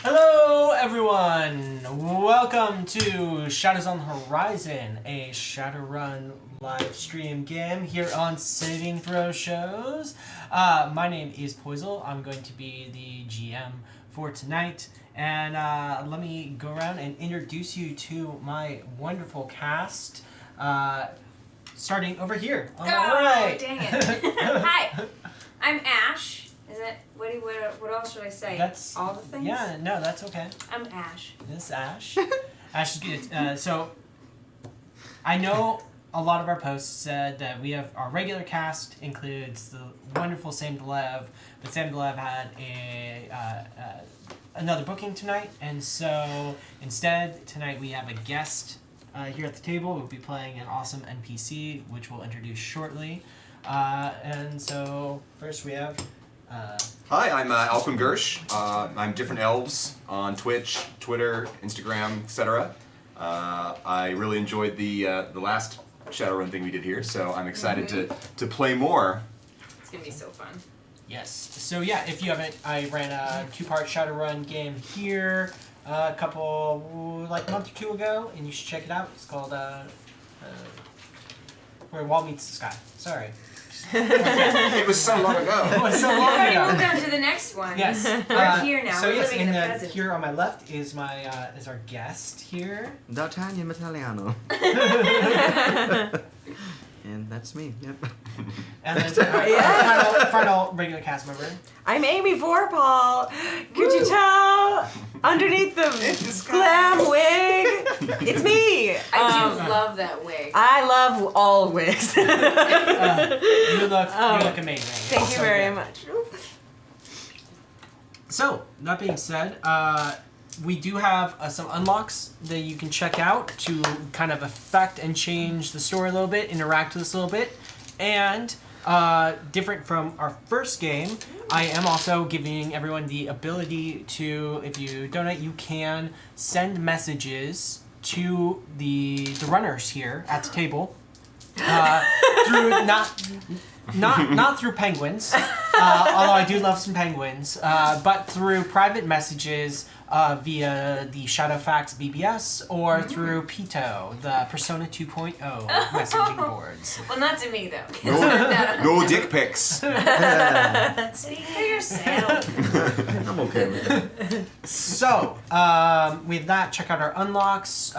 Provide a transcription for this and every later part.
Hello, everyone! Welcome to Shadows on the Horizon, a Shadowrun live stream game here on Saving Throw Shows. My name is Poisel. I'm going to be the GM for tonight. And let me go around and introduce you to my wonderful cast. Starting over here on the right. Dang it. Hi, I'm Ash. Is it? What else should I say? That's all the things. Yeah, no, that's okay. I'm Ash. This is Ash. Ash is good. So, I know a lot of our posts said that we have our regular cast includes the wonderful Sam Delev, but Sam Delev had another booking tonight, and so instead tonight we have a guest here at the table. We'll be playing an awesome NPC, which we'll introduce shortly. And so first we have. Hi, I'm Alquin Gersh. I'm Different Elves on Twitch, Twitter, Instagram, etc. I really enjoyed the last Shadowrun thing we did here, so I'm excited to play more. It's gonna be so fun. Yes. So yeah, if you haven't, I ran a 2-part Shadowrun game here a month or two ago, and you should check it out. It's called Where Wall Meets the Sky. Sorry. It was so long ago. It was so long ago. Already moved on to the next one. Yes. We're here now. So We're yes, living in the and present. here on my left is my is our guest here. D'Artagnan Italiano. And that's me, yep. And then our final regular cast member. I'm Amy Vorpal. Could you tell underneath the glam wig? It's me. I do love that wig. I love all wigs. You look amazing. Thank you very good. much. So, that being said, we do have some unlocks that you can check out to kind of affect and change the story a little bit, interact with us a little bit. And different from our first game, I am also giving everyone the ability to, if you donate, you can send messages to the runners here at the table through not through penguins, although I do love some penguins, but through private messages via the Shadowfax BBS or through Pito, the Persona 2.0 messaging boards. Well, not to me though. No dick pics. Speak for yourself. I'm okay with it. So, with that, check out our unlocks,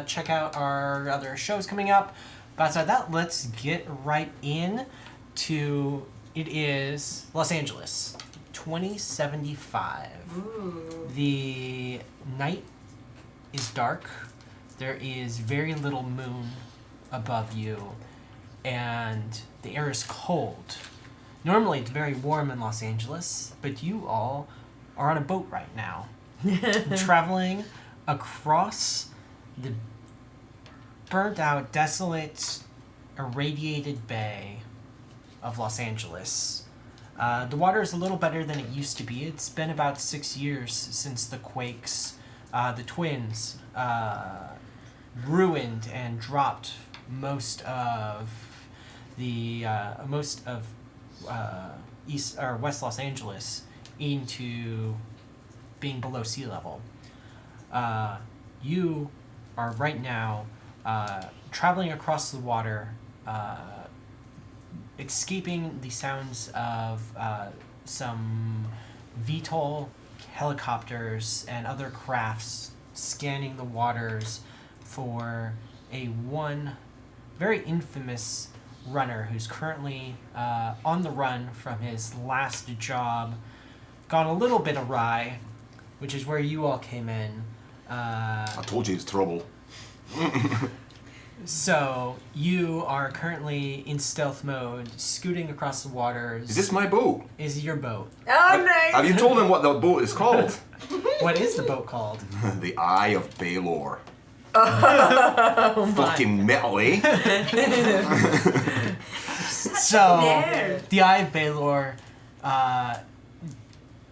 check out our other shows coming up. But outside that, let's get right in to, it is Los Angeles, 2075. Ooh. The night is dark. There is very little moon above you, and the air is cold. Normally it's very warm in Los Angeles, but you all are on a boat right now, traveling across the burnt out, desolate, irradiated bay of Los Angeles. The water is a little better than it used to be. It's been about 6 years since the quakes, the twins, ruined and dropped most of East or West Los Angeles into being below sea level. You are right now traveling across the water, escaping the sounds of some VTOL helicopters and other crafts scanning the waters for one very infamous runner who's currently on the run from his last job, gone a little bit awry, which is where you all came in. I told you it's trouble. So, you are currently in stealth mode, scooting across the waters. Is this my boat? Is your boat. Oh, nice. Have you told him what the boat is called? What is the boat called? The Eye of Baelor. Oh, Fucking metal, eh? So, nerd. the Eye of Baelor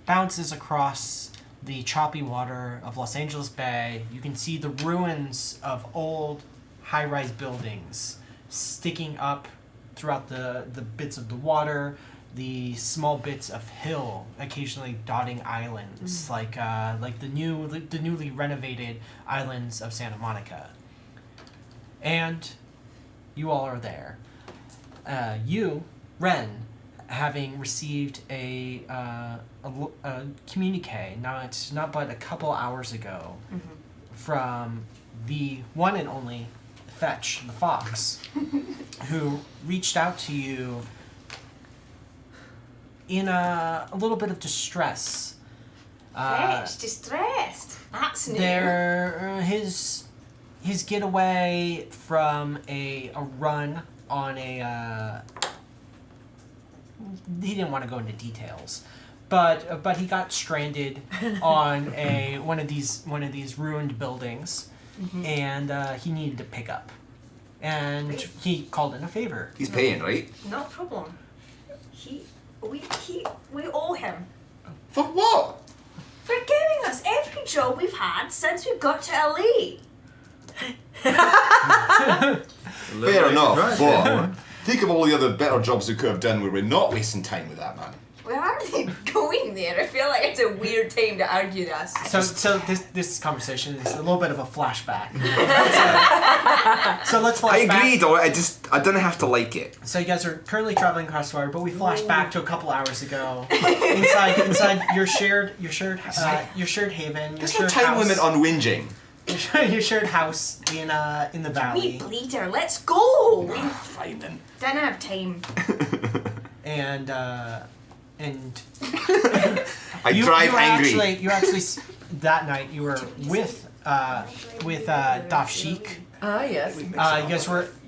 bounces across the choppy water of Los Angeles Bay. You can see the ruins of old high-rise buildings sticking up throughout the bits of the water. the small bits of hill occasionally dotting islands, like the newly renovated islands of Santa Monica. And you all are there. You, Ren, having received a communique not but a couple hours ago from the one and only Fetch the Fox, who reached out to you in a little bit of distress. Fetch, distressed. That's new. His getaway from a run on a he didn't want to go into details, but he got stranded on one of these ruined buildings, and he needed to pick up, and he called in a favor. He's paying, right? No problem. We owe him For what? for giving us every job we've had since we got to LA. Fair enough, Right, but yeah. think of all the other better jobs we could have done where we're not wasting time with that man. We're hardly going there. I feel like it's a weird time to argue this. So this conversation is a little bit of a flashback. So let's flash I back. agreed, or I don't have to like it. So you guys are currently traveling across the water, but we flash back to a couple hours ago. inside your shared haven, your There's no shared time house, limit on whinging. your shared house in the Me valley, bleeder, let's go! We Fine then. didn't have time. and I drive angry. You actually that night you were with Daf Sheik. Ah, yes.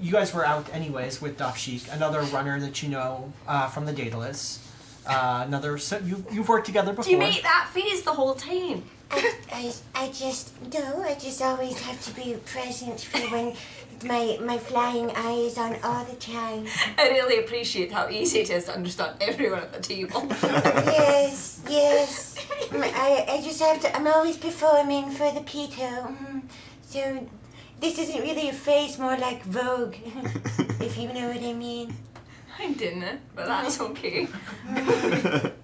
You guys were out anyways with Daf Sheik, another runner that you know from the Daedalus. So you've worked together before. Do you make that face the whole time? I just always have to be present for when my flying eye is on all the time. I really appreciate how easy it is to understand everyone at the table. Yes. I just have to. I'm always performing for the people. So this isn't really a face, more like Vogue, if you know what I mean. I didn't, but that's okay.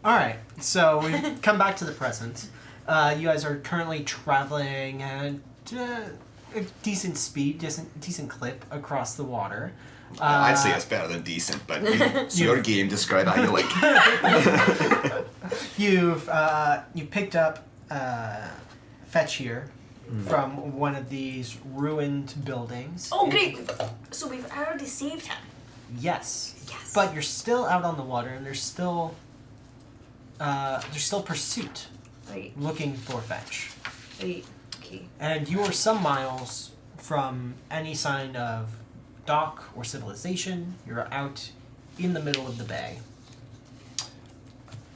All right, so we come back to the present. You guys are currently traveling at a decent speed, decent clip across the water. I'd say it's better than decent, but it's your game. Describe how you like. You picked up Fetch here from one of these ruined buildings. Oh, great! So we've already saved him. Yes. Yes. But you're still out on the water, and there's still pursuit Right, looking for Fetch. right, okay. And you are some miles from any sign of dock or civilization. You're out in the middle of the bay.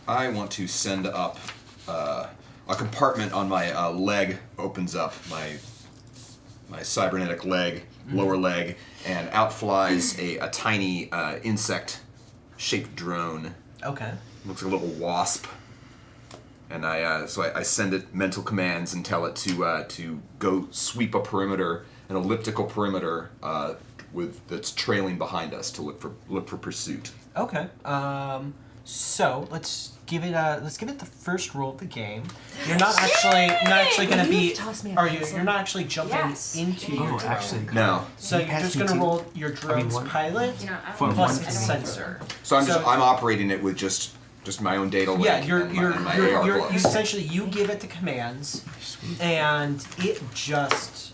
I want to send up a compartment on my leg opens up, my cybernetic leg, lower leg, and out flies a tiny insect-shaped drone. Okay. Looks like a little wasp. And I send it mental commands and tell it to go sweep a perimeter, an elliptical perimeter, that's trailing behind us to look for pursuit. Okay. So let's give it the first roll of the game. You're not actually going to be. Toss me a Are you? pencil. You're not actually jumping Yes. into your drone. actually. No. So you're just going to roll your drone's one- pilot You know, I For don't plus one- its sensor. So I'm operating it with just my own data link Yeah, and my AR you gloves. essentially you give it the commands, and it just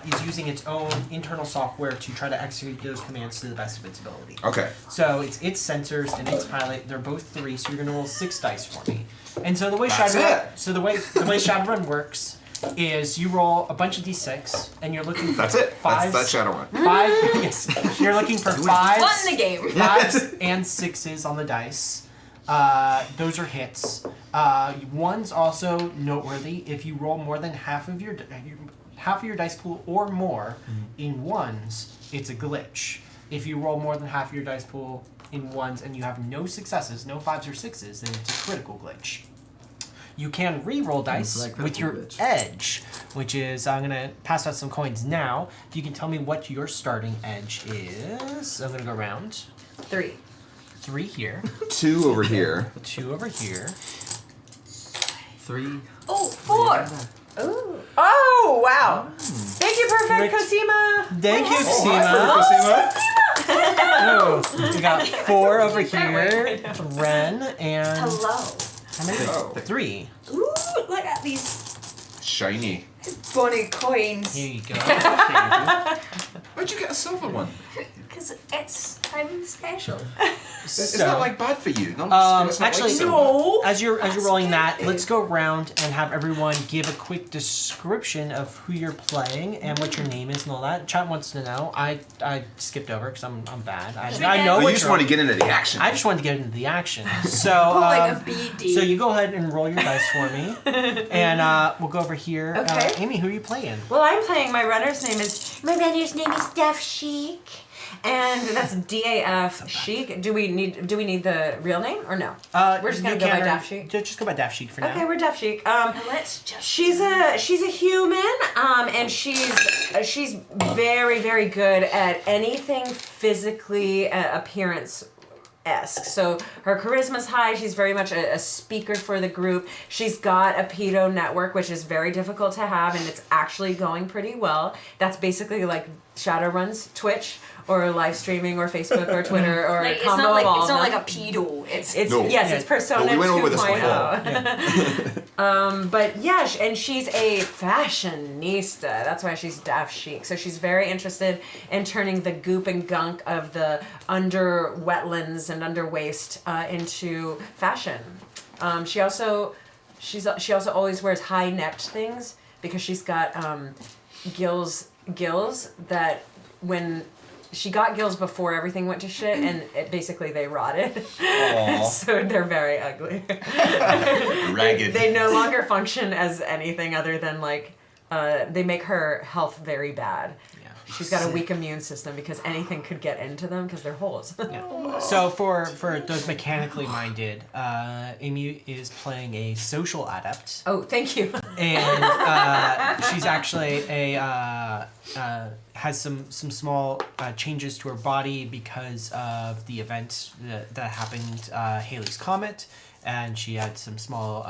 is using its own internal software to try to execute those commands to the best of its ability. Okay. So it's sensors and its pilot. They're both 3, so you're gonna roll 6 dice for me. And so the way That's Shadowrun, it. so the way Shadowrun works is you roll a bunch of d6 and you're looking for That's it. fives. That's Shadowrun. 5. Yes, you're looking for fives. won the game. 5s and 6s on the dice. Those are hits. One's also noteworthy. If you roll more than half of your dice pool or more in ones, it's a glitch. If you roll more than half of your dice pool in ones and you have no successes, no 5s or 6s, then it's a critical glitch. You can re-roll dice like with your critical glitch. edge, which is, I'm going to pass out some coins now. If you can tell me what your starting edge is, I'm going to go around. 3. 3 here, 2 over here. 2 over here. 3. Oh, 4. Ooh. Oh, wow. Thank you, Perfect Rick- Cosima. Thank you, Oh, Cosima. hi, Oh, we got 4 over here. Ren and Hello. how many? Oh. 3. Ooh, look at these Shiny. bunny coins. Here you go. Where'd you get a silver one? Because I'm special. It's not like bad for you. No, it's not actually, like silver. No. as you're rolling that, let's go around and have everyone give a quick description of who you're playing and what your name is and all that. Chat wants to know. I skipped over because I'm bad. I know Oh, what you just want to get into the action. I just wanted to get into the action. So Like a BD. so you go ahead and roll your dice for me, and we'll go over here. Okay. Amy, who are you playing? Well, I'm playing. My runner's name is, My runner's name is Duff Chic. and that's DAF Chic. Do we need the real name or no? We're just gonna you go by can- Daft Chic. Just go by Daft Chic for now. Okay, we're Duff Chic. Let's just. She's a human, and she's very, very good at anything physically appearance-esque. So her charisma's high. She's very much a speaker for the group. She's got a pedo network, which is very difficult to have, and it's actually going pretty well. That's basically like Shadowrun's Twitch, or live streaming, or Facebook, or Twitter, or Like, a combo of all it's not of like them. a pedo. It's No. It's Persona Well, we went over this 2.0. But yeah, and she's a fashionista. That's why she's Daft Chic. So she's very interested in turning the goop and gunk of the under wetlands and under waste into fashion. She also always wears high necked things because she's got gills that when she got gills before everything went to shit, and basically they rotted. So they're very ugly. Ragged. They no longer function as anything other than like they make her health very bad. Yeah. She's got a weak immune system because anything could get into them because they're holes. Yeah. So for those mechanically minded, Amy is playing a social adept, Oh, thank you. and she's actually has some small changes to her body because of the event that happened, Halley's Comet, and she had some small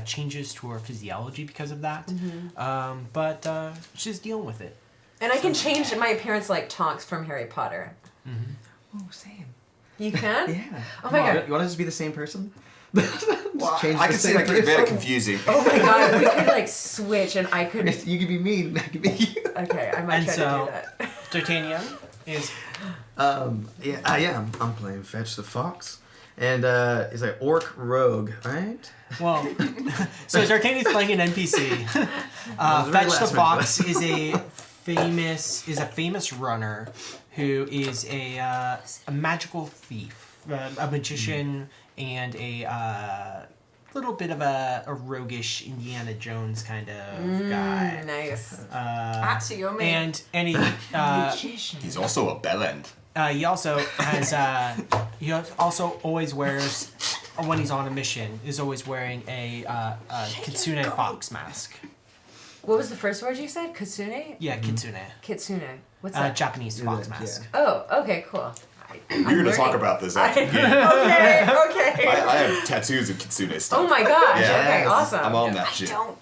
changes to her physiology because of that. But she's dealing with it. And I can change my appearance like Tonks from Harry Potter. Oh, same. You can? Yeah. Oh my god. You want to just be the same person? Well, change I the can see same that getting very person. confusing. Oh my god, we could like switch and I could. You could be mean. I could be you. Okay, I might And try so- to do that. D'Artagnan is I'm playing Fetch the Fox, and it's like Orc Rogue, right? well. So D'Artagnan's playing an NPC. was very Fetch the last minute. Fox is a famous runner who is a magical thief, a magician, and a little bit of a roguish Indiana Jones kind of guy. Nice. Atsuyomi. And he He's also a bellend. he also has he also always wears, when he's on a mission, is always wearing a kitsune fox mask. What was the first word you said? Kitsune? Yeah, kitsune. Kitsune. What's that? Japanese fox Yeah. mask. Oh, okay, cool. We're gonna talk about this after the game. Okay. I have tattoos of kitsune stuff. Oh my gosh. Yeah. Okay, awesome. I'm on that shit. Don't.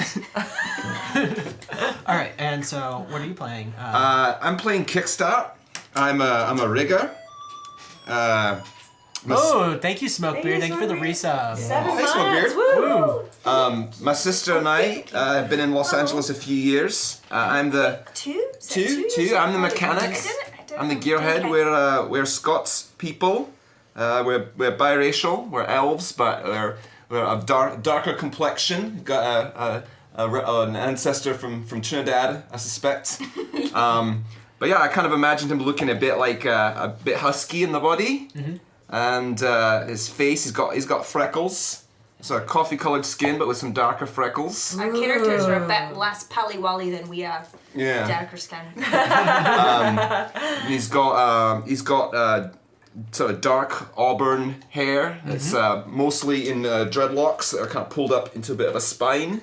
All right, and so what are you playing? I'm playing Kickstart. I'm a rigger. Oh, thank you, Smokebeard. Thank you for the resub. 7 Oh, hey, months. Smokebeard. Woo! My sister and I have been in Los Angeles a few years. I'm the Two? two. I'm the mechanic. I'm the gearhead. We're Scots people. We're biracial. We're elves, but we're of darker complexion. Got an ancestor from Trinidad, I suspect. But yeah, I kind of imagined him looking a bit like a bit husky in the body, and his face. He's got freckles. So a coffee-colored skin, but with some darker freckles. Our characters are a bit less pally-wally than we are. Yeah. Darker skin. He's got sort of dark auburn hair. It's mostly in dreadlocks that are kind of pulled up into a bit of a spine.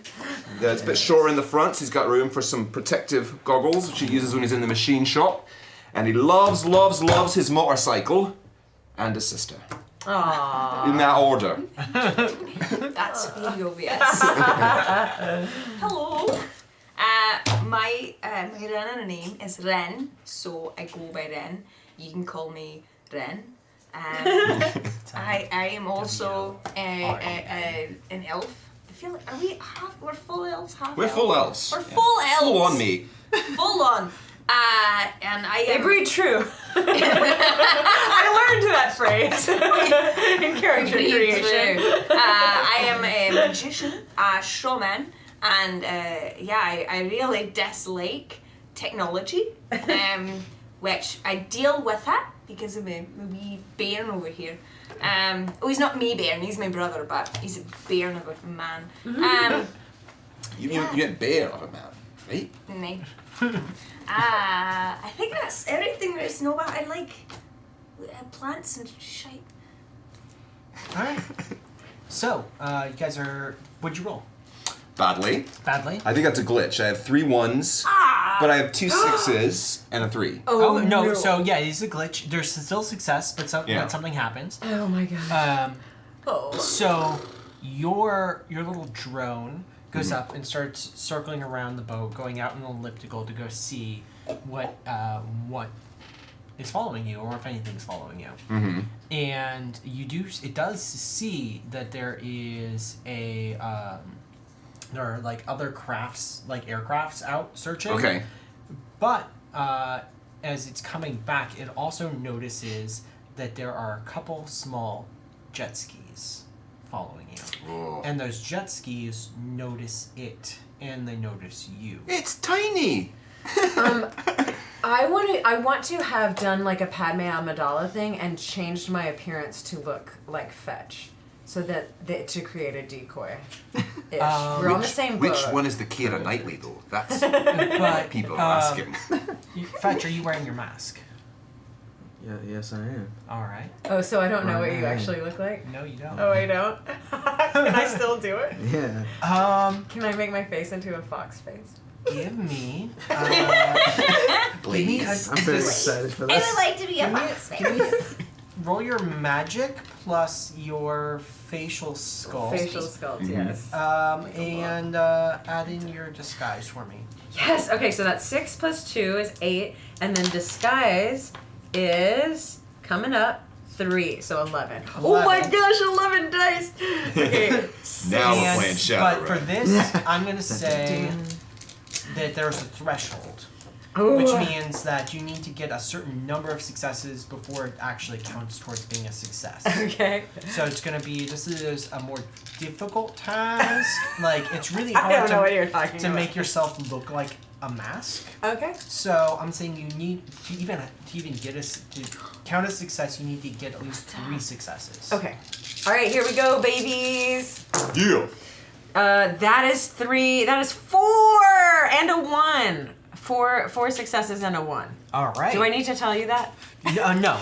It's a bit shorter in the front, so he's got room for some protective goggles, which he uses when he's in the machine shop. And he loves his motorcycle. and a sister. Aww. In that order. That's Fuego, yes. Hello. My Ren name is Ren, so I go by Ren. You can call me Ren. I am also an elf. I feel like we're full elves, half We're elves? full elves. We're full elves. Full on me. Full on. And I They am. breed true. I learned that phrase in character creation. I am a magician, a showman, and I really dislike technology, which I deal with it because of my wee bairn over here. He's not me bairn, he's my brother, but he's a bairn of a man. You get bear of a man, right? No. I think that's everything there is to know about. I like plants and shite. Alright. So, you guys are. What'd you roll? Badly. Badly? I think that's a glitch. I have 3 1s, but I have 2 6s and a 3. Oh, no. So, yeah, it's a glitch. There's still success, but Yeah. when something happens. Oh my god. So, your little drone goes up and starts circling around the boat, going out in an elliptical to go see what is following you, or if anything's following you. Mm-hmm. And it does see that there is there are like other crafts, like aircrafts out searching. Okay. But as it's coming back, it also notices that there are a couple small jet skis following you. Whoa. And those jet skis notice it, and they notice you. It's tiny! I want to have done like a Padme Amidala thing and changed my appearance to look like Fetch, so that to create a decoy. We're on the same boat. Which one is the Keira Knightley, though? That's But people are asking. Fetch, are you wearing your mask? Yeah, yes, I am. All right. Oh, so I don't know what you Right. actually look like? No, you don't. Oh, I don't? Can I still do it? Yeah. Can I make my face into a fox face? Give me. Please. I'm very excited for I would this. like to be a fox. Roll your magic plus your facial skulls. Facial sculpt, yes. And add in your disguise for me. Yes, okay, so that's 6 plus 2 is 8, and then disguise is coming up 3, so 11. Oh my 11. gosh, 11 dice! Okay. Now we're And- playing Shadowrun. But for this, I'm going to say that there's a threshold. Ooh. Which means that you need to get a certain number of successes before it actually counts towards being a success. Okay. So it's gonna be, this is a more difficult task. Like, it's really I hard don't know what you're talking to about. make yourself look like a mask. Okay. So I'm saying you need to even get us to count as success. You need to get at least 3 successes. Okay. All right, here we go, babies. Yeah. That is 3. That is 4 and a 1. 4 successes and a 1. All right. Do I need to tell you that? No.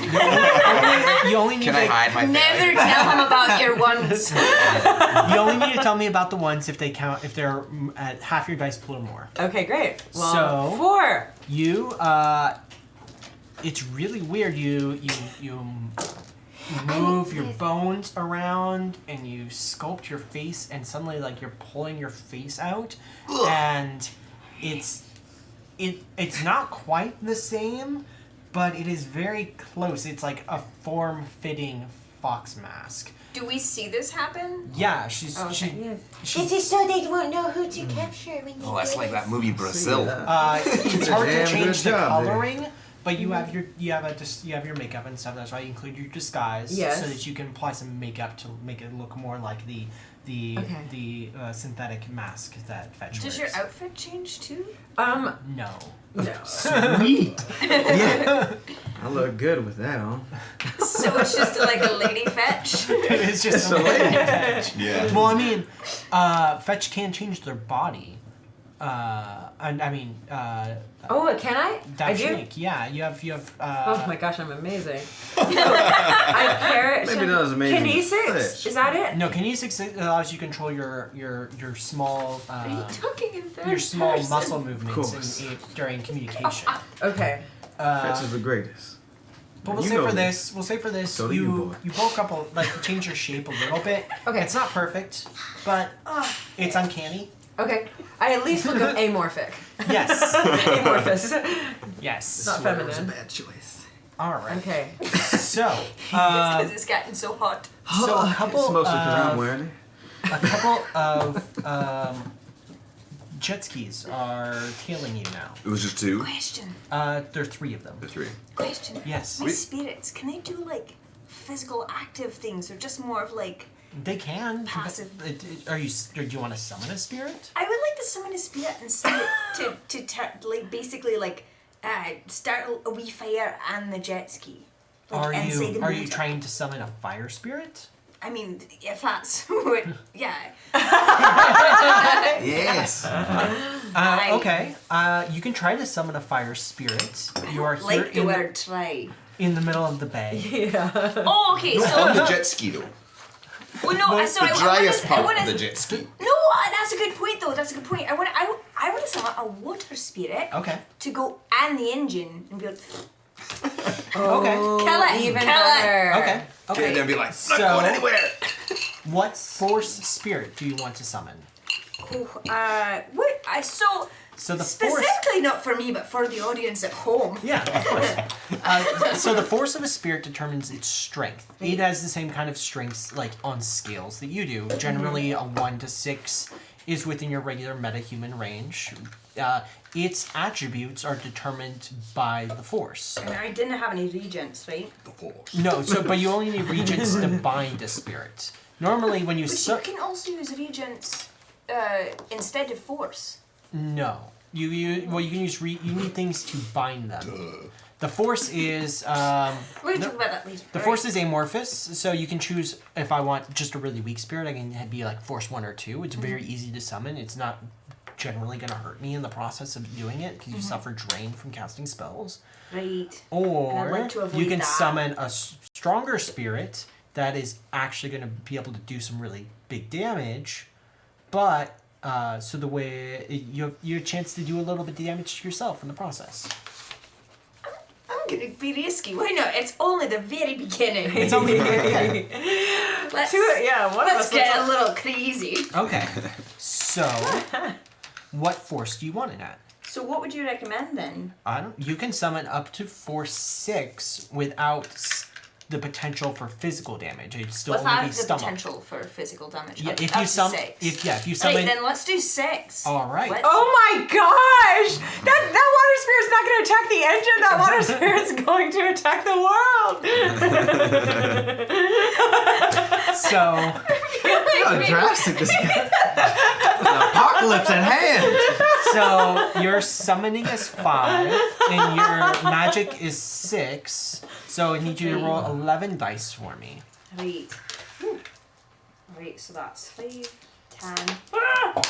You only need Can to, I hide my face? Never tell him about your ones. You only need to tell me about the ones if they're at half your dice pool or more. Okay, great. Well, So- 4. You it's really weird. You move your bones around and you sculpt your face, and suddenly like you're pulling your face out, and it's not quite the same, but it is very close. It's like a form-fitting fox mask. Do we see this happen? Yeah, she's This is so they won't know who to capture when they Oh, that's get like it. that movie Brazil. it's hard to Damn change good the job there. coloring, but you have your makeup and stuff. That's why you include your disguise, Yes. so that you can apply some makeup to make it look more like the synthetic mask that Fetch Does wears. your outfit change too? No. No. Sweet. Yeah. I look good with that on. So it's just like a lady fetch. It's just It's a a lady lady. Fetch. Yeah. Well, I mean, Fetch can change their body. And I mean, Oh, can I? I do? Dashnik, yeah, you have. Oh my gosh, I'm amazing. I carry Maybe not as amazing as Kinesis? Fetch. Is that it? No, Kinesis allows you to control your small Are you talking in third your small person? muscle movements course. during communication. Okay. Fetch is the greatest. But we'll You say know for me. this. We'll say for this. So do you, boy. you bulk up, you change your shape a little bit. Okay. It's not perfect, but it's uncanny. Okay. I at least look amorphic. Yes. Amorphous. Yes. Not Swear it was a feminine. bad choice. All right. Okay. So, Because it's getting so hot. so a couple It's mostly because I'm of wearing it. a couple of jet skis are tailing you now. It was just 2? Question. There are 3 of them. Or 3? Question. Yes. My spirits, can they do like physical active things or just more of like They can. Passive. Are you? Or do you want to summon a spirit? I would like to summon a spirit and send it to like basically like start a wee fire and the jet ski. Like, inside the Are you motor. trying to summon a fire spirit? I mean, if that's what, yeah. Yes. Okay. You can try to summon a fire spirit. You are here Like the word try. in the middle of the bay. Yeah. Oh, okay, On so. the jet ski though. Well, no, so The I driest wanna, part of the jet ski. No, that's a good point though. That's a good point. I want to summon a water spirit Okay. to go in the engine and be like, Okay. kill it, Even kill it. better. Okay. And Okay. then be like, So- not going anywhere. What force spirit do you want to summon? Oh, what? So the force. Specifically not for me, but for the audience at home. Yeah, of course. So the force of a spirit determines its strength. It has the same kind of strengths, like on scales, that you do. Generally, a 1 to 6 is within your regular metahuman range. Its attributes are determined by the force. And I didn't have any regents, right? The force. No, but you only need regents to bind a spirit. Normally, when you But you can also use regents instead of force. no, you can use you need things to bind them. The force is We're gonna talk about that later. the force is amorphous, so you can choose if I want just a really weak spirit. I can be like force 1 or 2. It's very easy to summon. It's not generally going to hurt me in the process of doing it because you suffer drain from casting spells. Right. Or And I'd like to you avoid can that. summon a stronger spirit that is actually going to be able to do some really big damage, but so the way you have a chance to do a little bit of damage to yourself in the process. I'm gonna be risky. Why not? It's only the very beginning. It's only Let's One let's get a little crazy. okay. So, what force do you want it at? So what would you recommend then? You can summon up to force 6 without the potential for physical damage. It'd still only Without be the stomach. potential for physical damage. Yeah, Up- if up you to summon, 6. if you Right, summon, then let's do 6. all right. Let's- Oh my gosh! That water spirit's not going to attack the engine. That water spirit's going to attack the world. So, How drastic this guy. An apocalypse at hand. so your summoning is 5, and your magic is 6. So I need you to roll 11 dice for me. Right. Right, so that's 5, 10. Oh,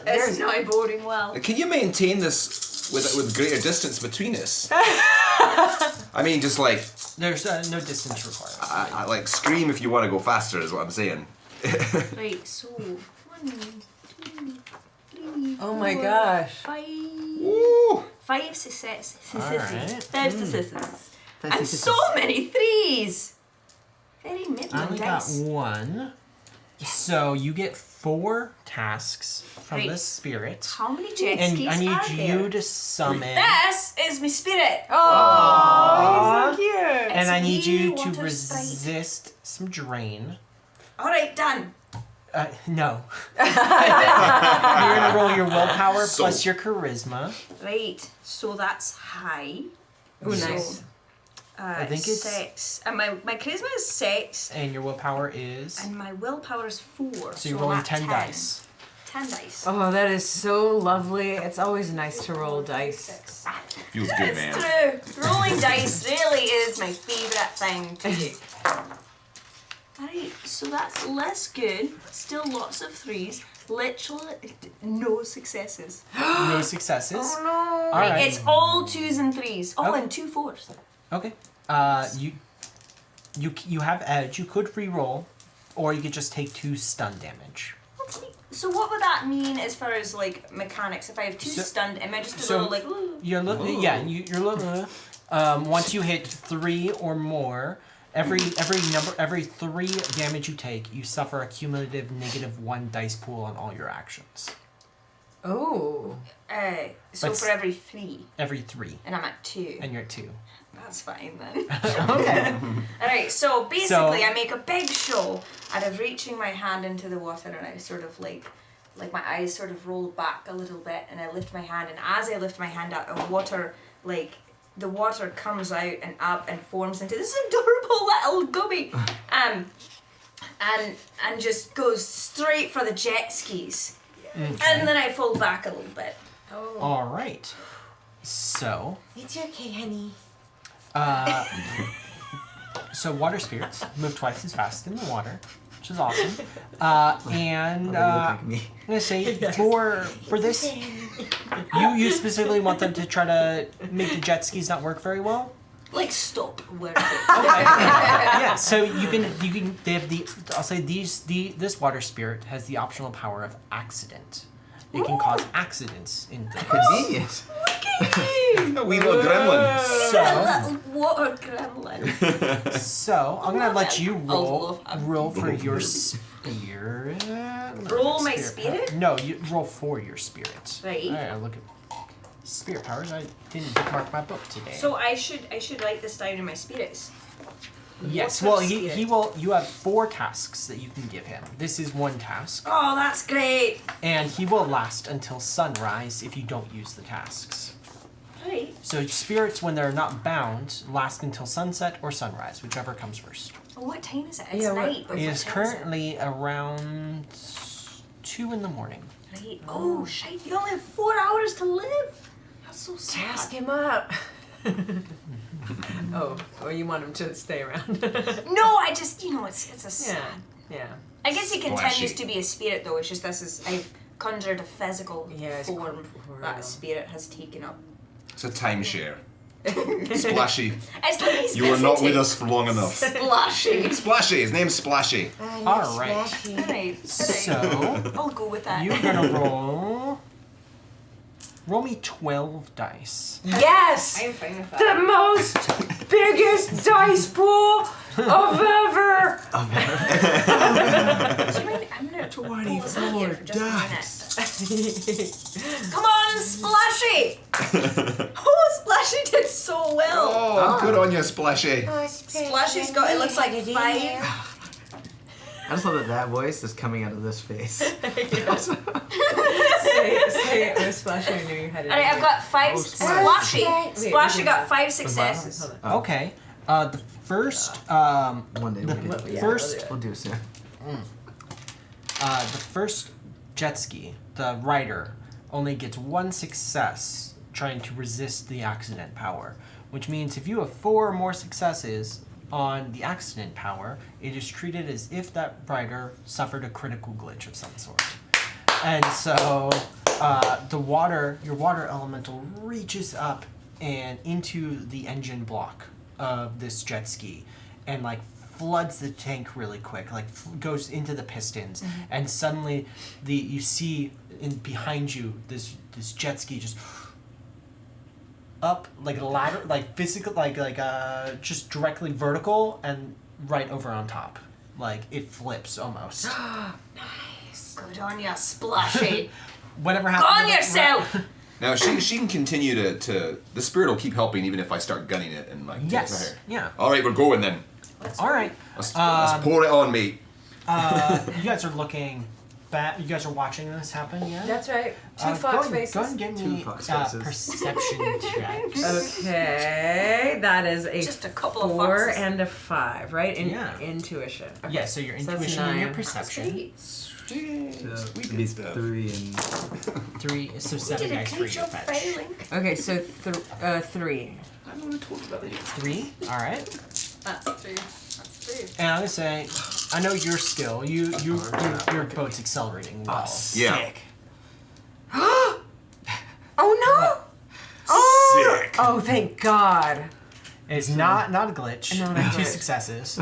It's not boding well. Can you maintain this with greater distance between us? I mean, just like There's no distance required. I like scream if you want to go faster is what I'm saying. Right, so 1, 2, 3. Oh my 4, gosh. 5. Woo! 5 successes. Alright. 5 successes. And so many 3s. Very I middling only got dice. 1. So you get 4 tasks from Right. the spirit. How many jet And skis I need are you there? to summon. This is my spirit. Oh, he's so cute. And It's I need me, you to water sprite. resist some drain. All right, done. No. You're gonna roll your willpower So- plus your charisma. Right, so that's high. Ooh, So, nice. I think it's- 6. And my charisma is 6, And your willpower is. and my willpower is 4. So you're I'm rolling at 10 dice. 10 dice. Oh, that is so lovely. It's always nice to roll dice. 6. Feels good, man. True. Rolling dice really is my favourite thing to do. Alright, so that's less good. Still lots of 3s. Literally no successes. No successes. Oh no! All right. It's all 2s and 3s. Oh, Okay. and 2 4s. Okay. You have edge. You could re-roll, or you could just take 2 stun damage. Okay. So what would that mean as far as like mechanics? If I have 2 So- stunned, am I just a so- little like? "Ooh." You're looking. Yeah. You're looking. Once you hit 3 or more, every 3 damage you take, you suffer a cumulative -1 dice pool on all your actions. Oh. So But for every 3, Every 3, and I'm at 2. and you're at 2. That's fine then. Okay. Alright, so basically I make a big show out of reaching my hand into the water, and I sort of like my eyes sort of roll back a little bit, and I lift my hand, and as I lift my hand out, the water comes out and up and forms into this adorable little gummy, and just goes straight for the jet skis, and then I fold back a little bit. Oh. All right. So, It's okay, honey. so water spirits move twice as fast in the water, which is awesome. And Look like me. I'm gonna say for this, you specifically want them to try to make the jet skis not work very well. Like stop working. Yeah. So you can they have I'll say this water spirit has the optional power of accident. It can cause accidents in things. Convenient. A wee little gremlin. So, Little water gremlin. so I'm gonna Love let it. you Love him. roll for your spirit. Roll my spirit? No, you roll for your spirit. Right. Alright, look at spirit powers. I didn't bookmark my book today. So I should write this down in my spirits. yes, what well type of he spirit? will. You have 4 tasks that you can give him. This is one task, Oh, that's great. and he will last until sunrise if you don't use the tasks. Right. So spirits, when they're not bound, last until sunset or sunrise, whichever comes first. Well, what time is it? It's Yeah, what- night. But It what is time currently around 2 in the morning. Is it? Right. Oh, shite. You only have 4 hours to live. That's so sad. Task him up. Oh, or you want him to stay around? No, I just, it's a sad. Yeah. I guess he Splashy. continues to be a spirit, though. It's just I've conjured a physical Yeah, it's form corporeal. that a spirit has taken up. It's a timeshare. Splashy. It's like he's You were not with visiting. us for long enough. Splashy. Splashy. His name's Splashy. All right. Alright. So I'll go with that. you're gonna roll me 12 dice. Yes! I'm fine with The that. most biggest dice pool of ever! Do you mind? I'm gonna pull this in here for just a minute. Come on, Splashy! Oh, Splashy did so well. Oh, good on you, Splashy. Splashy's got, it looks like 5. I just love that voice is coming out of this face. Say, oh, Splashy, I knew you had it. Alright, I've got 5. Splashy. Wait, Splashy wait, got wait. 5 successes. Hold on. Okay. The first One day The we'll do it. first We'll do it soon. the first jet ski, the rider only gets 1 success trying to resist the accident power, which means if you have 4 or more successes on the accident power, it is treated as if that rider suffered a critical glitch of some sort. And so your water elemental reaches up and into the engine block of this jet ski and like floods the tank really quick, like goes into the pistons, and suddenly you see behind you this jet ski just up like a ladder, like physical, like just directly vertical and right over on top, like it flips almost. Good on ya, Splashy. Whatever Go happened. on yourself! Now she can continue to the spirit will keep helping even if I start gunning it and like. Yes. Here. Yeah. All right, we're going then. All right. Let's pour it on, mate. You guys are looking back. You guys are watching this happen. Yeah. That's right. 2 Go fox and- faces. Go and give me 2 fox faces. perception checks. Okay, that is a Just a couple of 4 foxes. and a 5, right? Yeah. Intuition. Okay. Yeah. So your So that's intuition and your 9. perception. So it'd be 3 and 3. So 7 Did a dice for great your job fetch. failing. Okay, so 3. I don't know told you about it. 3. All right. That's 3. That's 3. And I'm gonna say, I know your skill. Your boat's accelerating well. Yeah. Oh no! Oh! Sick. Oh, thank God. It's not a glitch. Not a 2 glitch. successes,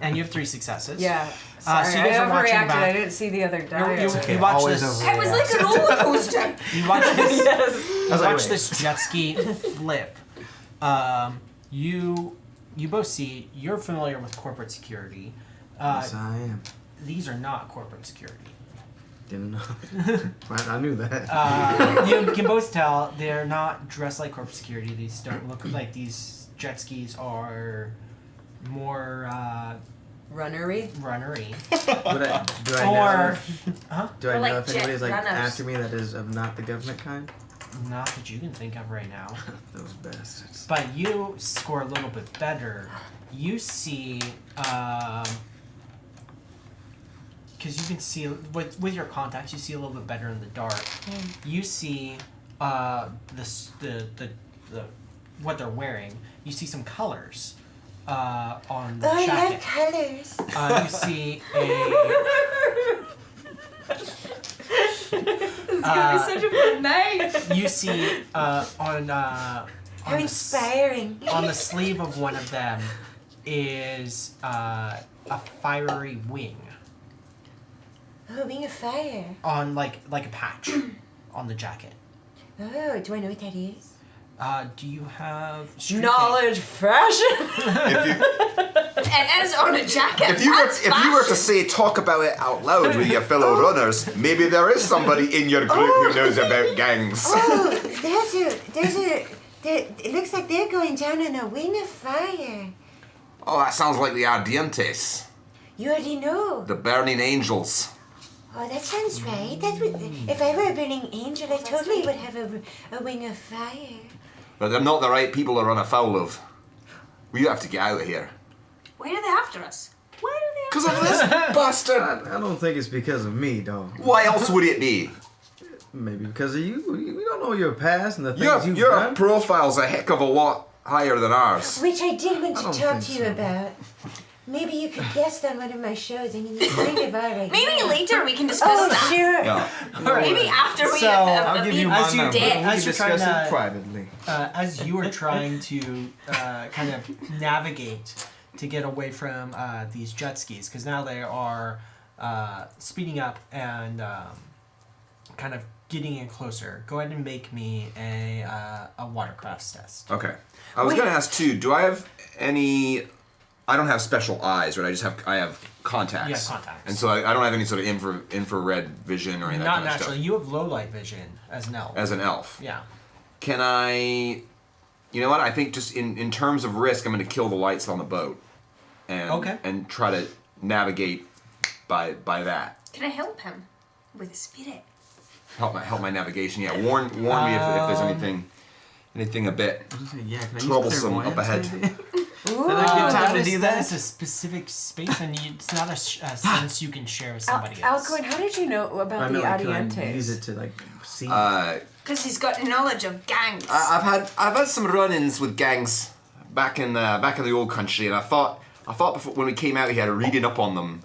and you have 3 successes. Yeah. So Sorry, you guys I are watching overreacted. back. I didn't see the other die. You watch always this. over. It was like a roller coaster. You watch this. Yes. You was like, watch wait. this jet ski flip You both see. You're familiar with corporate security. Yes, I am. These are not corporate security. Didn't know. I knew that. You can both tell they're not dressed like corporate security. These don't look like these jet skis are more Runnery. runnery. Do I Or, Do I Or like know if jet anybody's like runners. after me that is of not the government kind? not that you can think of right now. Those bastards. But you score a little bit better. You see, because you can see with your contacts, you see a little bit better in the dark. You see, the what they're wearing. You see some colors, on the Oh, I love jacket. colors. You see a. It's gonna be such a fun night. You see, How inspiring. on the sleeve of one of them is a fiery wing Oh, being a fire. on like a patch on the jacket. Oh, do I know what that is? Do you have street Knowledge fashion. It is on a jacket. If you were to Fashion. say talk about it out loud with your fellow runners, maybe there is somebody in your group who knows about gangs. Oh, it looks like they're going down in a wing of fire. Oh, that sounds like the Ardientes, You already know. the burning angels. Oh, that sounds right. That would, if I were a burning angel, I totally would have a wing of fire. But they're not the right people to run afoul of. We have to get out of here. Why are they after us? Why are they Because of this bastard. I don't think it's because of me, dog. Why else would it be? Maybe because of you. We don't know your past and the things you've Your done. profile's a heck of a lot higher than ours. Which I did want I to don't talk think to you so. about. Maybe you could guest on one of my shows. I mean, you kind of are right Maybe now. later we can discuss Oh, that. sure. Yeah. Maybe after we So, have I'll give you as my you number. did- We as can you're discuss trying it to- privately. as you are trying to kind of navigate to get away from these jet skis, because now they are speeding up and kind of getting in closer. Go ahead and make me a watercrafts test. Okay. I was going to ask too. Do I have any? I don't have special eyes, right? I have contacts. You have contacts. And so I don't have any sort of infrared vision or any of that Not kind of naturally. stuff. You have low light vision as an elf. As an elf. Yeah. Can I? You know what? I think just in terms of risk, I'm going to kill the lights on the boat, and Okay. and try to navigate by that. Can I help him with a spirit? Help my navigation. Yeah. Warn me if there's anything a bit. Yeah, can I use Troublesome up clairvoyance, ahead. maybe? Is that a good time to do That that? is a specific space, and it's not a sense you can share with somebody else. Alcuin, how did you know about I the know, like, can I Adientes? use it to like see? Because he's got knowledge of gangs. I've had some run-ins with gangs back in the old country, and I thought before, when we came out here, reading up on them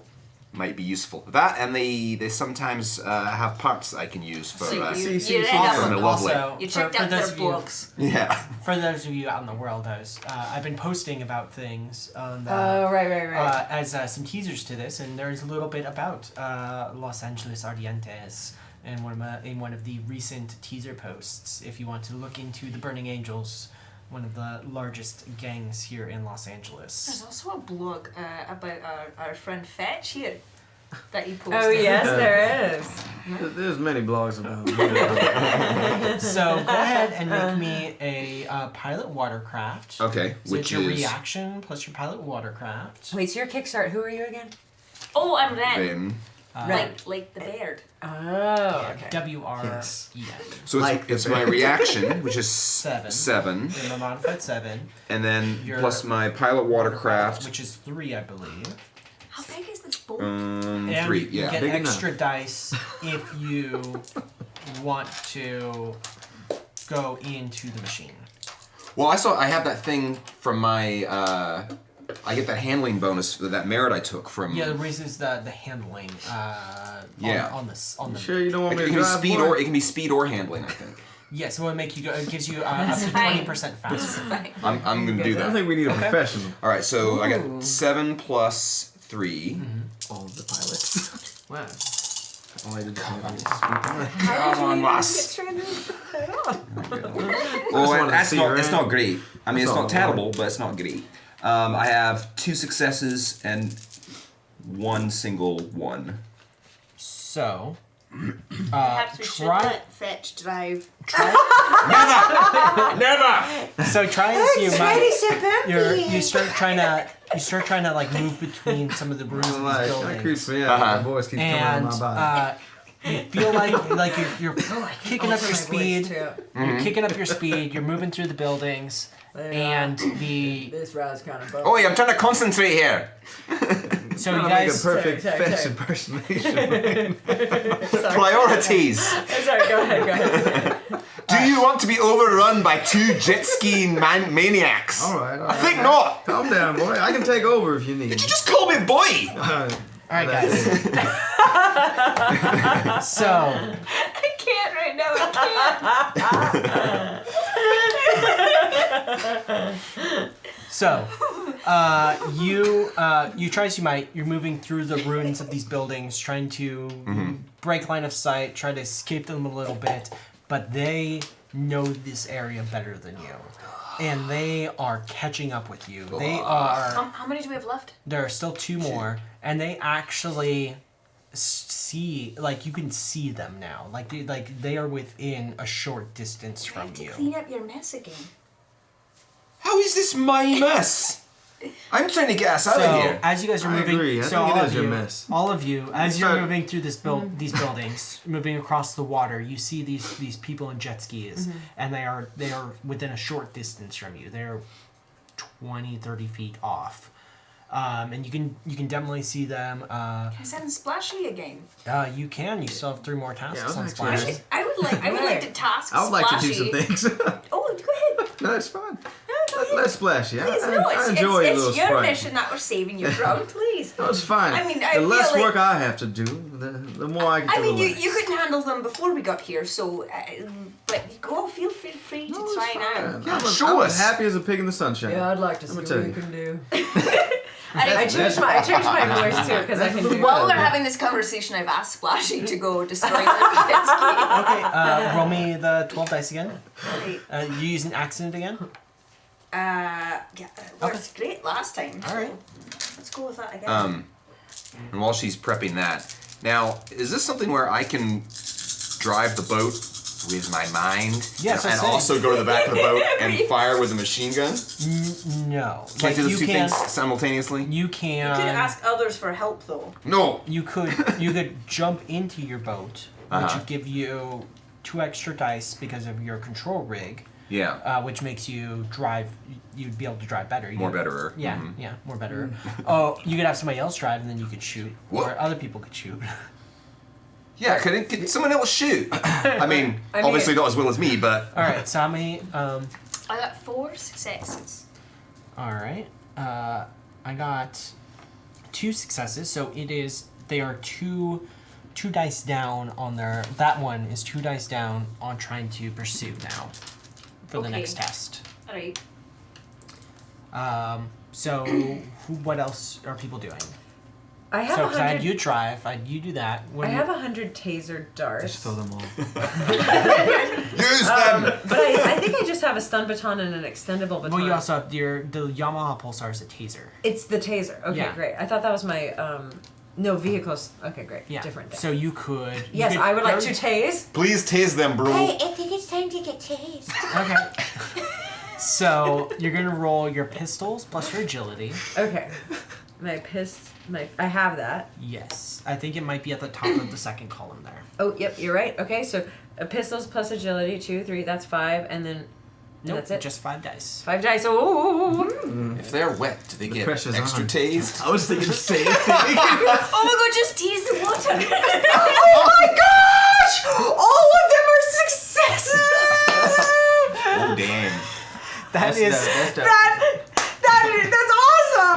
might be useful. That and they sometimes have parts that I can use for. So you see, read see, up for on the them. lovely. You checked out those their of you- books. Yeah. For those of you out in the world, I've been posting about things on the, Oh, right. as some teasers to this, and there's a little bit about Los Angeles Ardientes in one of the recent teaser posts. If you want to look into the Burning Angels, one of the largest gangs here in Los There's Angeles. also a blog about our friend Fetch here that he posted. Oh, yes, there is. There's many blogs about it. So go ahead and make me a pilot watercraft. Okay. So Which it's your is reaction plus your pilot watercraft. Wait, so your Kickstart, who are you again? Oh, I'm Ren. then. Like the beard. Oh, okay. WREN. Yes. So Like it's the my bear. reaction, which is Seven. 7, Then a modified 7, and then Your- plus my pilot watercraft, which is 3, I believe. How big is this boat? And 3. you Yeah. get Big extra dice if you want to go into the machine. Well, I have that thing from my. I get that handling bonus, that merit I took from. Yeah, the reason is the handling. Yeah. On the. Sure, you don't want It me to can be drive speed boy? it can be speed or handling, I think. Yes, it will make you go. It gives you up to Fine. 20% faster. I'm gonna do I don't that. think we need a professional. All right, so I Ooh. got 7 plus 3. All of the pilots. Wow. Oh, I did that. Come on, boss. Well, wanted to that's see not. her It's in. not great. I mean, That's it's not not terrible, but it's not great. I have 2 successes and 1 single 1. So, Perhaps we should try. let Fetch drive. Never. So try and see your It's really mind. so bumpy. You start trying to like move between some of the rooms of these That buildings. creeps me out. My voice keeps coming out And of my body. you feel like you're kicking up alter your my voice, speed. too. You're kicking up your speed. You're moving through the buildings, and the This round's kind of Oi, I'm trying to concentrate here. so Trying you to make a guys. perfect Sorry. fetch impersonation. Priorities. Sorry, go ahead. Do you want to be overrun by 2 jet skiing maniacs? All right. I think not. Calm down, boy. I can take over if you need. Did you just call me boy? All right, guys. So I can't right now. I can't. So, you try as you might, you're moving through the ruins of these buildings, trying to break line of sight, try to escape them a little bit, but they know this area better than you. And they are catching up with you. They are. How many do we have left? There are still 2 more, and they actually see, like, you can see them now. Like they are within a short distance You from have to you. clean up your mess again. How is this my mess? I'm trying to get us out So of here. as you guys are I moving, agree. I so think it all is of your you, mess. all of you, as you're start- moving through these these buildings, moving across the water, you see these people in jet skis, and they are within a short distance from you. They're 20, 30 feet off, and you can definitely see them. Can I send Splashy again? You can. You still have 3 more tasks Yeah, I was on actually- Splash. I would like to task I would like to do Splashy. some things. Oh, go ahead. No, it's fine. Let's splash you. Please, I no, enjoy it's a little your sprite. mission that we're saving you from. Please. No, it's fine. I mean, I the feel less like- work I have to do, the more I can I mean, relax. you couldn't handle them before we got here, so but go feel free to No, it's try fine. now. Yeah, I'm as- show I'm us. as happy as a pig in the sunshine. Yeah, I'd like to see Let what me tell you you. can do. I I changed my voice too because I can do While that. we're having this conversation, I've asked Splashy to go destroy the jet ski. Okay, roll me the 12 dice again. Right. You use an accident again. Yeah, it worked great last time. All right. Let's go with that again. And while she's prepping that, now, is this something where I can drive the boat with my mind? Yes, I and see. also go to the back of the boat and fire with a machine gun? No. Can't do those 2 things simultaneously? You can. You could ask others for help, though. No! You could jump into your boat, which would give you 2 extra dice because of your control rig, Yeah. which makes you drive. You'd be able to drive better. More betterer. Yeah, Mhm. yeah, more better. Oh, you could have somebody else drive, and then you could shoot, What? or other people could shoot. Yeah, could someone else shoot? I mean, obviously not as well as me, but... All right. So how many? I got 4 successes. All right. I got 2 successes. So it is. They are two dice down on their. That one is 2 dice down on trying to pursue now, for the Okay. next test. Alright. So what else are people doing? I have So, because I had 100. you drive, you do that. I When have 100 taser darts. Just throw them all. Use them! But I think I just have a stun baton and an extendable baton. well, you also have the Yamaha Pulsar is a taser. It's the taser. Okay, Yeah. great. I thought that was my no vehicles. Okay, great. Yeah. Different thing. So you could. Yes, I would like to tase. Please tase them, bro. Hey, I think it's time to get tased. Okay. So you're gonna roll your pistols plus your agility. Okay. I have that. Yes, I think it might be at the top of the second column there. Oh, yep, you're right. Okay, so pistols plus agility, 2, 3, that's 5, and then Nope, that's it. just 5 dice. 5 dice. Oh. If they're wet, do they get pressure's extra on. tased? I was thinking the same thing. Oh my god, just tease the water! Oh my gosh! All of them are successes! Oh, damn. That is. That's awesome!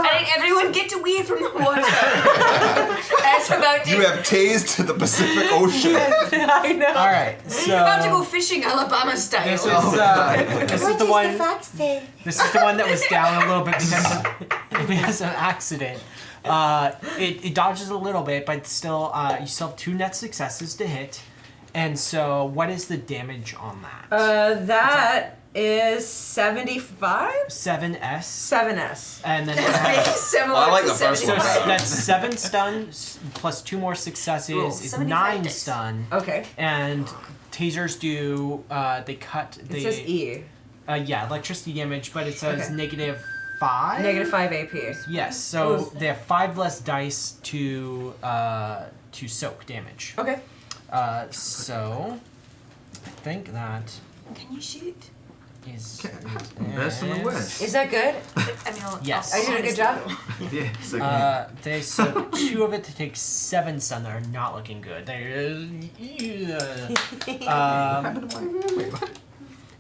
I think everyone get away from the water. That's about to. You have tased the Pacific Ocean. I know. All right, so about to go fishing Alabama style. this is this is What the does one. the fox say? This is the one that was down a little bit because of an accident. It dodges a little bit, but still, you still have 2 net successes to hit. And so, what is the damage on that? That is 75? 7S. 7S. And then Similar I like to the first so one. 75. that's 7 stun plus 2 more successes Cool. is 75 9 dice. stun. Okay. And tasers do they cut the It says E. yeah, electricity damage, but it says Okay. negative 5. Negative 5 AP. Yes, so Oh. they have 5 less dice to soak damage. Okay. So I think that Can you shoot? is Best in the West. Is that good? I mean, Yes. I did a good job. Yeah. It's like, They so 2 of it to take 7 stun. They're not looking good.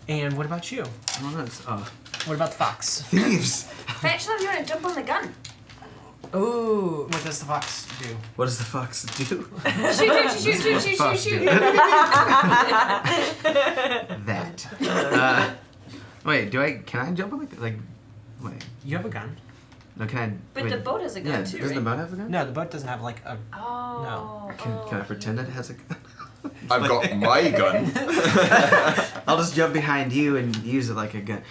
And what about you? I don't know. It's, What about the fox? thieves. Fetch them, you want to jump on the gun. Ooh. What does the fox do? What does the fox do? Shoot. Fox do. That. Wait, can I jump on the, wait. You have a gun. No, can I? But wait, the boat has a gun yeah, too, doesn't the right? boat have a gun? No, the boat doesn't have like a. Oh. Can I pretend it has a gun? I've got my gun. I'll just jump behind you and use it like a gun.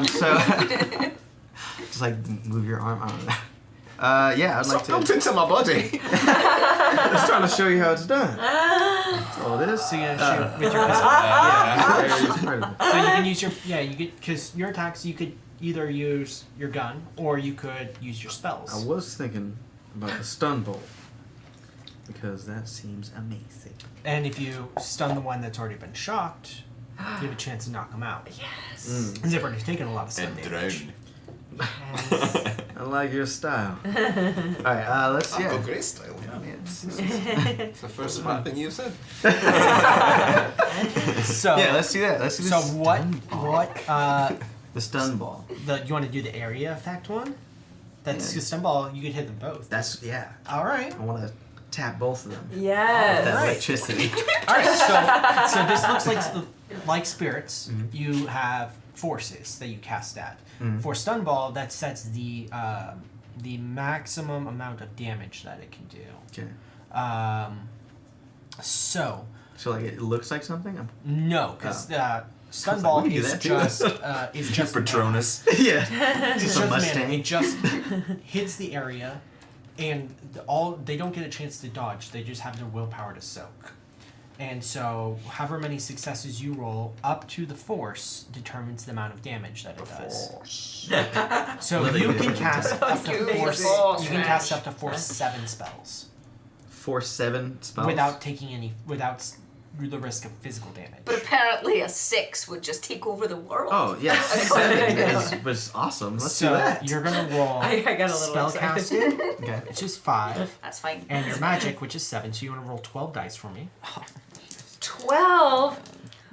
So just like move your arm. I don't know. Yeah, I'd like Stop built to. into my body. Just trying to show you how it's done. That's all it is. So you're gonna shoot with your pistol. So you can use your because your attacks you could either use your gun or you could use your I spells. was thinking about the stun bolt because that seems amazing. And if you stun the one that's already been shocked, you have a chance to knock them out. Yes. They've already taken a lot of stun And damage. drown. I like your style. All right, let's I've got yeah. great style. It's- It's the first smart thing you've said. So yeah, let's do that. Let's do so this. The stun ball. you want to do the area effect one? That's Yeah. the stun ball. You could hit them both. That's All right. I want to tap both of them. Yes. That Right. electricity. All right. So this looks like spirits. You have forces that you cast at. For stun ball, that sets the maximum amount of damage that it can do. Okay. So So like it looks like something. no, because stun like, ball we can do is that too. just Patronus. Yeah. It's Just a just mana. Mustang. It just hits the area, and they don't get a chance to dodge. They just have their willpower to soak. And so, however many successes you roll, up to the force determines the amount of damage that it does. So you can cast up to Use force. force, You can cast Ash. up to force 7 spells Force 7 spells. without the risk of physical damage. But apparently a 6 would just take over the world. Oh yes, 7 was awesome. Let's do so that. you're gonna roll I got a little spellcasting, Okay. which is 5. That's fine. And your magic, which is 7, so you want to roll 12 dice for me. 12.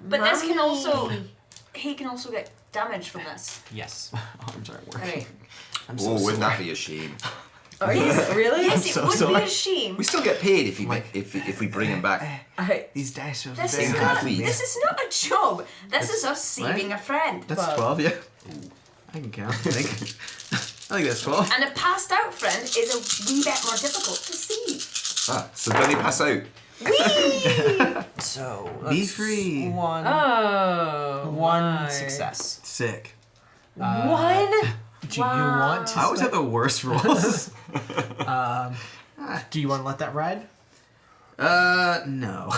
But this can Mommy. also, he can also get damage from this. Yes. Arms aren't working. Right. I'm so Oh, wouldn't sorry. that be a shame? Are you really? Yes, it so would be sorry. a shame. We still get paid if Like- if we bring him back. These dice are This very is hard not. to me. This is not a job. This is us what? saving a friend. That's Well- 12, yeah. I can count. I think. I think that's 12. And a passed out friend is a wee bit more difficult to see. Ah, so don't he pass out? So Be free. One Oh. one my. success. Sick. One? Do you want to? I always have the worst rolls. Do you want to let that ride? No.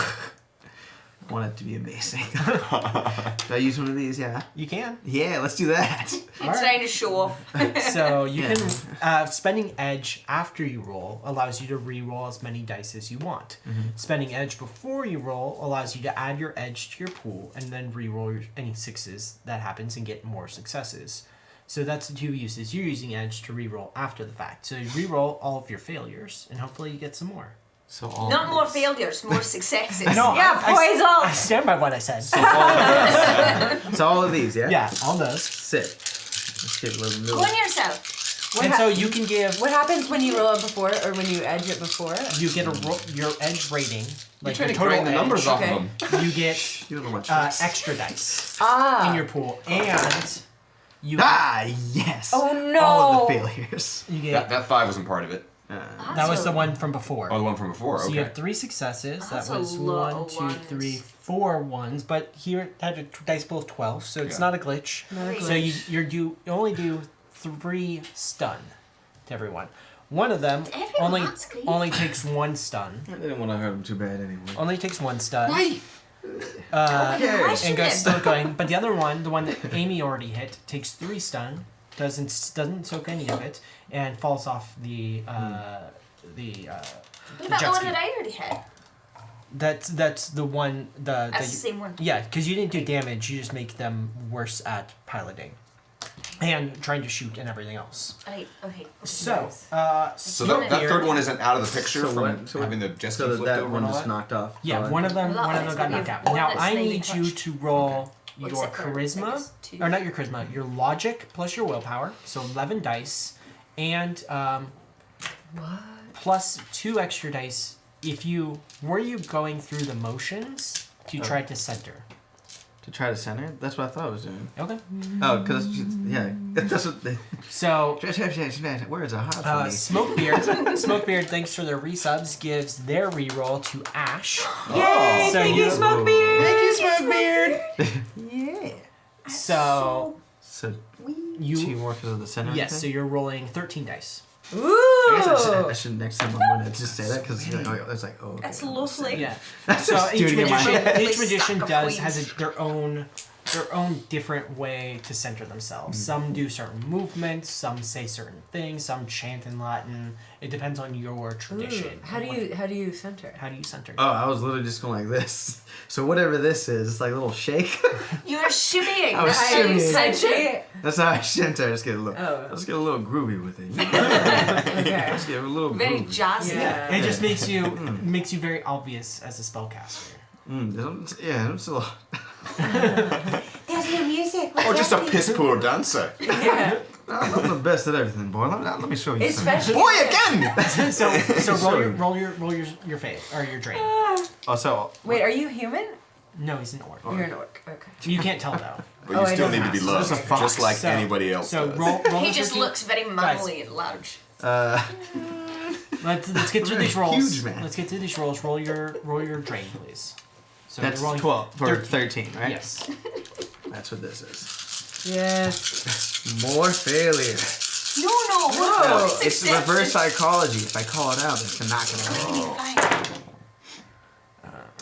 I want it to be amazing. Do I use one of these? Yeah. You can. Yeah, let's do that. He's Alright. trying to show off. So you Yeah. can spending edge after you roll allows you to re-roll as many dice as you want. Spending edge before you roll allows you to add your edge to your pool and then re-roll any 6s that happens and get more successes. So that's the 2 uses. You're using edge to re-roll after the fact. So you re-roll all of your failures and hopefully you get some more. So all Not of more these. failures, more successes. No, Yeah, poison. I stand by what I said. So all of these, yeah? Yeah, all those. Sick. Let's get a little Go milk. on yourself. And so you can give. What happens when you roll it before or when you edge it before? You get your edge rating, like Trying your to total grind the edge. numbers off Okay. of them. You get You don't know what tricks. extra dice Ah. in your pool, and you Ah, yes. Oh no. All of the failures. you get That 5 wasn't part of it. That was the one from before. Oh, the one from before. So Okay. you have 3 successes. That's that a was lot 1, of 2, ones. 3, 4 ones. But here it had a dice pool of 12, so it's Yeah. not a glitch. So you only do 3 stun to everyone. One of them Everyone, that's great. only takes 1 stun. I didn't want to hurt him too bad anyway. Only takes 1 stun. Why? Okay. And goes still going. But the other one, the one that Amy already hit, takes 3 stun. Doesn't soak any of it and falls off the What jet about the one ski. that I already hit? That's the one That's the same one. Yeah, because you didn't do damage. You just make them worse at piloting and trying to shoot and everything else. Okay. So, So that third one isn't out of the picture So from what- so having the jet ski So flipped that over one and all just that? knocked off. yeah, So one of them Well, got we knocked have out. one Now that's I maybe need you touched. to roll What's your it for? I charisma, guess 2. or not your charisma, your logic plus your willpower. So 11 dice, and plus 2 extra dice if you were going through the motions to try to center. To try to center? That's what I thought I was doing. Okay. Oh, because yeah, that's what they. So Words are hard for me. Smokebeard, thanks for their resubs, gives their reroll to Ash. Yay! So thank you, you- Smokebeard! Yeah. So So you 2 more because of the center. yes, so thing? you're rolling 13 dice. Ooh! I guess I should next time I'm gonna just say that because it's like oh. Okay. That's lovely. Yeah. That's So just each doing it in my magician, head. each magician Stack of does coins. has their own different way to center themselves. Some do certain movements, some say certain things, some chant in Latin. It depends on your tradition. How do you center? How do you center? Oh, I was literally just going like this. So whatever this is, it's like a little shake. You were shimmying. I was That's how you shimmying. center. That's how I center. I just get a little. Oh. I just get a little groovy with it. Okay. Just get a little Very groovy. jazzy. Yeah. It just makes you very obvious as a spellcaster. I'm still. There's no music. What's Or just a happening? piss poor dancer. Yeah. I'm the best at everything, boy. Let me show you something. Especially. Boy, again! So Sorry. roll your fate or your drain. Oh, so Wait, are you human? No, he's an orc. You're an orc. Okay. You can't tell though. But Oh, you I still know need to be that. loved, Just a fox. just like So- anybody else So does. roll He the just 13 looks very manly and large. Let's get through these rolls. Huge man. Let's get through these rolls. Roll your drain, please. So that's you're rolling 12 for 13, right? Yes. That's what this is. Yes. More failure. No, Whoa. It's reverse psychology. If I call it out, it's to knock it out.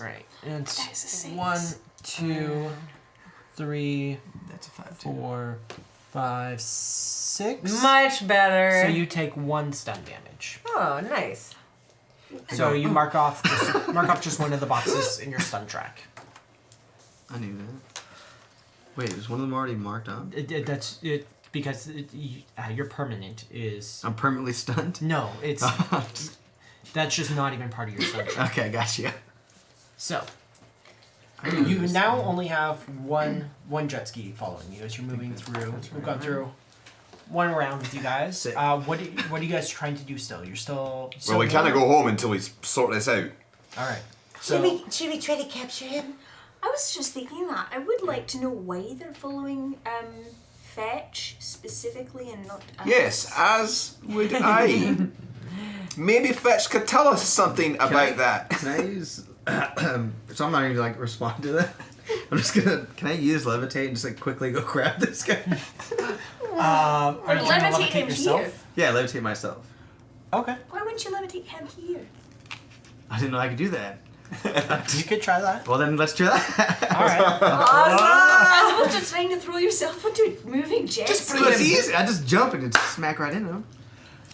Right. And That is a six. 1, 2, 3, That's a 5 too. 4, 5, 6. Much better. So you take 1 stun damage. Oh, nice. So you mark off just one of the boxes in your stun track. I knew that. Wait, is one of them already marked on? That's it because your permanent is I'm permanently stunned. no. It's that's just not even part of your stun track. Okay, got you. So you now only have one jet ski following you as you're moving through. We've gone through one round with you guys. Sick. What are you guys trying to do still? You're still. Well, we kind of go home until we sort this out. All right. Should we try to capture him? I was just thinking that. I would like to know why they're following Fetch specifically and not us. Yes, as would I. Maybe Fetch could tell us something about that. Can I use? So I'm not even like respond to that. I'm just gonna. Can I use levitate and just like quickly go grab this guy? Are you trying to levitate levitate him yourself? here. Yeah, levitate myself. Okay. Why wouldn't you levitate him here? I didn't know I could do that. You could try that. Well, then let's do that. All right. As opposed to trying to throw yourself into moving jet Just ski. it's easy. I just jump and just smack right into him.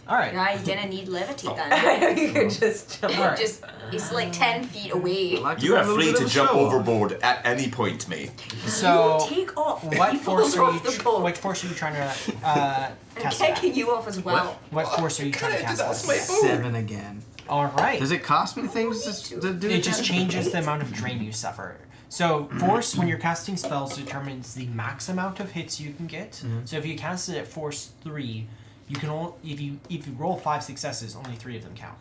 All right. Yeah, you didn't need levitate then. I know you could just jump. Alright. Just it's like 10 feet away. I like to You do a are little free bit to of a jump show off. overboard at any point, mate. So Take off. what He force falls are you? off the boat. What force are you trying to I'm cast? That? kicking you off as well. What force are you trying to cast? That? 7 again. All right. Does it cost me things to do It just that? changes the amount of drain you suffer. So force, when you're casting spells, determines the max amount of hits you can get. So if you cast it at force 3, you can only if you roll 5 successes, only 3 of them count.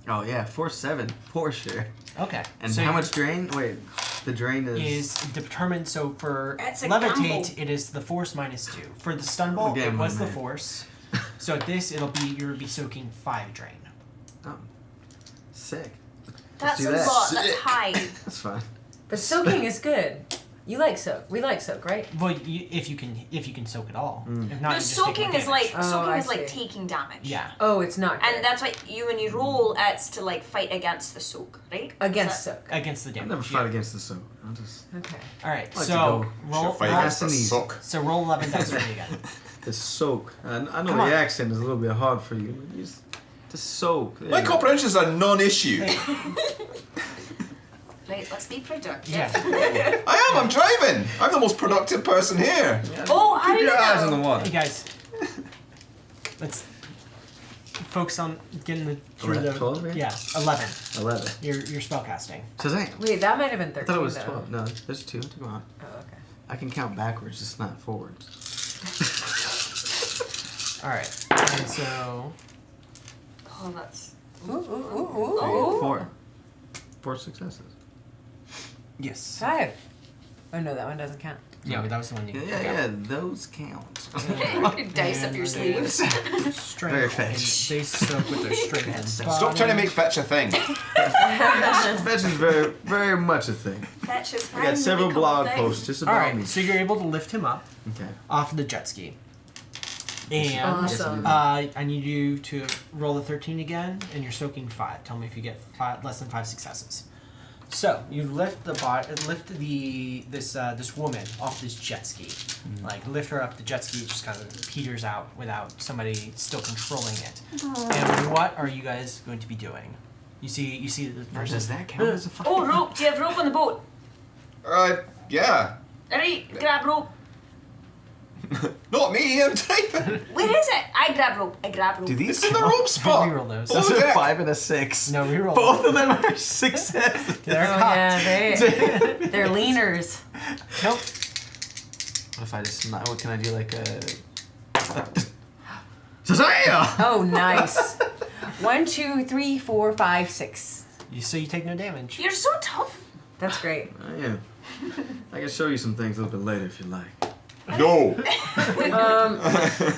Oh yeah, 4-7 for sure. Okay. And so how much drain? Wait, the drain is determined? So for That's a levitate, gamble. it is the force minus 2. For the stun ball, Again, it was my the man. force. So this, you'll be soaking 5 drain. Oh, sick. That's do a that. lot. That's Sick. high. That's fine. But soaking is good. You like soak. We like soak, right? Well, if you can soak it all. If not, No, you just take soaking more is like damage. soaking I is like see. taking damage. Yeah. Oh, it's not good. And that's why when you roll, it's to like fight against the soak, right? Against Is that- soak. Against the I damage. never fight against the soap. I'll just Okay. All right. like to So go. roll. Fight Fast against the and easy. soak. So roll 11 dice for me again. the soak. I know Come the on. accent is a little bit hard for you. But just the soak. There My you go. comprehension is a non-issue. Right, let's be productive. Yeah. I am. I'm driving. I'm the most productive person here. Oh, how Keep do you your eyes on the know? water. Hey guys, let's focus on getting through We're at the 12 here? Yeah, 11. 11. Your spellcasting. Shazam. Wait, that might have been I 13. thought it was though. 12. No, there's 2 to go on. Oh, okay. I can count backwards, just not forwards. All right. And so Oh, that's. Ooh, ooh, ooh, ooh. Oh. 4. 4 successes. yes. 5. Oh no, that one doesn't count. Yeah, but that was the one you. Yeah, those count. Dice up your sleeves. Strength. Very and fetch. they soak with their strength and Stop trying to make fetch a thing. Fetch is very, very much a thing. Fetch is I fine. got several become blog a thing. posts just All about right. me. So you're able to lift him up Okay. off of the jet ski. And Awesome. I need you to roll a 13 again, and you're soaking 5. Tell me if you get less than 5 successes. So you lift this woman off this jet ski, like lift her up. The jet ski just kind of peters out without somebody still controlling it. And what are you guys going to be doing? You see the Now, person. does that count as a fight? Oh, rope. Do you have rope on the boat? Yeah. Alright, grab rope. Not me. I'm typing. Where is it? I grab rope. Do these It's in the rope spot. Reroll those. That's Oh, a yeah. 5 and a 6. No, reroll. Both of them are successes. They're Oh cocked. yeah, they're leaners. Nope. What if I just not? What can I do? Like a. Shazam! Oh, nice. 1, 2, 3, 4, 5, 6. So you take no damage. You're so tough. That's great. I am. I can show you some things a little bit later if you like. No.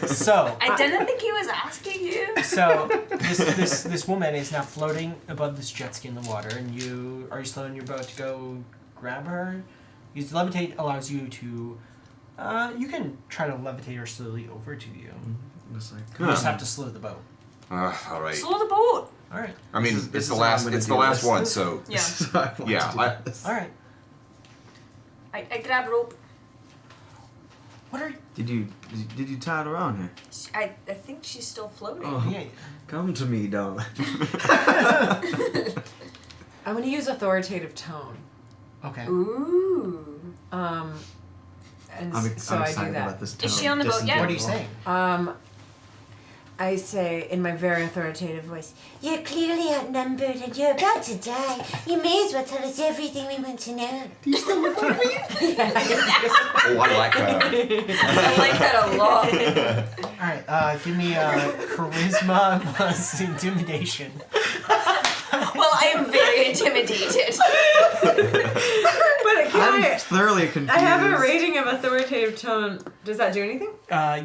So I didn't think he was asking you. So this woman is now floating above this jet ski in the water, and are you slowing your boat to go grab her? Because levitate allows you to, you can try to levitate her slowly over to you. Just like. You just have to slow the boat. All right. Slow the boat. All right. I mean, This is it's the how I'm last. gonna It's do the last this. one. So Yeah. So I want Yeah, to do I- this. All right. I grab rope. What are? Did you tie it around here? I think she's still floating. Oh, Yeah. come to me, darling. I'm gonna use authoritative tone. Okay. Ooh. And I'm so excited I do about that. this. Is she tone, on the just boat in yet? What are you general. saying? I say in my very authoritative voice, You're clearly outnumbered and you're about to die. You may as well tell us everything we want to know. oh, I like that. I like that a lot. All right. Give me charisma plus intimidation. Well, I am very intimidated. but I'm can thoroughly confused. I have a rating of authoritative tone. Does that do anything?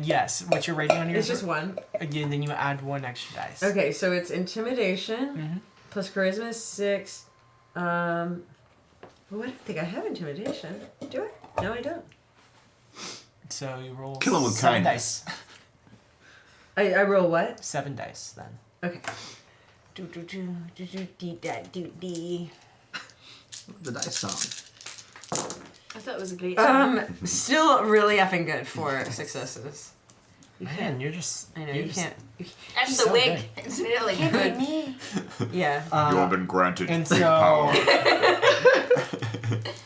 Yes. What's your rating on your? It's just 1. Again, then you add 1 extra dice. Okay, so it's intimidation Mhm. plus charisma is 6. Well, I don't think I have intimidation. Do I? No, I don't. So you roll. Kill him with 7 kindness. dice. I roll what? 7 dice then. Okay. Do do do do do dee da do dee. The dice song. I thought it was a great Still really effing good for successes. Man, you're just. I know you're you just- can't. That's So the wig. good. It's really Hey, good. me. Yeah. You have been granted and big so- power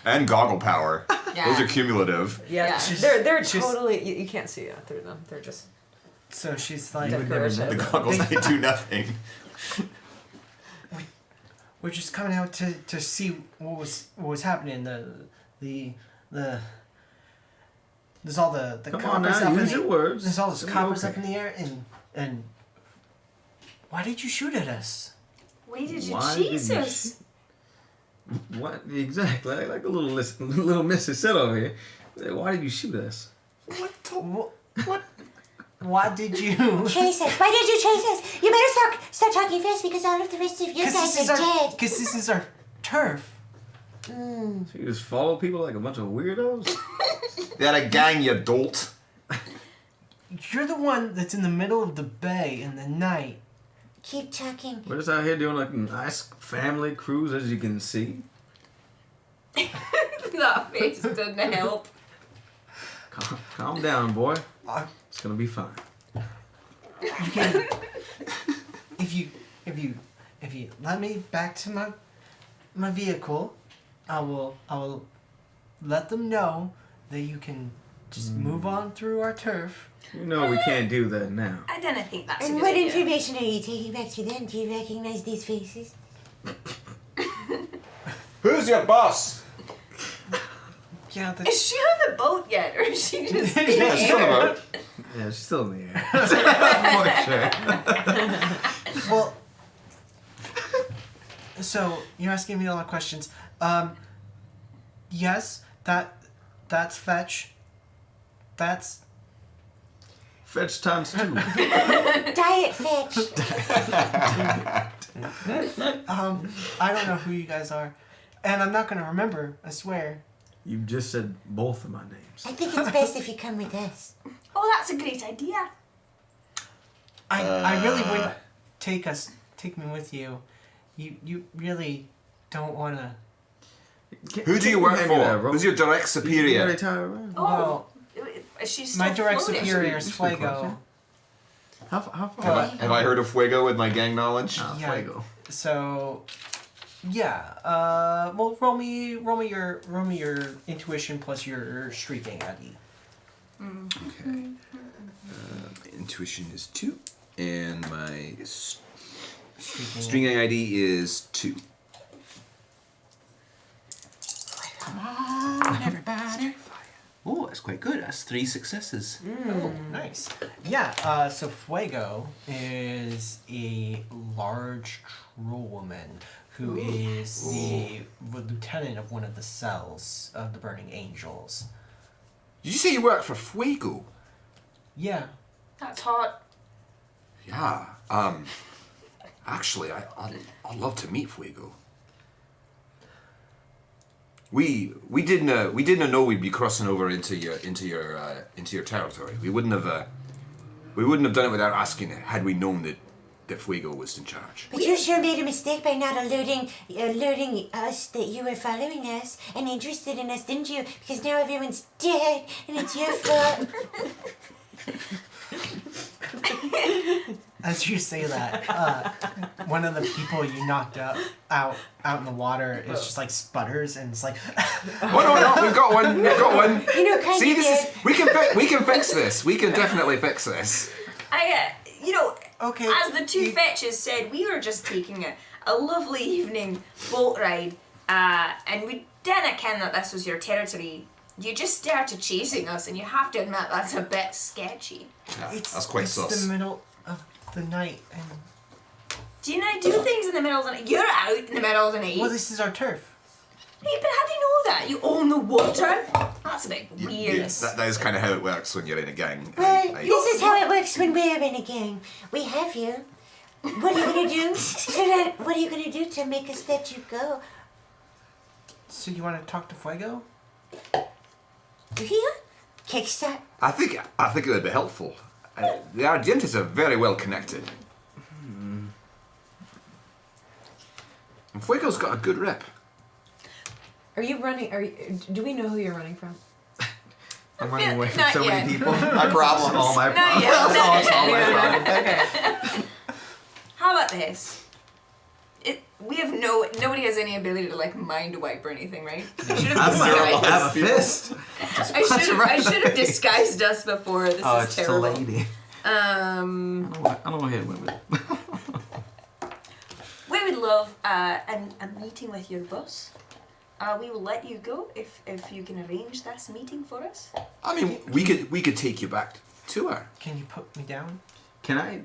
and goggle power. Yeah. Those are cumulative. Yeah. Yeah. She's- They're she's- totally. You can't see it through them. They're just. So she's like, You would never know. The goggles they do nothing. we're just coming out to see what was happening. There's all the Come on coppers now, up in use the, your words. There's all those It's coppers okay. up in the air, and why did you shoot at us? Why did you Why did cheese you us? What exactly? Like the little Mrs. said over here. Why did you shoot us? What? Why did you? Chase us. Why did you chase us? You better start talking fast because all of the rest of you guys are dead. Because this is our turf. So you just follow people like a bunch of weirdos? They're a gang, you dolt. You're the one that's in the middle of the bay in the night. Keep talking. We're just out here doing like a nice family cruise, as you can see. That face didn't help. Calm down, boy. Uh, It's gonna be fine. You can, if you let me back to my vehicle, I will let them know that you can just move on through our turf. You know we can't do that now. I don't think that's a And good what idea. information are you taking back to them? Do you recognize these faces? Who's your boss? Yeah, Is she on the boat yet, or is she just in the Yeah, she's on the air? boat. Yeah, she's still in the air. For sure. well. So you're asking me a lot of questions. Yes, that's fetch. That's Fetch times 2. Diet fetch. I don't know who you guys are, and I'm not gonna remember. I swear. You just said both of my names. I think it's best if you come with us. Oh, that's a great idea. I really would take me with you. You really don't wanna. Who do you work Hand me that for? rope. Who's your direct You superior? already tie her around. Oh, is she still My direct floating? superior is You should Fuego. close, How far? Have I heard of Fuego with my gang knowledge? Yeah. Fuego. So, yeah. Well, roll me your intuition plus your streaking ID. Okay. Intuition is 2, and my stringing ID is 2. Come on, everybody. Oh, that's quite good. That's 3 successes. Oh, nice. Yeah. So Fuego is a large troll woman who is the lieutenant of one of the cells of the Burning Angels. Did you say you work for Fuego? Yeah. That's hot. Yeah. Actually, I'd love to meet Fuego. We didn't know we'd be crossing over into your territory. We wouldn't have done it without asking it had we known that Fuego was in charge. But you sure made a mistake by not alerting us that you were following us and interested in us, didn't you? Because now everyone's dead and it's your fault. As you say that, one of the people you knocked out in the water is just like sputters and it's like. Oh no, we've got one. You know, kind See, of this dead. is we can fix this. We can definitely fix this. Okay. As the two fetches said, we were just taking a lovely evening boat ride, and we didn't ken that this was your territory. You just started chasing us, and you have to admit that's a bit sketchy. Yeah, It's that's quite sus. the middle of the night, and Do you not do things in the middle of the night? You're out in the middle of the night. well, this is our turf. Hey, but how do you know that? You own the water? That's a bit weird. Yes, that is kind of how it works when you're in a gang. Well, this is how it works when we're in a gang. We have you. What are you gonna do? What are you gonna do to make us let you go? So you want to talk to Fuego? Yeah? Kickstart? I think it would be helpful. The Argentis are very well connected. And Fuego's got a good rep. Are you running? Do we know who you're running from? I'm running away from Not so yet. many people. My problems. All my Not problems. yet. All my problems. Okay. How about this? We have nobody has any ability to like mind wipe or anything, right? I should have I have disguised. a fist. I should have disguised us before. This Oh, is it's terrible. the lady. I don't want to hit women. We would love a meeting with your boss. We will let you go if you can arrange this meeting for us. I mean, we could take you back to her. Can you put me down? Can I?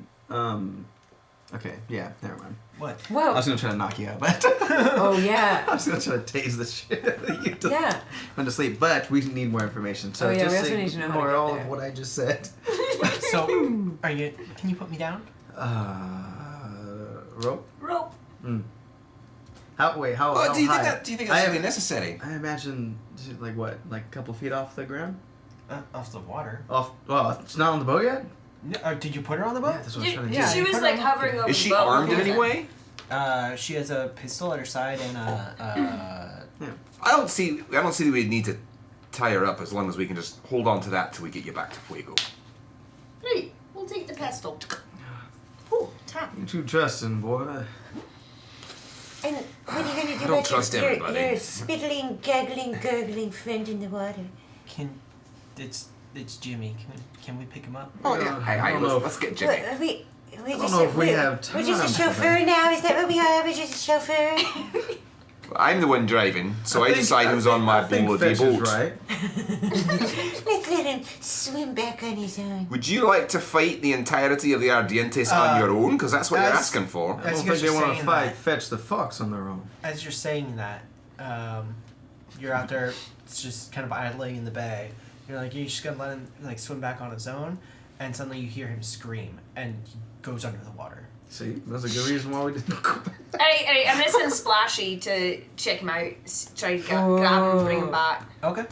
Okay, yeah, never mind. What? I Whoa. was gonna try to knock you out, but Oh I yeah. was gonna try to tase the shit out of you to Yeah. to sleep. But we need more information. So Oh, yeah, we just also need to know how to ignore get all there. of what I just said. So, are you? Can you put me down? Rope? Rope. How Well, do you high? think that's really necessary? I imagine, like what, like a couple feet off the ground? Off the water. Well, it's not on the boat yet? No, did you put her on the boat? Yeah, that's what I was trying to Yeah. do. She you was put like her on- hovering over Is the she boat. armed in any way? She has a pistol at her side and a. I don't see that we'd need to tie her up as long as we can just hold on to that till we get you back to Fuego. Right, we'll take the pistol. Ooh, tap. You're too trusting, boy. And what are you going to do don't about trust your everybody. spittling, gaggling, gurgling friend in the water? It's Jimmy. Can we pick him up? Oh yeah. I don't know Let's get Jimmy. What, we I don't know if we have We're time just a for chauffeur that. now. Is that what we are? We're just a chauffeur. I'm the one driving, so I decide who's on my bloody Fetch is boat. right. Let's let him swim back on his own. Would you like to fight the entirety of the Ardientes on your own? Because that's what you're as- asking for. I As don't you think guys they are want to saying fight, that- fetch the fox on their own. As you're saying that, you're out there, it's just kind of idling in the bay. You're like, you're just gonna let him like swim back on his own, and suddenly you hear him scream, and he goes under the water. See, that's a good reason why we didn't go back. Alright, I'm gonna send Splashy to check him out, try to grab him and bring him back. Okay.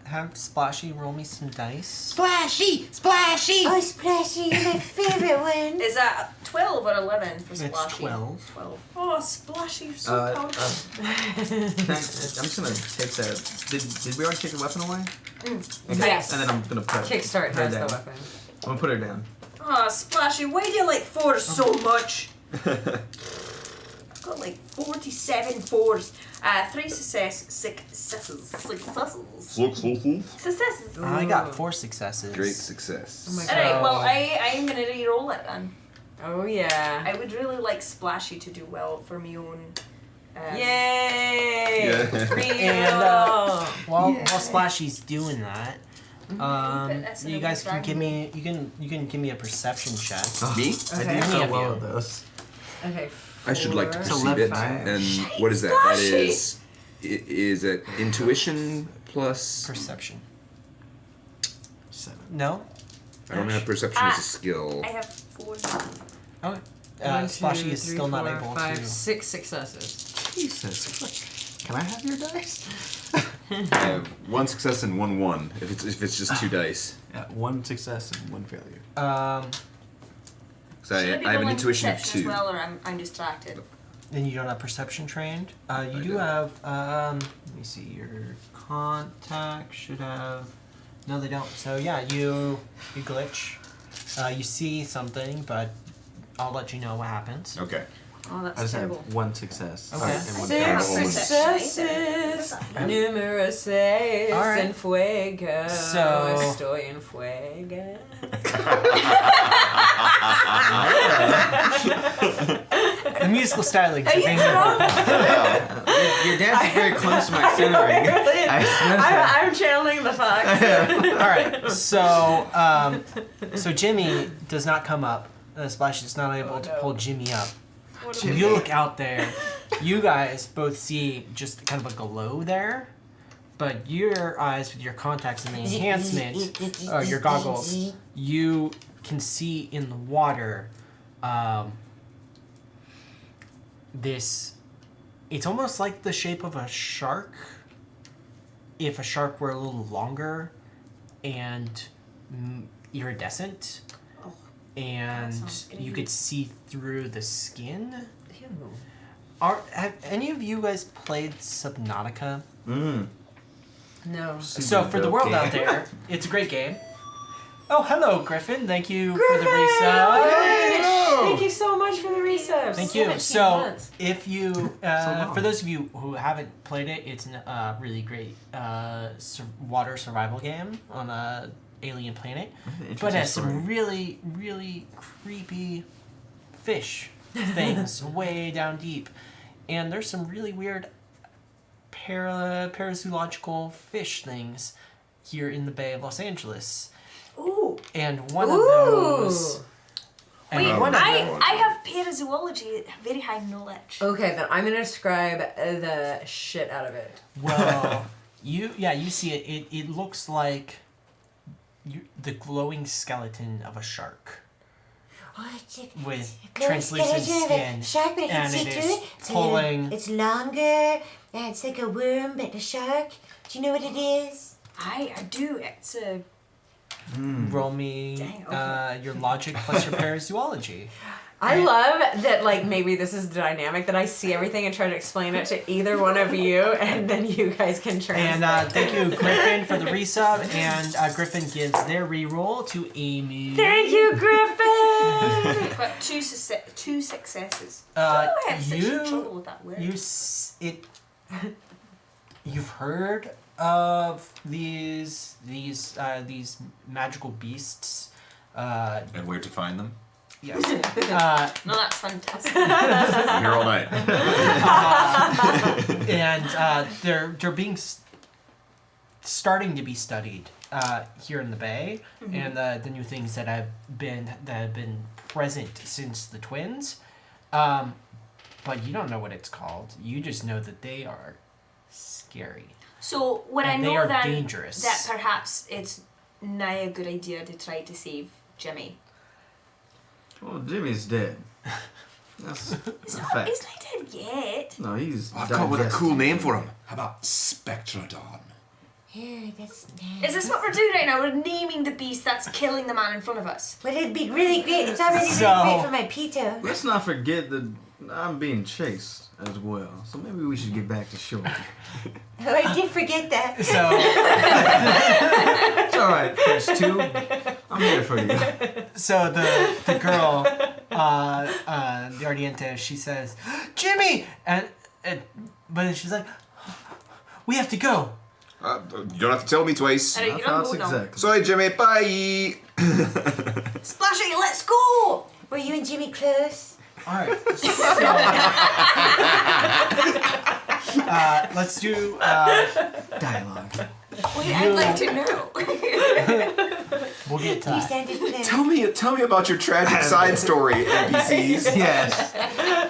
Have Splashy roll me some dice. Splashy! Splashy! Oh, Splashy, you're my favorite one. Is that 12 or 11 for Splashy? It's 12. 12. Oh, Splashy, you're so powerful. I'm just gonna take that. Did we already take the weapon away? Yes. And then I'm gonna put Kickstart her has the down. weapon. I'm gonna put her down. Oh, Splashy, why do you like fours so much? I've got like 47 fours. 3 successes. Successes. I got 4 successes. Great success. Oh my Alright, well, So- I'm gonna re-roll it then. Oh yeah. I would really like Splashy to do well for my own. Yay! Yeah. Real. While Splashy's doing that, that's you another guys can give dragon. me you can give me a perception check. Me? I Okay. do so Yeah. well at those. Okay. I should like to four. So perceive it. left eye. And what is that? That Splashy. is it intuition plus? Perception. 7. No. I don't have perception as a skill. I have 4. Okay. 1, Splashy 2, is 3, still not 4, able 5, to. 6 successes. Jesus. Can I have your dice? I have 1 success and 1. If it's just 2 dice. Yeah, 1 success and 1 failure. So Should I have an rolling intuition of perception 2. as well, or I'm distracted? Then you don't have perception trained. You do have. Let me see. Your contact should have. No, they don't. So yeah, you glitch. You see something, but I'll let you know what happens. Okay. Oh, I that's just terrible. have 1 success. Okay. And 1 Six failure. successes, numerous saves, All right. and fuego. So- Estoy en fuego. The musical stylings. Are you drunk? Your dance is very close to my centering. Really? I smell that. I'm channeling the fox. All right. So Jimmy does not come up. Splash is not able to pull Jimmy up. You look out there. You guys both see just kind of a glow there, but your eyes with your contacts and the enhancement, or your goggles, you can see in the water. This, it's almost like the shape of a shark. If a shark were a little longer, and iridescent, and sounds you could see through the skin. Ew. Have any of you guys played Subnautica? Mm. No. So for the world out there, it's a great game. Oh, hello, Griffin. Thank you for the resub. Thank you so much for the resubs. Thank you. 17 So, months. if you, long. for those of you who haven't played it, it's a really great water survival game on a alien planet, but has some really, really creepy fish things way down deep, and there's some really weird parazoological fish things here in the Bay of Los Angeles. Ooh. And one of those. Wait, And one of those. I have parazoology, very high knowledge. Okay, then I'm gonna describe the shit out of it. Well, you see it. It looks like the glowing skeleton of a shark Oh, it's a, with it's a glowing translucent skeleton of a skin, shark, but I can and see it through is it. It's a little- pulling. It's longer. And it's like a worm, but a shark. Do you know what it is? I do. It's a. Roll me Dang, okay. your logic plus your parazoology. I love that, like, maybe this is the dynamic that I see everything and try to explain it to either one of you, and then you guys can translate. And thank you, Griffin, for the resub. And Griffin gives their reroll to Amy. Thank you, Griffin! Got two successes. Uh, I have such you- trouble with that word. You've heard of these magical beasts. And where to find them? Yes. No, that's fantastic. I'm here all night. And they're being starting to be studied here in the Bay, and the new things that have been present since the twins. But you don't know what it's called. You just know that they are scary. So when And I they know are then dangerous. that perhaps it's not a good idea to try to save Jimmy. Well, Jimmy's dead. That's a He's fact. not dead yet. No, he's. I've come up with a digested. cool name for him. How about Spectrodon? Yeah, that's Is this what we're doing right now? We're naming the beast that's killing the man in front of us. Well, it'd be really great. It's already So- really great for my pito. Let's not forget that I'm being chased as well. So maybe we should get back to shore. Oh, I did forget that. So It's all right, Fish 2. I'm here for you. so the girl, the Ardiente, she says, "Jimmy," and but then she's like, "We have to go." You don't have to tell me twice. Alright, My you're on thoughts board now. exactly. Sorry, Jimmy. Bye. Splashy, let's go! Were you and Jimmy close? All right. So, let's do. Dialogue. Wait, I'd like to know. We'll get to You that. sounded close. Tell me about your tragic side story, NPCs. Yes.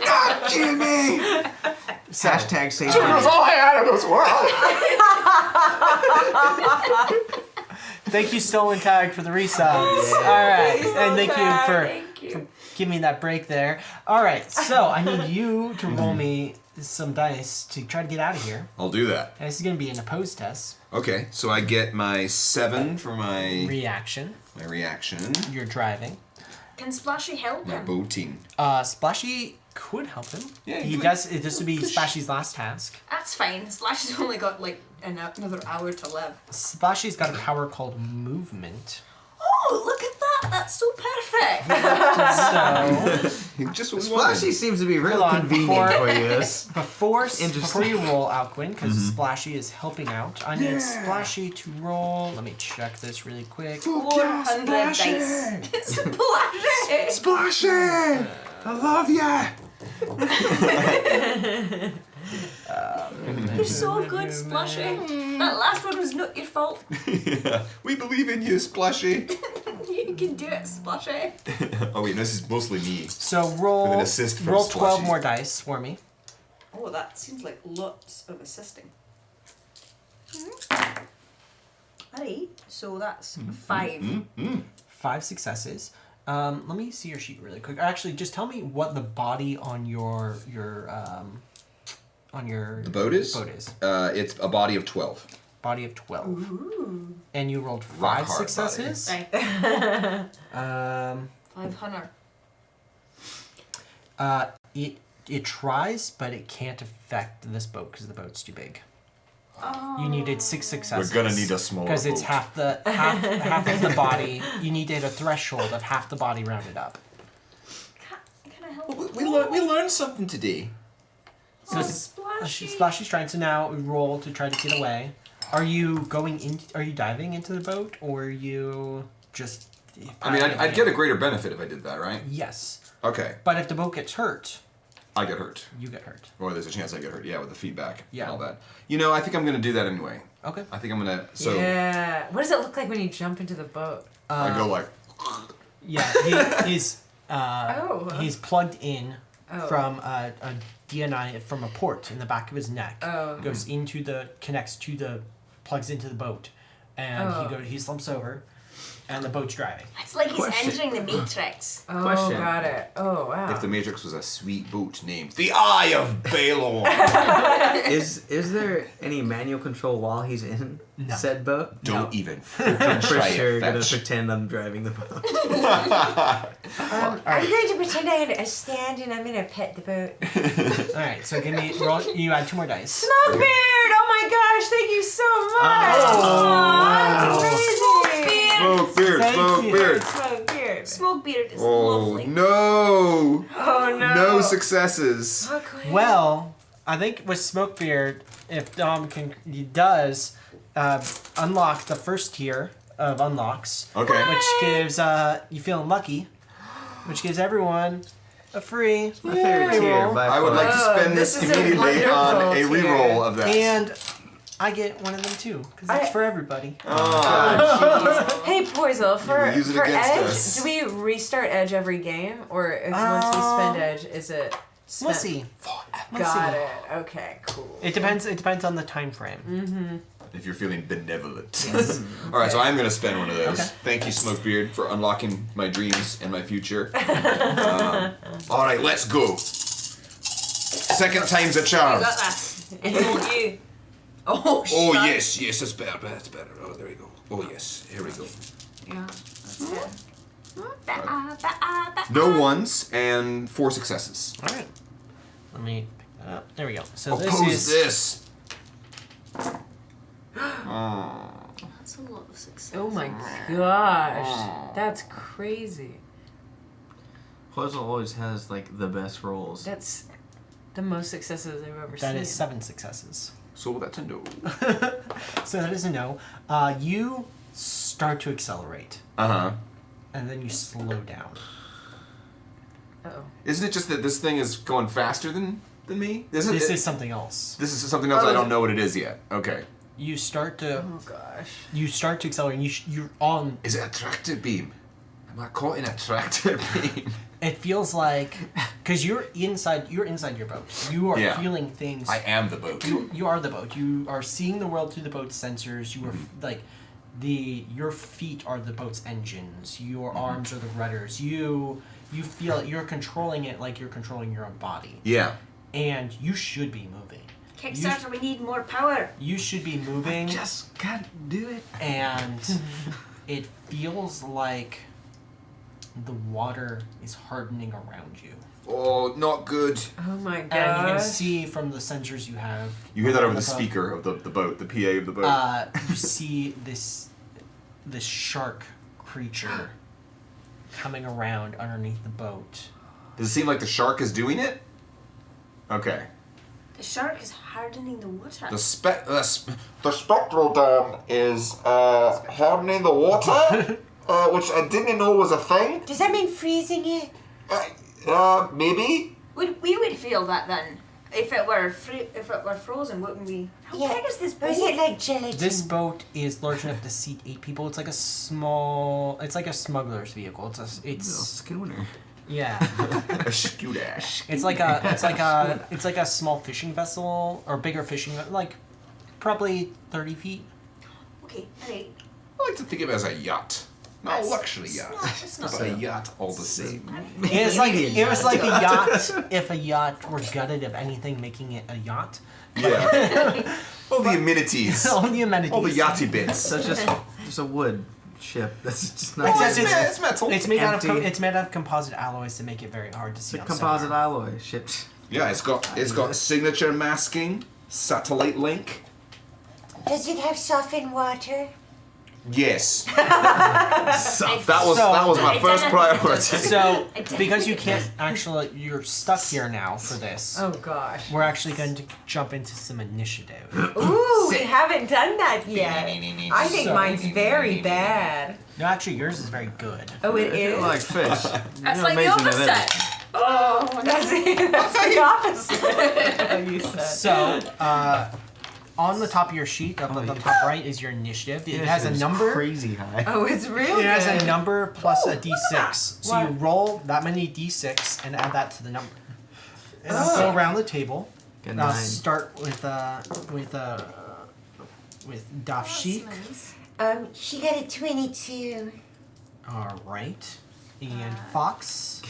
Ah, Jimmy. So, Hashtag save Jimmy was all I had in this world. thank you, Stolen Tag, for the resubs. All right, and thank you for giving me that break there. All right, so I need you to roll me some dice to try to get out of here. I'll do that. And this is going to be an opposed test. Okay, so I get my 7 for my Reaction. reaction. You're driving. Can Splashy help My him? boating. Splashy could help him. Yeah, He you does. This would be Splashy's last task. That's fine. Splashy's only got like another hour to live. Splashy's got a power called movement. Oh, look at that! That's so perfect. So Just what we Splashy wanted. seems to be real Hold on, convenient before- for you. before Interesting. you roll, Alcuin, because Splashy is helping out, I need Splashy to roll. Let me check this really quick. 400 dice. Splashy! Splashy! I love ya! You're so good, Splashy. That last one was not your fault. Yeah. We believe in you, Splashy. You can do it, Splashy. Oh wait, no, this is mostly me. So roll With an assist from roll 12 Splashy. more dice for me. Oh, that seems like lots of assisting. Alright, so that's 5. 5 successes. Let me see your sheet really quick. Actually, just tell me what the body on your The boat is? boat is. It's a body of 12. Body of 12. Ooh. And you rolled Rock 5 hard successes. Right. 500. It tries, but it can't affect this boat because the boat's too big. Oh. You needed 6 successes. We're gonna need a smaller because it's boat. half of the body. You need to hit a threshold of half the body rounded up. Can I help? We learned something today. So Oh, Splashy's Splashy. trying to now roll to try to get away. Are you going in? Are you diving into the boat, or are you just? I mean, I'd get a greater benefit if I did that, right? Yes, Okay. but if the boat gets hurt, I get hurt. you get hurt. Or there's a chance I get hurt, yeah, with the feedback Yeah. and all that. You know, I think I'm going to do that anyway. Okay. I think I'm going to... So Yeah. What does it look like when you jump into the boat? I go like... Yeah, he's he's plugged in Oh. from a DNI from a port in the back of his neck. Oh. Goes into plugs into the boat, and Oh. he slumps over, and the boat's driving. It's like he's Question. entering the Matrix. Oh, Question. got it. Oh, wow. If the Matrix was a sweet boat named the Eye of Balor. Is there any manual control while he's in said boat? Don't even fucking I'm for try sure it, gonna fetch. pretend I'm driving the boat. I'm going to pretend I stand and I'm going to pet the boat. All right, so give me roll. You add 2 more dice. Smokebeard! Oh my gosh, thank you so much! Smoke beard, Thank smoke you. beard. Smokebeard. Smokebeard is Oh lovely. no! Oh no. No successes. Well, I think with Smokebeard, if Dom does unlock the first tier of unlocks, Okay. which gives you feeling lucky, which gives everyone a free My favorite tier by I would far. like to spend this this is a immediately on a wonderful tier. reroll of that. and I get one of them too because it's for everybody. Hey Poisel, for use it for against Edge, us. do we restart Edge every game, or if once we spend Edge, is it? We'll Spent? see. Got it. Okay, cool. It depends. It depends on the time frame. If you're feeling benevolent. All right, so I'm going to spend one of those. Okay. Thank you, Smokebeard, for unlocking my dreams and my future. All right, let's go. Second time's a You charm. got this. It's all you. Oh, Oh, shut. yes, yes, that's better, that's better. Oh, there we go. Oh, yes, here we go. Yeah, that's good. No ones and 4 successes. All right. Let me pick that up. There we go. So Oppose this is this. That's a lot of success. Oh my gosh, that's crazy. Puzzle always has like the best rolls. That's the most successes I've ever seen. that is 7 successes. So that's a no. So that is a no. You start to accelerate, Uh-huh. and then you slow down. Uh-oh. Isn't it just that this thing is going faster than me? This This is something else. This is something else. I don't know what it is yet. Okay. You start to Oh gosh. accelerate. And you're on. Is it a tractor beam? Am I caught in a tractor beam? It feels like because you're inside your boat. You are Yeah. feeling things. I am the boat. You are the boat. You are seeing the world through the boat's sensors. You are like your feet are the boat's engines. Your arms are the rudders. You feel it. You're controlling it like you're controlling your own body. Yeah. And you should be moving. Kickstarter, we need more power. You should be moving. Just gotta do it. And it feels like the water is hardening around you. Oh, not good. Oh my gosh. And you can see from the sensors you have. You hear that over the above, speaker of the boat, the PA of the boat. You see this shark creature coming around underneath the boat. Does it seem like the shark is doing it? Okay. The shark is hardening the water. The spectral dome is hardening the water, which I didn't know was a thing. Does that mean freezing it? Maybe. We would feel that then. If it were frozen, wouldn't we? How Yeah. big is this Or boat? is it like gelatin? This boat is large enough to seat 8 people. It's like a smuggler's vehicle. Little It's schooner. yeah. A skoodash. It's like a small fishing vessel or bigger fishing, like probably 30 feet. Okay, alright. I like to think of it as a yacht. Not a That's- luxury it's yacht. not- it's not but a yacht all the same. It was like a yacht if a yacht were gutted of anything, making it a yacht. Yeah. All the amenities. All the amenities. All the yachty bits. So it's just a wood ship. That's just not. It's metal. It's made out of Empty. it's made out of composite alloys to make it very hard to see. It's a outside. composite alloy ships. Yeah, it's got signature masking, satellite link. Does it have softened water? Yes. That was my first priority. So because you can't actually, you're stuck here now for this. Oh gosh. We're actually going to jump into some initiative. Ooh, we haven't done that yet. I think So- mine's very bad. No, actually, yours is very good. Oh, it is. Like fish. That's You're like the amazing at opposite. Oh, That's the opposite. You said. So, on the top of your sheet, up at the top right, is your initiative. It has a It's number. Crazy high. Oh, it's real. It has a good. number plus a d6. So you What? roll that many d6 and add that to the number. And I'll go around the table. Good And I'll nine. start with Daf that's Sheik. nice. She got a 22. All right. And Fox,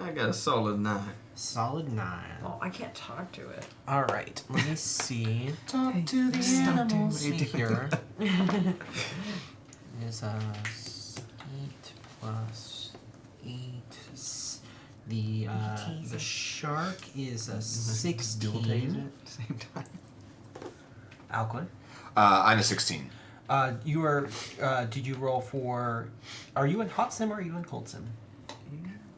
I got a solid 9. solid 9. Oh, I can't talk to it. All right. Let me see. Talk to the Animals here. Is 8 plus 8. The shark is a 16. Same time. Alquin. I'm a 16. You are. Did you roll for? Are you in hot sim or are you in cold sim?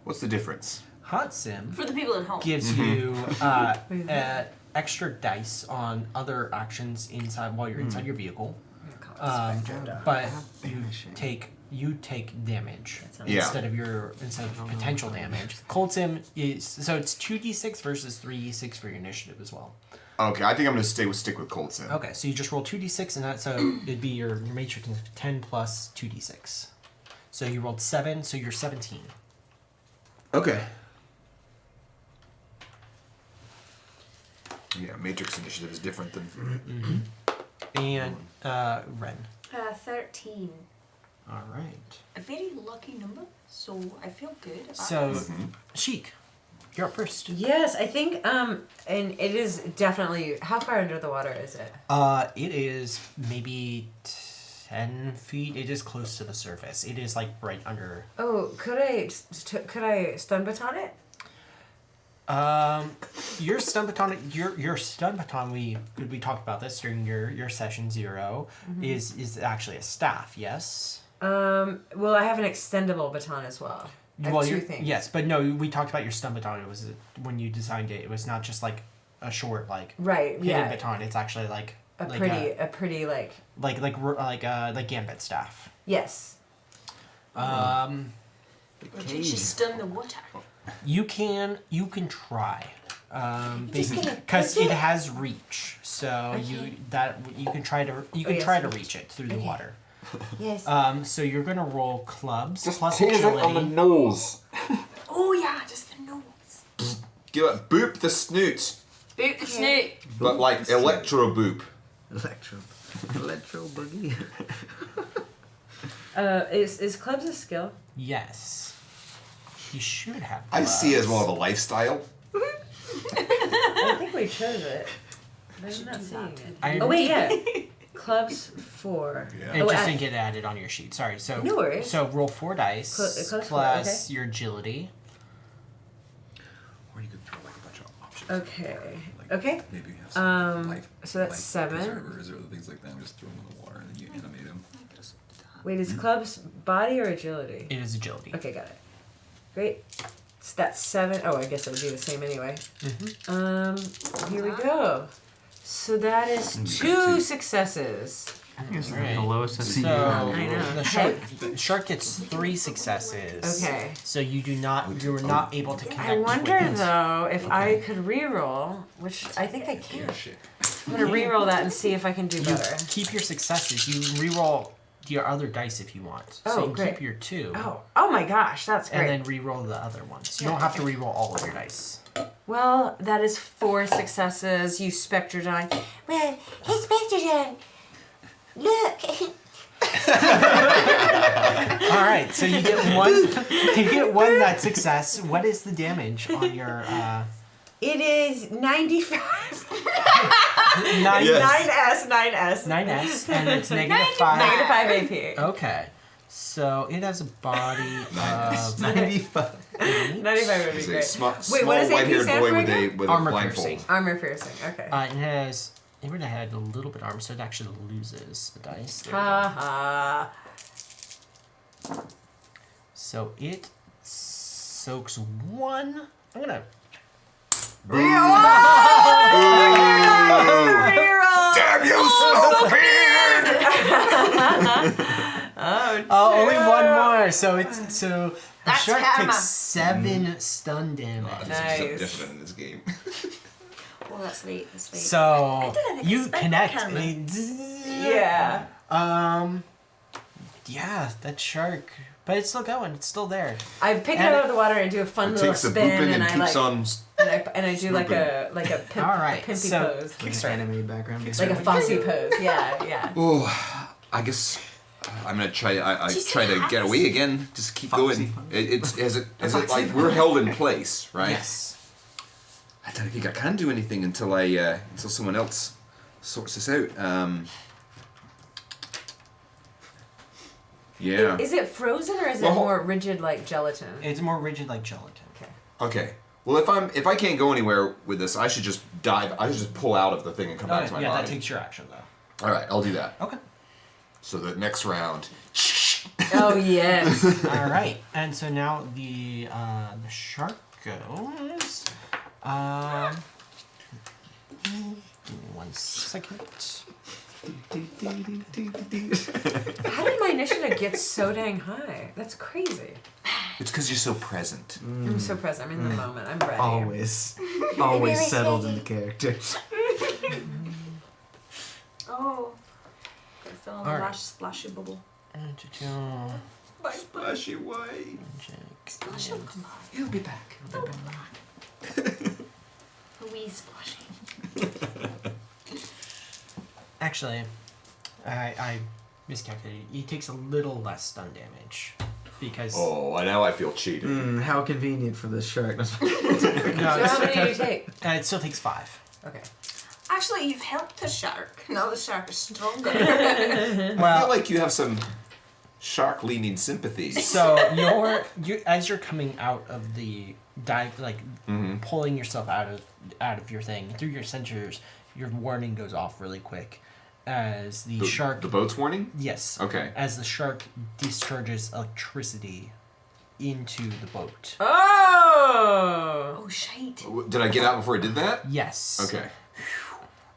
What's the difference? Hot sim For the people at home. gives you extra dice on other actions inside while you're inside your vehicle. But you take damage Yeah. instead of potential damage. Cold sim is so it's 2d6 versus 3d6 for your initiative as well. Okay, I think I'm gonna stick with cold sim. Okay, so you just roll 2d6 and that so it'd be your matrix is 10 plus 2d6. So you rolled 7, so you're 17. Okay. Yeah, Matrix Initiative is different than. And Ren. 13. All right. A very lucky number, so I feel good about So, this. Sheik, you're up first. Yes, I think, and it is definitely, how far under the water is it? It is maybe 10 feet. It is close to the surface. It is like right under. Oh, could I stun baton it? Your stun baton. Your stun baton. We talked about this during your session 0. Is actually a staff. Yes. Well, I have an extendable baton as well. I have two things. Yes, but no, we talked about your stun baton. It was when you designed it. It was not just like a short hidden baton. It's actually like a pretty gambit staff. Yes. Can she stun the water? You can try. just gonna Because push it it? has reach, so you can try to reach it through the water. Yes. So you're gonna roll clubs plus Hold it on the agility. nose. Oh yeah, just the nose. Give it boop the snoot, Boot the snoot. but like electro boop. Electro boogie. Is clubs a skill? Yes. You should have. I see it as more clubs. of a lifestyle. I think we chose it. But I'm not seeing it. I- Oh wait, yeah. Clubs 4. Yeah. It Oh, just I- didn't get added on your sheet. Sorry. So No worries. So roll 4 dice Close four, plus your agility. Or you could throw like a bunch of options. Okay. Like, Okay. Maybe you have some life. so that's life 7. preservers or things like that. And just throw them in the water and then you animate them. Wait, is clubs body or agility? It is agility. Okay, got it. Great. So that's 7. Oh, I guess it would be the same anyway. Here we go. So that is 2 successes. It's Right. the lowest So I know. the shark gets 3 successes. Okay. So you are not able to connect. I wonder with though if I could reroll, which I think I can. I'm gonna reroll that and see if I can do better. Keep your successes. You reroll your other dice if you want. Oh, so you great. keep your 2. Oh my gosh, that's great. And then re-roll the other ones. You don't have to re-roll all of your dice. Well, that is 4 successes. You spectre die. Well, hey, Spectral, look. All right, so you get one. You get 1 that success. What is the damage on your? It is 95. 9 Yes. 9S. 9s, and it's -5. Negative 5 AP. Okay, so it has a body of 95. 95 would be He's a great. small Wait, what does AP white-haired stand boy for with again? a Armor blindfold. piercing. Armor piercing. Okay. It would have had a little bit of armor, so it actually loses the dice. There we go. Ha ha. So it soaks 1. I'm gonna. Reroll. Damn you, Smokebeard! Oh, only 1 more. So it's the That's shark karma. takes 7 stun damage. Nice. Different in this game. Oh, that's late. That's late. So didn't you expect connect. karma. Yeah. Yeah, that shark, but it's still going. It's still there. I pick it And out of the water and do a fun It little takes a spin, booping and and I keeps like, on. and I do like a pimp, All right, a pimpy so- pose, Like an anime background. like a Fosse pose. Yeah, yeah. Oh, I guess I'm gonna try. I Just try to relax. get away again. Just keep going. Foxy. Is it like we're held in place, right? Yes. I don't think I can do anything until someone else sorts this out. Yeah. Is it frozen or is it Well, more rigid like gelatin? It's more rigid like gelatin. Okay. Okay. Well, if I can't go anywhere with this, I should just dive. I should just pull out of the thing and come back to my Yeah, body. that takes your action though. All right, I'll do that. Okay. So the next round. Oh yes. All right, and so now the shark goes. Give me 1 second. How did my initiative get so dang high? That's crazy. It's because you're so present. I'm so present. I'm in the moment. I'm ready. Always Really settled steady. into character. Oh. Gotta fill in the Alright. last splashy bubble. Splashy white. Splashy. He'll be back. A wee splashy. Actually, I miscalculated. He takes a little less stun damage because. Oh, now I feel cheated. How convenient for this shark. No, So how many do you take? it still takes 5. Okay. Actually, you've helped the shark. Now the shark is stronger. I Well, feel like you have some shark-leaning sympathies. so you as you're coming out of the dive, like pulling yourself out of your thing through your sensors, your warning goes off really quick as the shark. The boat's warning? Yes. Okay. As the shark discharges electricity into the boat. Oh. Oh, shite. Did I get out before I did that? Yes. Okay.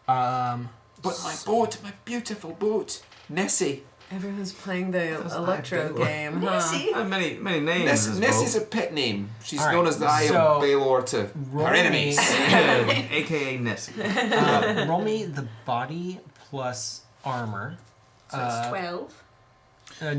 But my boat, my beautiful boat, Nessie. Everyone's playing the That's electro Baylor. game, huh? Nessie. Many names. Nessie's a pet name. She's All right, known as the Eye so of Baylor to roll her enemies. me- AKA Nessie. roll me the body plus armor. So it's 12.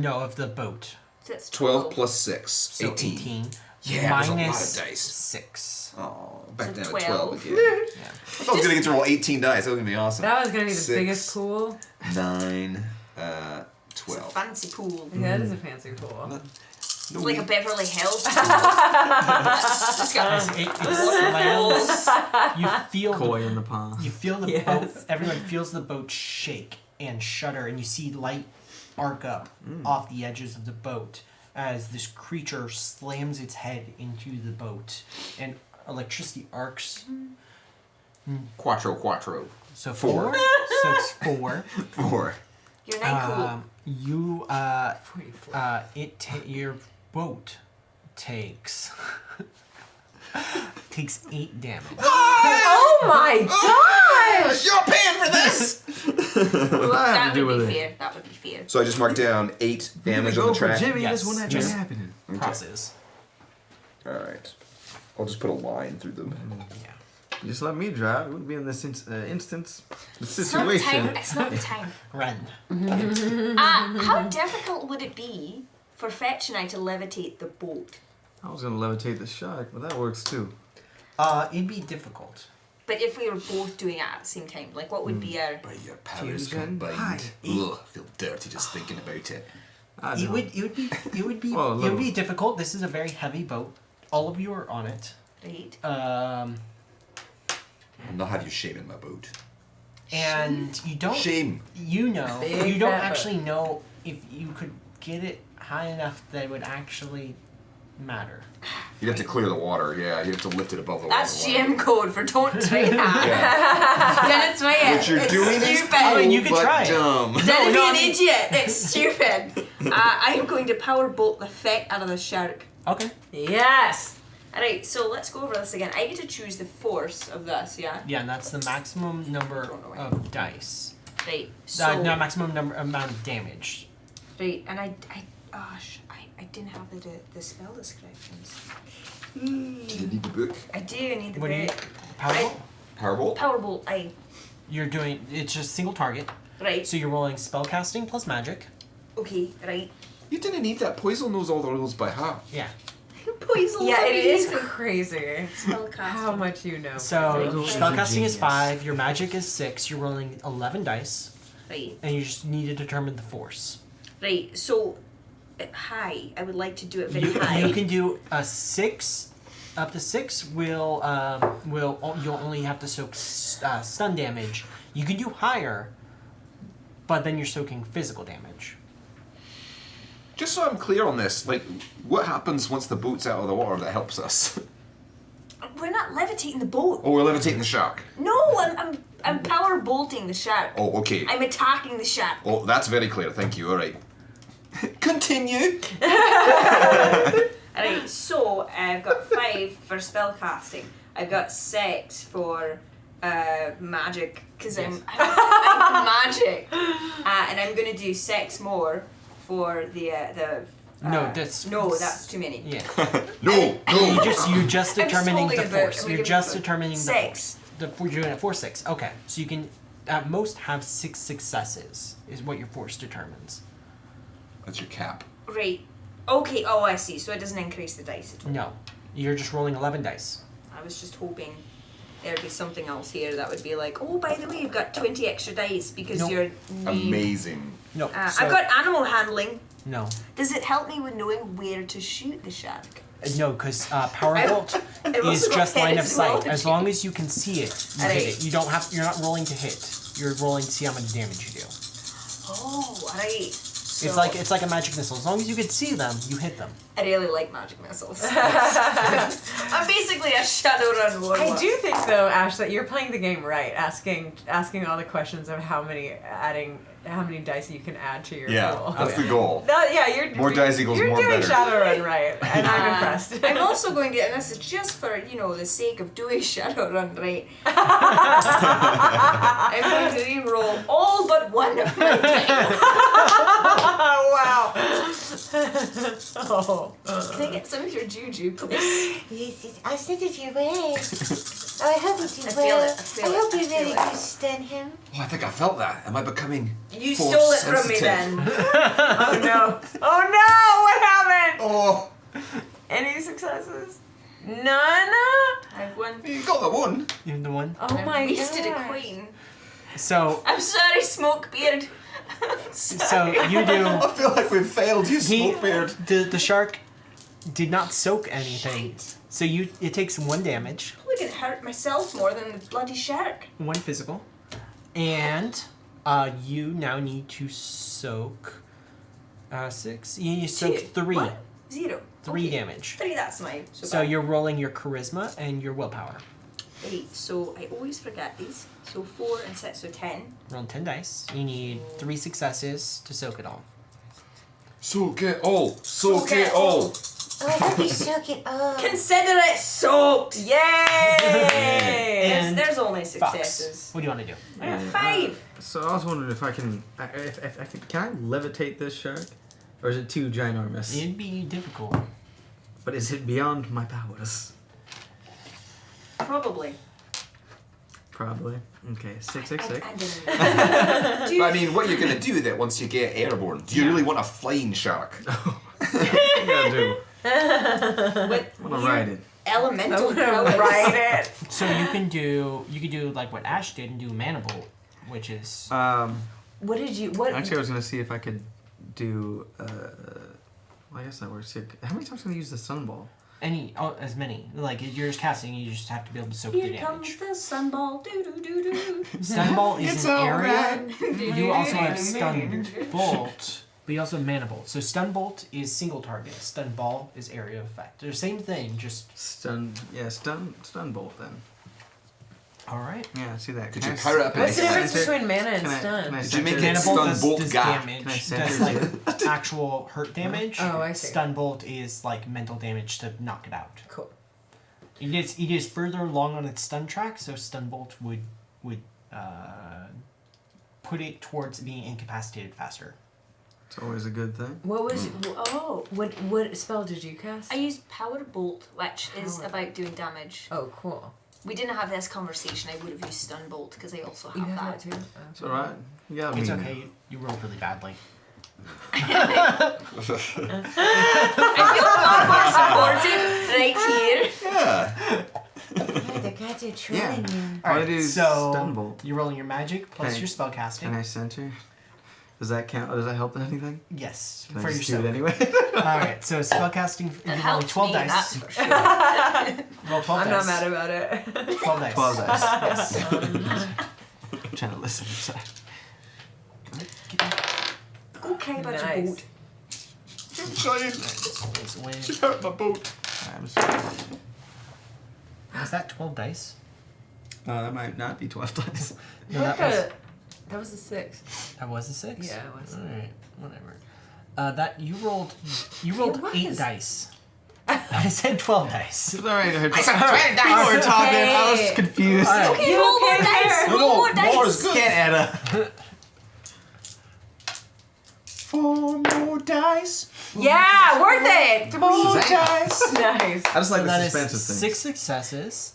No, of the boat. So it's 12 plus 6. So 18. Yeah, minus there's a lot of dice. 6. Oh, back So down 12. to 12 again. Yeah. I thought I was going to get to roll 18 dice. That was going to be awesome. That was gonna be the 6, biggest pool. 9, It's a 12. fancy pool. Yeah, that is a fancy pool. It's like a Beverly Hills pool. It's got It slams. You feel Koi in the pond. You feel the Yes. boat. Everyone feels the boat shake and shudder, and you see light arc up off the edges of the boat as this creature slams its head into the boat, and electricity arcs. Quattro. So 4. 4. So it's 4. 4. You're not You 44. your boat takes 8 damage. Oh my gosh! You're paying for this! What do I have That to do would with be it? fair. That would be fair. So I just marked down 8 damage on the track. Jimmy, Yes. this wouldn't actually Just- happening. Crosses. Alright. I'll just put a line through them. Yeah. Just let me drive. It wouldn't be in this instance. The It's not the time. situation. It's not the time. Run. How difficult would it be for Fetch and I to levitate the boat? I was gonna levitate the shark, but that works too. It'd be difficult. But if we were both doing it at the same time, like what would be our... By your powers Fusion. combined. Hi. Ugh, I feel dirty just thinking about it. I It know. would be Well, a it would little. be difficult. This is a very heavy boat. All of you are on it. Right. I'll not have you shaming my boat. And you don't Shame. you Big don't fat actually know if you could get it high enough that it would actually matter. You'd have to clear the water, yeah. You'd have to lift it above the That's water. GM code for don't try that. Didn't try it. What you're It's doing is stupid. I mean, you could but try it. dumb. Didn't No, be I an mean- idiot. It's stupid. I am going to power bolt the feck out of the shark. Okay. Yes! Alright, so let's go over this again. I get to choose the force of this, yeah? Yeah, and that's the maximum number of dice. Right. So, No, maximum amount of damage. right, and I didn't have the spell descriptions. Do you need the book? I do need the What do you? book. Powerful? Powerbolt? Powerbolt, You're doing. It's just single target. right. So you're rolling spellcasting plus magic. Okay, right. You didn't need that. Poison knows all the rules by heart. Yeah. Poison. Yeah, it is crazy Spellcasting. how much you know. So Poison is a spellcasting is genius. 5. Your magic is 6. You're rolling 11 dice. Right. and you just need to determine the force. Right. So, high. I would like to do it very You, high. you can do a 6. Up to 6 you'll only have to soak stun damage. You can do higher, but then you're soaking physical damage. Just so I'm clear on this, like, what happens once the boat's out of the water that helps us? We're not levitating the boat. Oh, we're levitating the shark. No, I'm power bolting the shark. Oh, okay. I'm attacking the shark. Oh, that's very clear. Thank you. All right. Continue. Alright, so I've got 5 for spell casting. I've got 6 for magic, because I'm magic. And I'm going to do 6 more for the No, that's too many. Yeah. No. You're just I'm determining holding the a book. force. I'm You're gonna just give it determining the 6. force. You're doing it for 6. Okay, so you can at most have 6 successes is what your force determines. That's your cap. Right. Okay, oh I see. So it doesn't increase the dice at all. No, you're just rolling 11 dice. I was just hoping there'd be something else here that would be like, oh, by the way, you've got 20 extra dice because Nope. you're... Amazing. No, I've got animal handling. no, Does it help me with knowing where to shoot the shark? no, because Power Bolt I've is also got just line of head as well. sight. As long as you can see it, you hit Alright. it. You don't have. You're not rolling to hit. You're rolling to see how much damage you do. Oh, right. So It's like a magic missile. As long as you can see them, you hit them. I really like magic missiles. I'm basically a Shadowrun warlock. I do think though, Ash, that you're playing the game right, asking all the questions of how many dice you can add to your Yeah, pool. that's the goal. You're More dice equals you're more doing better. Shadowrun right, and I'm impressed. I'm also going to, and this is just for, the sake of doing Shadowrun right, I'm going to re-roll all but one of my dice. Wow. Oh. Can I get some of your juju, please? Yes, I'll send it your way. Oh, I hope you do I feel well. it, I feel I it, hope I you feel really it. do stun him. Oh, I think I felt that. Am I becoming You force stole it from me sensitive? then. Oh no. Oh no, what happened? Oh, Any successes? None? I've won. you got the one. Even the one. Oh I've my god. wasted a queen. So I'm sorry, Smokebeard. so you do. I feel like we've failed you, He, Smokebeard. the shark did not soak anything. Shite. So it takes 1 damage, I could hurt myself more than the bloody shark. 1 physical, and you now need to soak 6. You need to soak 2. 3. What? 0. 3 Okay. damage. 3, that's my. So you're rolling your charisma and your willpower. 8. So I always forget these. So 4 and 6, so 10. Rolling 10 dice. You need 3 successes to soak it all. Soak it all. Soak it all. Oh, I hope you soak it all. Consider it soaked! Yay! And There's only Fox, successes. what do you want to do? I got 5. So I was wondering if I can, if I can I levitate this shark, or is it too ginormous? It'd be difficult. But is it beyond my powers? Probably. Probably. Okay, 666. I didn't. But I mean, what you're gonna do that once you get airborne? Do you really want a flying shark? Yeah, I do. With I want to ride it. elemental I'm gonna powers. write it. So you can do like what Ash did and do Mana Bolt, which is What did you? What? Actually, I was gonna see if I could do. Well, I guess that works. How many times can I use the sunball? as many. Like you're just casting, you just have to be able to soak the Here comes damage. the sunball. Doo doo doo doo. Stun Bolt is It's an all area. right. You also have Stun Bolt, but you also have Mana Bolt. So Stun Bolt is single target. Stun Ball is area of effect. They're the same thing, just Stun. Yeah, stun bolt then. alright. Yeah, see that. Could Can you I power s- up What's the Can I difference between mana and Can I stun? center Did you make it? it Mana Bolt Stun does, Bolt does guy? damage. Can I center Does it? like actual hurt damage. Oh, I see. Stun Bolt is like mental damage to knock it out. Cool. It is further along on its stun track, so Stun Bolt would put it towards being incapacitated faster. It's always a good thing. What was? Oh, what spell did you cast? I used Power Bolt, which is Power. about doing damage. Oh, cool. We didn't have this conversation. I would have used Stun Bolt because I also You have have that. that too. It's alright. You got me. It's now. okay. You rolled really badly. I feel far more supported right here. Yeah. Yeah, the gods are trolling you. All I Alright, do is so stumble. you're rolling your magic plus Okay. your spellcasting. Can I center? Does that count? Does that help in anything? Yes, Can for I your just do it soak. anyway? Alright, so spellcasting, It you're rolling helps 12 me, dice. that's for sure. Roll 12 I'm dice. not mad about it. 12 dice. 12 dice. Yes. I'm trying to listen. Sorry. Go cry about your Nice. boat. I'm trying. It's away. Out my boat. I'm sorry. Was that 12 dice? That might not be 12 dice. No, What that was, that was a 6. that was a 6? Yeah, it was. Alright, whatever. That you rolled It 8 was. dice. I said 12 dice. It's alright. I said 12 dice. People were talking. I was Hey. confused. Alright. Okay, roll more dice. Roll more dice. Can't add up. 4 more dice. Yeah, worth it. More Zang. dice. Nice. I just like So the that suspense of is things. 6 successes.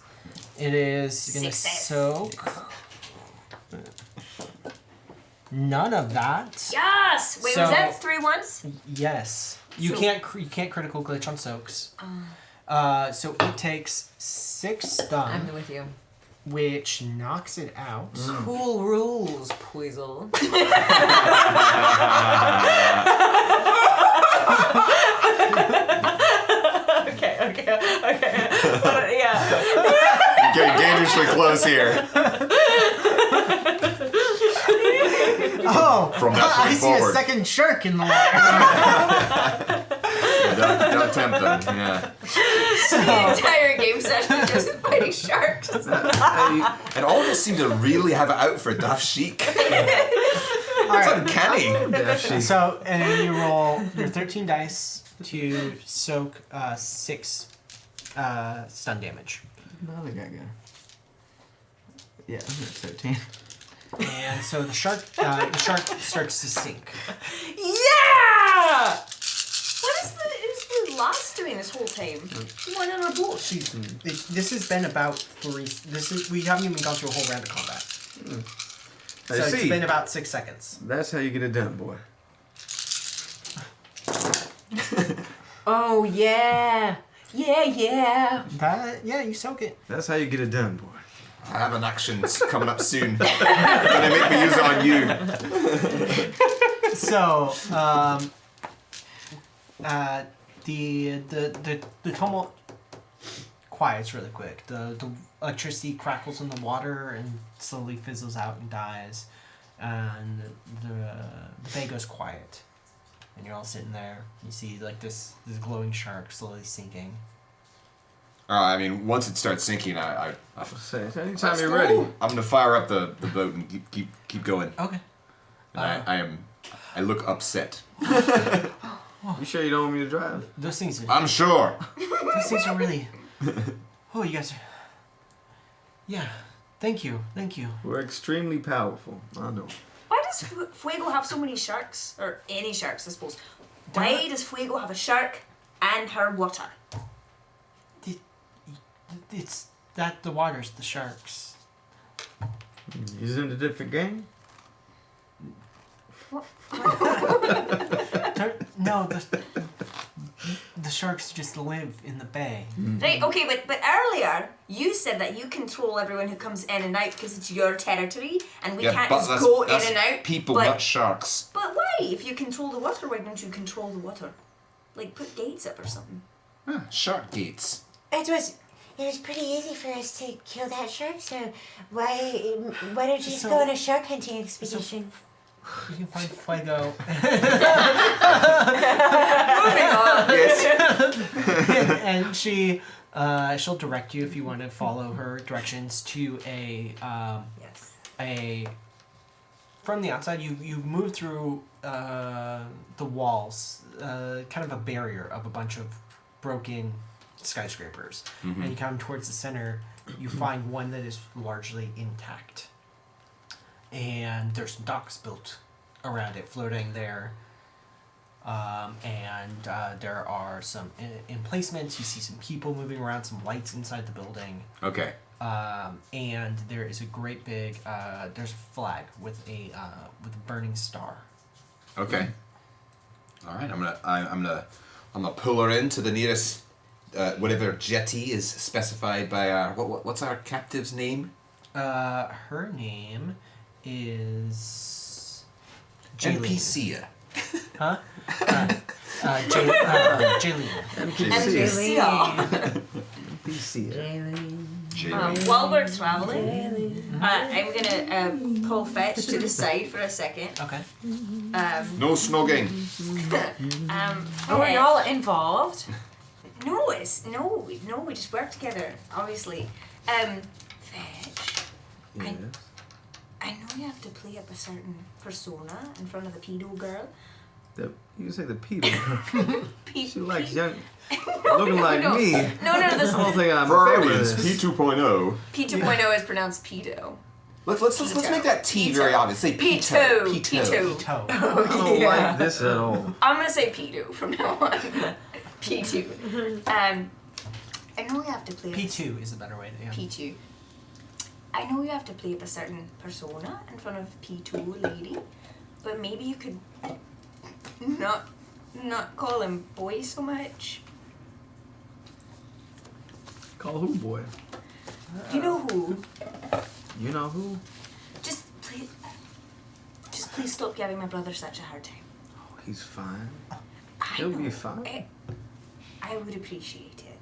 It is gonna Success. soak. None of that. Yes. Wait, So- was that 3 ones? Yes. You So- can't critical glitch on soaks. So it takes 6 stun, I'm with you. which knocks it out. Cool rules, Poisel. okay. Yeah. Getting dangerously close here. Oh, From that I point see a forward. second shark in the water. Don't tempt them. Yeah. The entire game session is just fighting sharks. And all of us seem to really have it out for Duff Chic. It's Alright, uncanny. Yeah, she. so and then you roll your 13 dice to soak 6 stun damage. Another guy go. Yeah, I'm at 13. And so the shark starts to sink. Yeah! What is the lass doing this whole time? One on our boat. This has been about 3. We haven't even gone through a whole round of combat. So I it's see. been about 6 seconds. That's how you get it done, boy. Oh, yeah. Yeah. Yeah, you soak it. That's how you get it done, boy. I have an action coming up soon. Gonna make me use it on you. So, the tumult quiets really quick. The electricity crackles in the water and slowly fizzles out and dies, and the bay goes quiet. And you're all sitting there. You see like this glowing shark slowly sinking. I mean, once it starts sinking, I Say, anytime Let's you're go. ready. I'm gonna fire up the boat and keep going. Okay. And I look upset. You sure you don't want me to drive? Those things are I'm sure. really. Oh, you guys are. Yeah. Thank you. We're extremely powerful. I know. Why does Fuego have so many sharks? Or any sharks, I suppose. Why does Fuego have a shark and her water? It's that the water's the sharks. He's in a different game? No, the sharks just live in the bay. Right, okay, but earlier you said that you control everyone who comes in and out because it's your territory and we can't just go in and out. People, but, not sharks. But why? If you control the water, why don't you control the water? Like put gates up or something. Shark gates. It was pretty easy for us to kill that shark, so why don't you just go on a shark hunting expedition? You can find Fuego. Moving on. Yes. And she'll direct you if you want to follow her directions to Yes. from the outside you move through the walls, kind of a barrier of a bunch of broken skyscrapers. Mm-hmm. And you come towards the center, you find one that is largely intact. And there's some docks built around it, floating there. And there are some emplacements. You see some people moving around, some lights inside the building. Okay. And there is a great big, there's a flag with a burning star. Okay. All right. I'm gonna pull her into the nearest whatever jetty is specified by our what's our captive's name? Her name is NPC. Huh? Jaylene. NPC. While we're traveling, I'm gonna pull Fetch to the side for a second. Okay. No snogging. Are you all involved? No, we just work together, obviously. Fetch. I know you have to play up a certain persona in front of the pedo girl. You say the pedo. P- She likes young, looking like me. No, this I don't think I'm For our a fan of audience, this. P2.0. P2.0 is pronounced pedo. Let's make that T very obvious. Say P2. P2. Toe. I don't like this at all. I'm gonna say pedo from now on. P2. I know you have to play P2 is a better way to P2. I know you have to play up a certain persona in front of P2 lady, but maybe you could not call him boy so much. Call who, boy? You know who? You know who? Just please stop giving my brother such a hard time. Oh, he's fine. He'll be fine. I would appreciate it.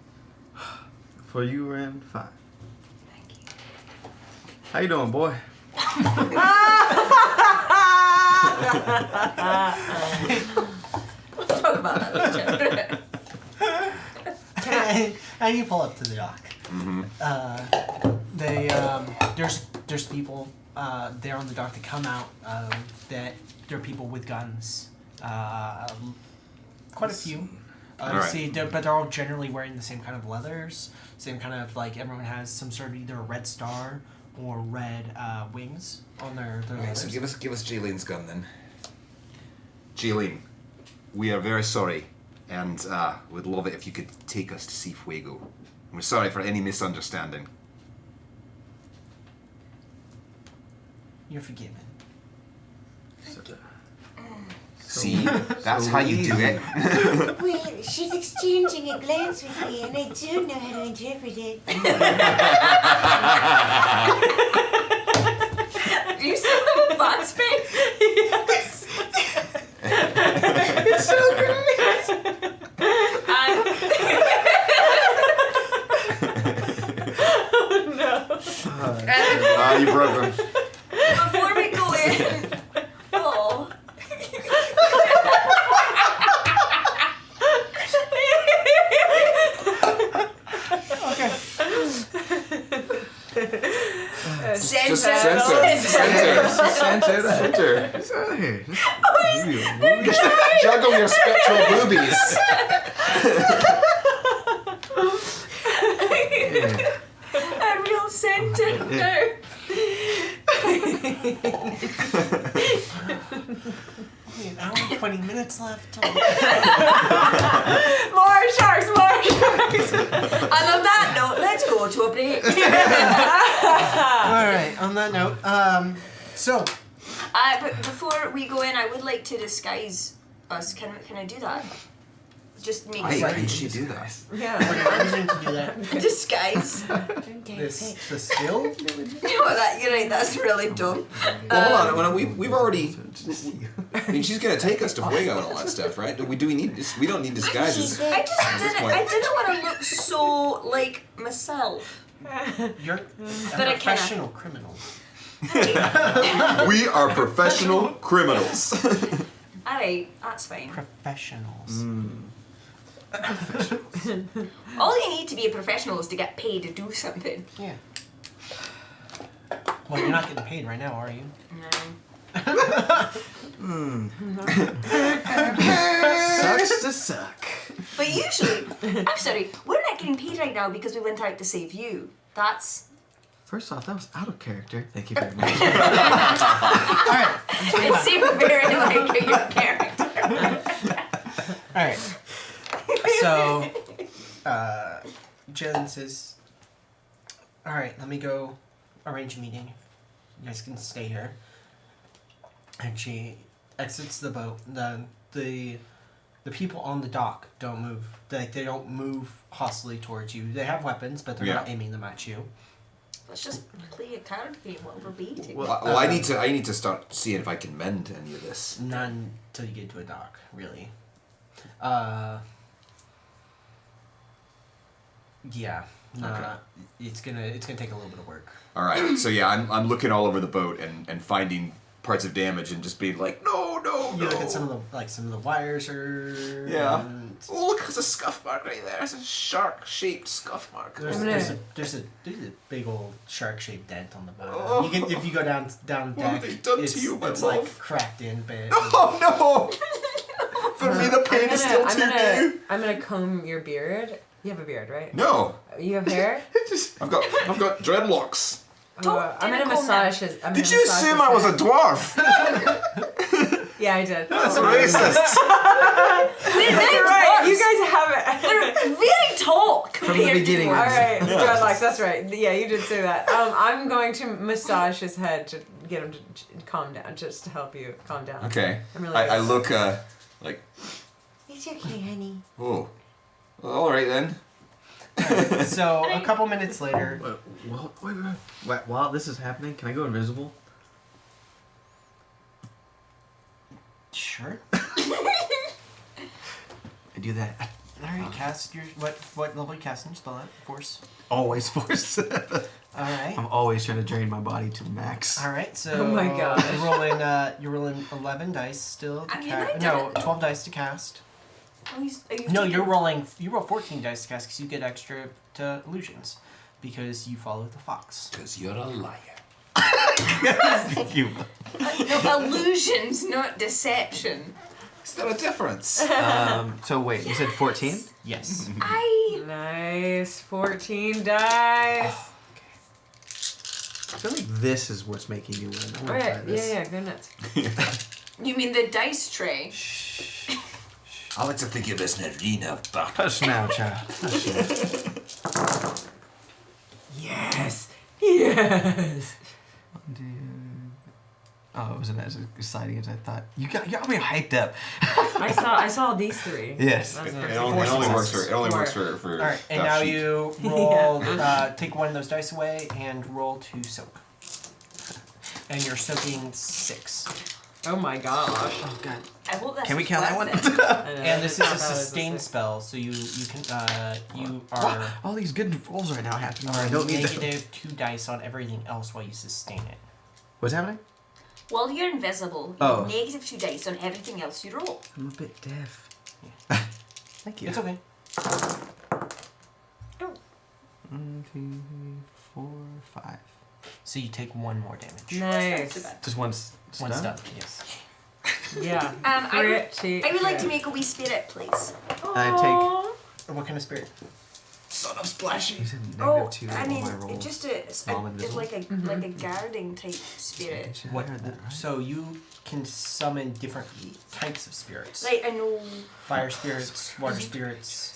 For you, Ren, fine. Thank you. How you doing, boy? We'll talk about that later. And you pull up to the dock. There's people there on the dock that come out. That there are people with guns. Quite a few. Alright. See, but they're all generally wearing the same kind of leathers. Same kind of like everyone has some sort of either a red star or red wings on their Okay, leathers. so give us Jaylene's gun then. Jaylene, we are very sorry, and would love it if you could take us to see Fuego. We're sorry for any misunderstanding. You're forgiven. See, that's how you do it. Well, she's exchanging a glance with me, and I do know how to interpret it. Do you still have a box space? Yes. It's so great. Oh no. You broke them. Before we go in, oh. Just center. Juggle your spectral boobies. A real center. No. An hour and 20 minutes left. More sharks, more sharks. And on that note, let's go to a break. Alright, on that note, But before we go in, I would like to disguise us. Can I do that? Just make Wait, sure. can she do that? Yeah. I'm going to do that. Disguise. The skill? You know that? You're right. That's really dumb. Well, hold on. We've already. I mean, she's gonna take us to Fuego and all that stuff, right? We need this. We don't need disguises. I just this didn't. point. I didn't want to look so like myself. You're a But I can't. professional criminal. We are professional criminals. All right, that's fine. Professionals. All you need to be a professional is to get paid to do something. Yeah. Well, you're not getting paid right now, are you? No. Sucks to suck. But usually, I'm sorry, we're not getting paid right now because we went out to save you. That's. First off, that was out of character. Thank you very much. Alright. It seemed very like your character. Alright. So, Jen says, alright, let me go arrange a meeting. You guys can stay here. And she exits the boat. The the people on the dock don't move. Like they don't move hostily towards you. They have weapons, but they're not aiming them at you. Let's just play a card game while we're beating. Well, I need to start seeing if I can mend any of this. None till you get to a dock, really. Yeah. Okay. It's gonna take a little bit of work. All right. So yeah, I'm looking all over the boat and finding parts of damage and just being like, no. You look at some of the wires are. Yeah. Oh, look, there's a scuff mark right there. There's a shark-shaped scuff mark. There's a big old shark-shaped dent on the bottom. If you go down deck, What have they done it's to you, my like love? cracked in, but Oh no! For me, the pain is still too new. I'm gonna comb your beard. You have a beard, right? No, You have hair? I've got dreadlocks. I'm gonna massage his. Did you assume I was a dwarf? Yeah, I did. That's racist. You're right. You guys have it. They're very tall From the compared beginning. to All yours. right, dreadlocks. That's right. Yeah, you did say that. I'm going to massage his head to get him to calm down, just to help you calm down. Okay. I'm really I good. look like, It's okay, honey. oh, all right then. so a couple minutes later, Wait, while this is happening, can I go invisible? sure. I do that. Alright, cast your what level you casting your spell at? Force. Always force. Alright. I'm always trying to drain my body to the max. Alright, so Oh my gosh. you're rolling 11 dice still to I mean, cast. I No, did it. 12 dice to cast. No, You roll 14 dice to cast because you get extra to illusions because you follow the fox. Because you're a liar. Thank you. No, illusions, not deception. Is there a difference? So wait, you said 14? Yes. Nice. 14 dice. I feel like this is what's making you win. I All wanna try right. this. Yeah. Good nuts. You mean the dice tray? I like to think of this an arena of battle. Hush now, child. Hush now. Yes. Yes. Oh, it wasn't as exciting as I thought. You got me hyped up. I saw these three. Yes. That was It nice. only works for Alright, and that now sheet. you roll, take one of those dice away and roll to soak. And you're soaking 6. Oh my gosh. Oh god. I hope that's Can we count that one? worth it. I know, And this is a that was sustained sick. spell, so you are All these good rolls right now happening. I don't need them. negative 2 dice on everything else while you sustain it. What's happening? While you're invisible, you Oh. have negative 2 dice on everything else you roll. I'm a bit deaf. Thank you. It's okay. 1, 2, 3, 4, 5. So you take 1 more damage. That's not Nice. too bad. Just one One stun? stun, yes. Yeah. I Pretty would like to good. make a wee spirit, please. I What kind of spirit? Son of Splashy. You said Oh, -2 I on mean, my rolls. just Small and it's visible. like a guarding type spirit. Shit, I What? heard that, right? So you can summon different types of spirits. Like I know. Fire spirits, water spirits.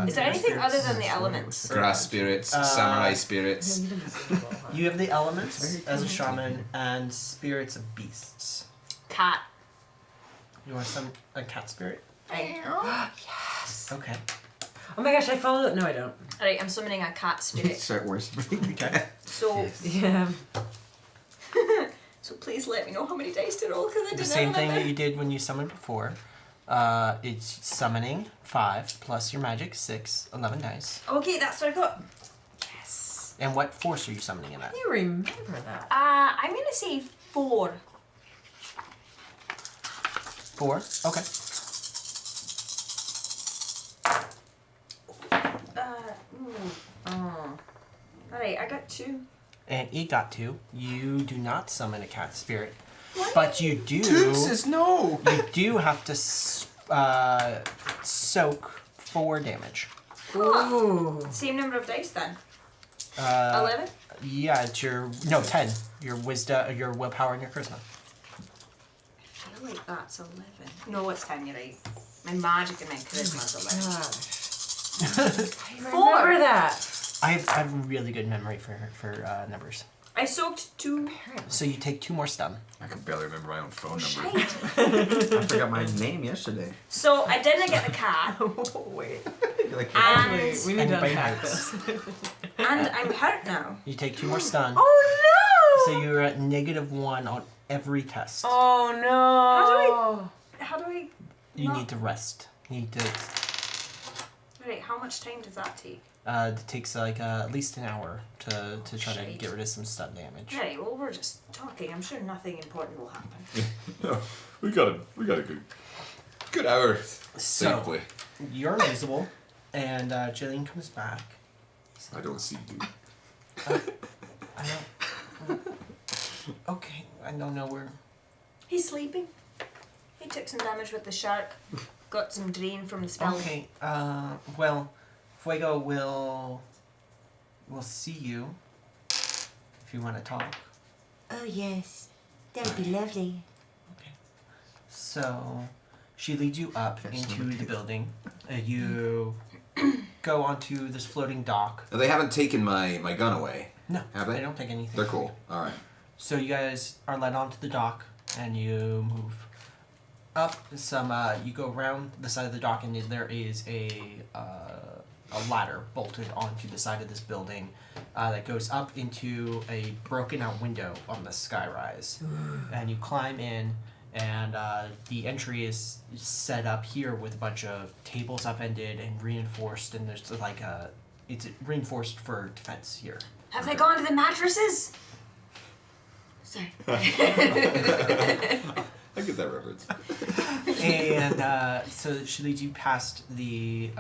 Is there air anything spirits. other than the elements? Grass spirits, samurai spirits. You have the elements as a shaman and spirits of beasts. Cat. You want some a cat spirit? Yes. Okay. Oh my gosh, I followed. No, I don't. Alright, I'm summoning a cat spirit. Start worshipping. Okay. So, Yeah. so please let me know how many dice to roll because I The didn't same thing remember. that you did when you summoned before. It's summoning 5 plus your magic 6, 11 dice. Okay, that's what I got. Yes. And what force are you summoning it at? You remember that? I'm gonna say 4. 4? Okay. Alright, I got 2. And you got 2. You do not summon a cat spirit, but you do. no. You do have to soak 4 damage. Ooh. Same number of dice then. 11? 11? Yeah, it's your 10. Your wisdom, your willpower, and your charisma. I feel like that's 11. No, it's 10, you're right. My magic and my charisma's 11. I remember that. I have really good memory for numbers. I soaked 2. So you take 2 more stun. I can barely remember my own phone number. Shite. I forgot my name yesterday. So I didn't get the cat, Oh, wait. You're like, and We need And to your bite unpack hurts. this. and I'm hurt now. You take 2 more stun. Oh, no! So you're at -1 on every test. Oh, no. How do I? You not- need to rest. You need to. Wait, how much time does that take? It takes like at least an hour to try to Shite. get rid of some stun damage. Right. Well, we're just talking. I'm sure nothing important will happen. No, we got a good hour So safely. you're invisible, and Jillian comes back. I don't see you. I don't. Okay, I don't know where. He's sleeping. He took some damage with the shark. Got some drain from the spell. Okay. Well, Fuego will see you if you want to talk. Oh, yes. That would be lovely. Okay. So she leads you up into the building. You go onto this floating dock. Now, they haven't taken my gun away, No, have they? they don't take anything. They're from cool. you. All right. So you guys are led onto the dock, and you move up some. You go around the side of the dock, and there is a ladder bolted onto the side of this building that goes up into a broken out window on the skyrise. And you climb in, and the entry is set up here with a bunch of tables upended and reinforced, and there's like it's reinforced for defense here. Have they gone to the mattresses? Sorry. I get that reference. And so she leads you past the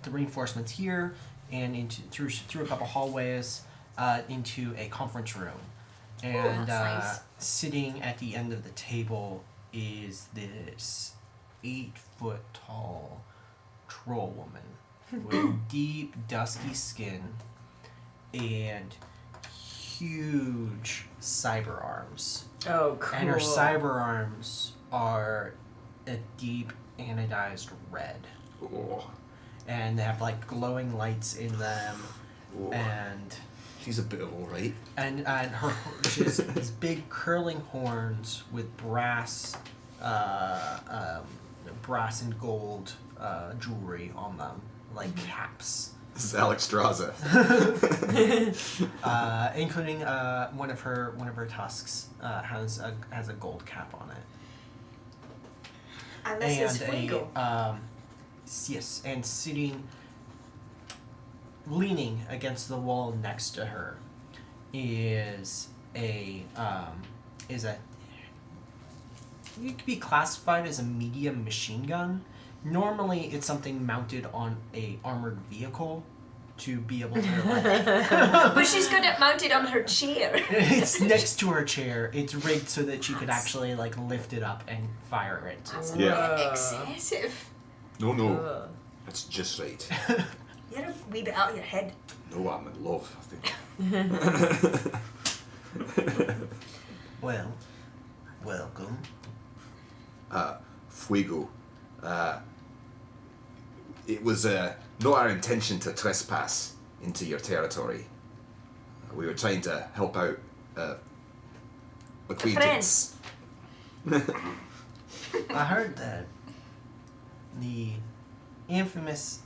reinforcements here, and into through a couple hallways into a conference room. And that's nice. sitting at the end of the table is this 8-foot tall troll woman with deep dusky skin and huge cyber arms. Oh, cool. And her cyber arms are a deep anodized red. Oh. And they have like glowing lights in them. Oh. And She's a bit all right. her she has these big curling horns with brass and gold jewelry on them, like caps. This is Alex Straza. Including one of her tusks has a gold cap on it. And this is Fuego. Yes, and sitting, leaning against the wall next to her, is a you could be classified as a medium machine gun. Normally, it's something mounted on a armored vehicle to be able to. But she's got it mounted on her chair. It's next to her chair. It's rigged so that she could actually like lift it up and fire it. That's Yeah. a bit excessive. No. That's just right. You're a wee bit out of your head. No, I'm in love, I think. Well, welcome. Fuego. It was not our intention to trespass into your territory. We were trying to help out acquaintance. I heard that the infamous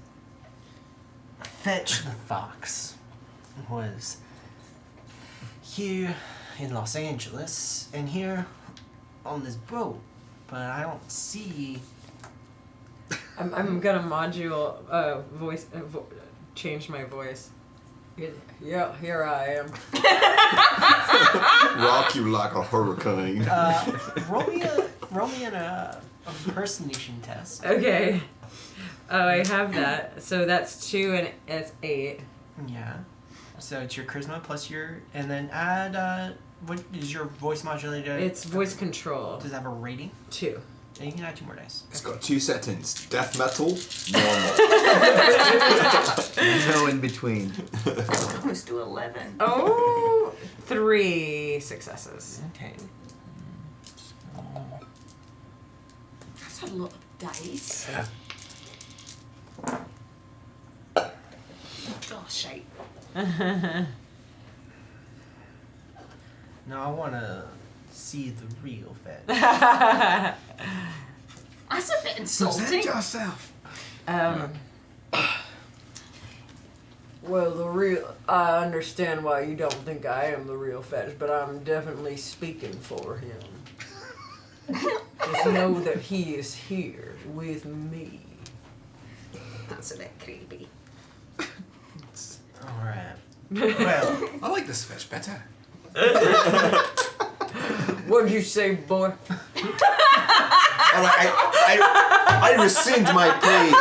Fetch the Fox was here in Los Angeles and here on this boat, but I don't see. I'm gonna change my voice. Yeah, here I am. Rock you like a hurricane. Roll me an impersonation test. Okay. Oh, I have that. So that's 2 and it's 8. Yeah. So it's your charisma plus your, and then add what is your voice modulator? It's voice control. Does it have a rating? 2. And you can add 2 more dice. It's got 2 settings: death metal, normal. no in between. Close to 11. Oh, 3 successes. Okay. That's a lot of dice. Oh, shite. No, I want to see the real fetch. That's a bit insulting. yourself. Well, I understand why you don't think I am the real fetch, but I'm definitely speaking for him. Just know that he is here with me. That's a bit creepy. All right. Well, I like this fish better. What'd you say, boy? All right, I rescind my praise.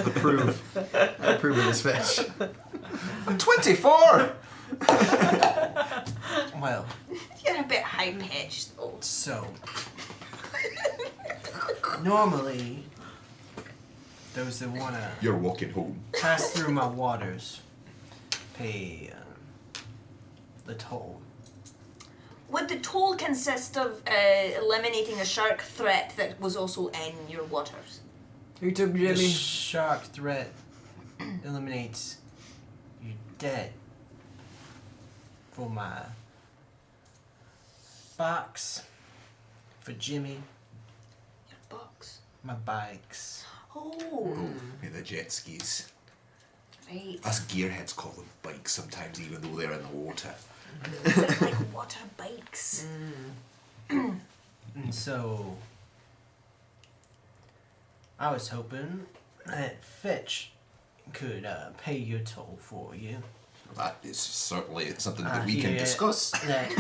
Approve. I approve of this fish. 24. well. You're a bit high pitched though. So, normally, those that want to You're walking home. pass through my waters pay the toll. Would the toll consist of eliminating a shark threat that was also in your waters? He took The Jimmy. shark threat eliminates your debt for my box, for Jimmy, Your box. my bikes. Oh, Yeah, the jet skis. right. Us gearheads call them bikes sometimes, even though they're in the water. They're like water bikes. And so, I was hoping that Fetch could pay your toll for you. That is certainly something that I we can hear discuss. that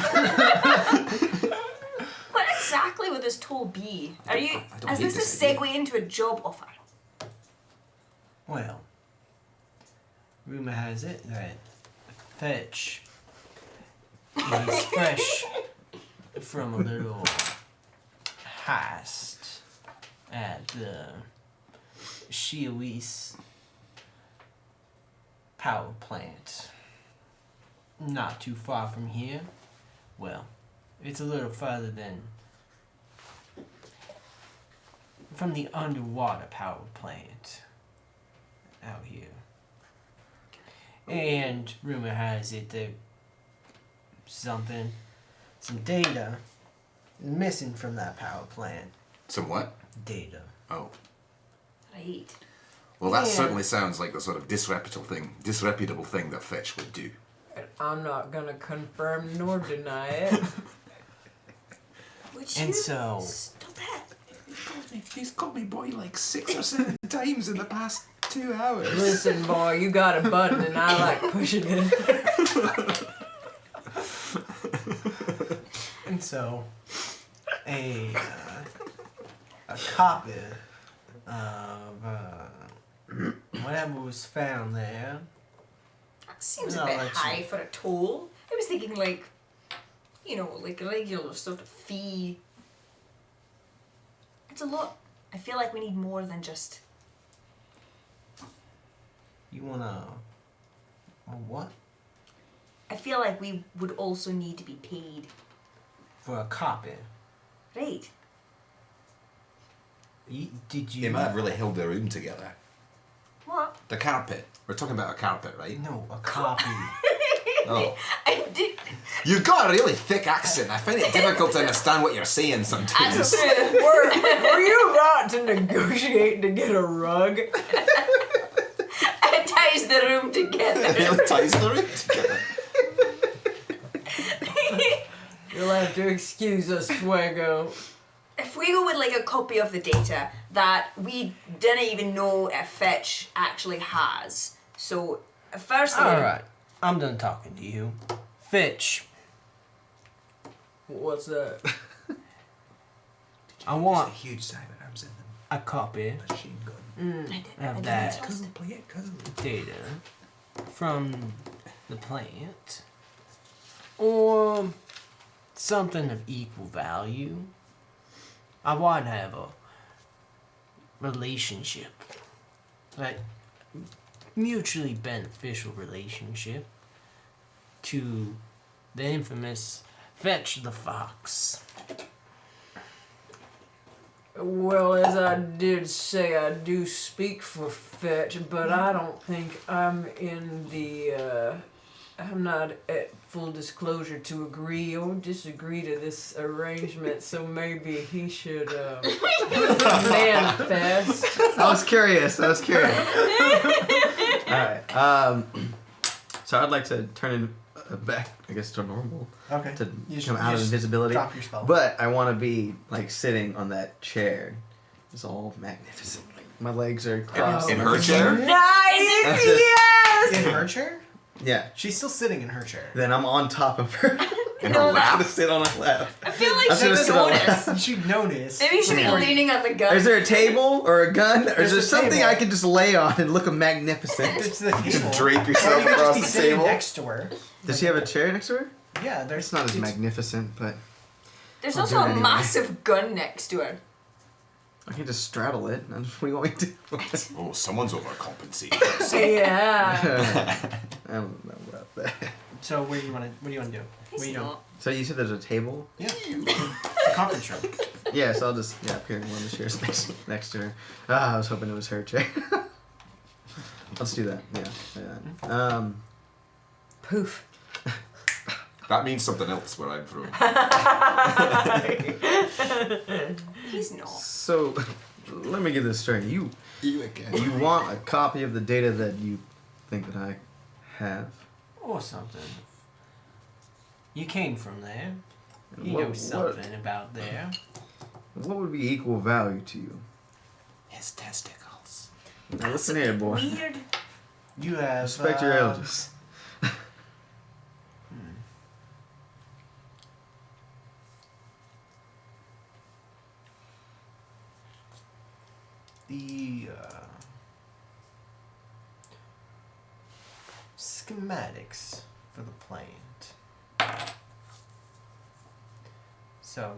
What exactly would this toll be? Are you? I don't Is hate this a this idea. segue into a job offer? well, rumor has it that Fetch is fresh from a little heist at the Shiawis power plant. Not too far from here. Well, it's a little further than from the underwater power plant out here. And rumor has it that some data is missing from that power plant. Some what? Data. Oh. Right. Well, that Yeah. certainly sounds like the sort of disreputable thing that Fetch would do. I'm not gonna confirm nor deny it. Would And you so- stop it? He's called me boy like 6 or 7 times in the past 2 hours. Listen, boy, you got a button and I like pushing it. And so, a copy of whatever was found there. That seems I'll a bit let you- high for a toll. I was thinking like, like a regular sort of fee. It's a lot. I feel like we need more than just. You wanna? A what? I feel like we would also need to be paid. For a copy? Right. Did you? They might have really held their room together. What? The carpet. We're talking about a carpet, right? No, a copy. Oh. I did. You've got a really thick accent. I find it difficult to understand what you're saying sometimes. That's true. Were you about to negotiate to get a rug? It ties the room It together. really ties the room together. You'll have to excuse us, Fuego. If we go with like a copy of the data that we didn't even know if Fetch actually has. So, firstly, Alright, I'm done talking to you. Fitch, What's that? I want huge cyberarms in them. a copy Machine gun. of that Play it cool. data from the plant. Or something of equal value. I want to have a relationship. Like, mutually beneficial relationship to the infamous Fetch the Fox. Well, as I did say, I do speak for Fetch, but I don't think I'm in the, I'm not at full disclosure to agree or disagree to this arrangement, so maybe he should, manifest. I was curious. Alright. So I'd like to turn it back, I guess, to normal. Okay. To You just- come out you of just invisibility. drop your spell. But I want to be like sitting on that chair. It's all magnificent. Like, my legs are crossed. In her chair? Nice! That's just- Yes! In her chair? Yeah. She's still sitting in her chair. Then I'm on top of her. In her I'm lap? gonna sit on her lap. I feel like I'm she gonna would sit on notice. You should notice. Maybe you should be Yeah. leaning on the gun. Is there a table or a gun, or There's is there a something table. I can just lay on and look magnificent? It's the table. Just drape Or yourself you could across just be the sitting table. next to her. Does she have a chair next to her? Yeah, there's It's not as magnificent, but There's I'll also do it a anyway. massive gun next to her. I can just straddle it. What do you want me to do? Oh, someone's overcompensating. Yeah. I don't know about that. So what do you want to do? What do He's you doing? not. So you said there's a table? Yeah. The conference room. Yeah, so I'll just appear in one of the chairs next to her. Ah, I was hoping it was her chair. Let's do that. Yeah. Poof. That means something else where I'm from. He's not. So let me get this straight. You again. you want a copy of the data that you think that I have? Or something. You came from there. You What- know something about there. What would be equal value to you? His testicles. Now listen here, boy. Weird. You have. Respect your elders. The schematics for the plant. So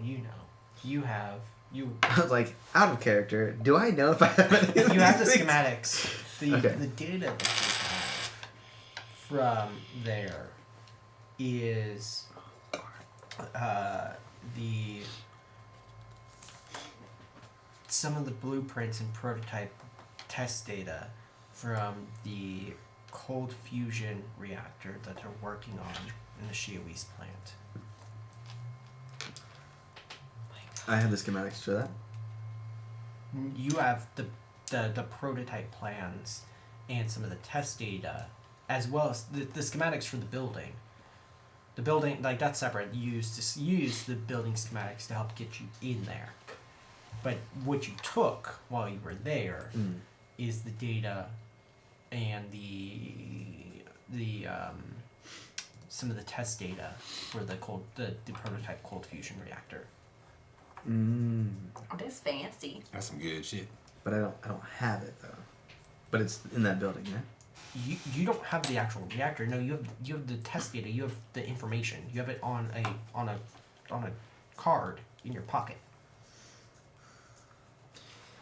you have I was like, out of character. Do I know if I have any of you have the these things? schematics. The Okay. the data that you have from there is the some of the blueprints and prototype test data from the cold fusion reactor that they're working on in the Shia East plant. I have the schematics for that. You have the prototype plans and some of the test data, as well as the schematics for the building. The building, like, that's separate. You use the building schematics to help get you in there. But what you took while you were there is the data and the some of the test data for the prototype cold fusion reactor. Oh, that's fancy. That's some good shit. But I don't have it though. But it's in that building, yeah? You don't have the actual reactor. No, you have the test data. You have the information. You have it on a card in your pocket.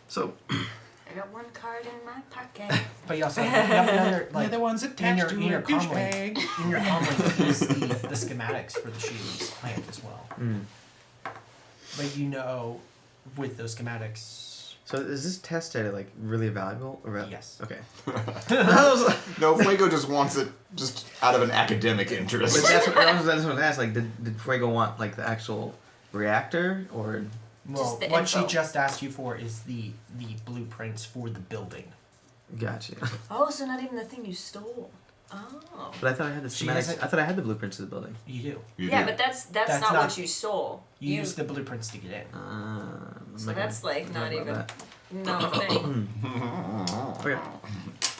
So I got one card in my pocket. But you also have another like The other one's attached to in your a comm douchebag. link. In your comm link is the schematics for the Shields plant as well. But with those schematics, So is this test data like really valuable? Or yes. Okay. No, Fuego just wants it just out of an academic interest. But that's what I was asked. Like, did Fuego want like the actual reactor or? Well, Just the what she info. just asked you for is the blueprints for the building. Gotcha. Oh, so not even the thing you stole. Oh. But I thought I had the She schematics. hasn't- I thought I had the blueprints of the building. You do. You Yeah, do. but that's That's not not- what you stole. You use the blueprints to get in. I'm So not that's gonna like talk not about even that. no thing. Okay.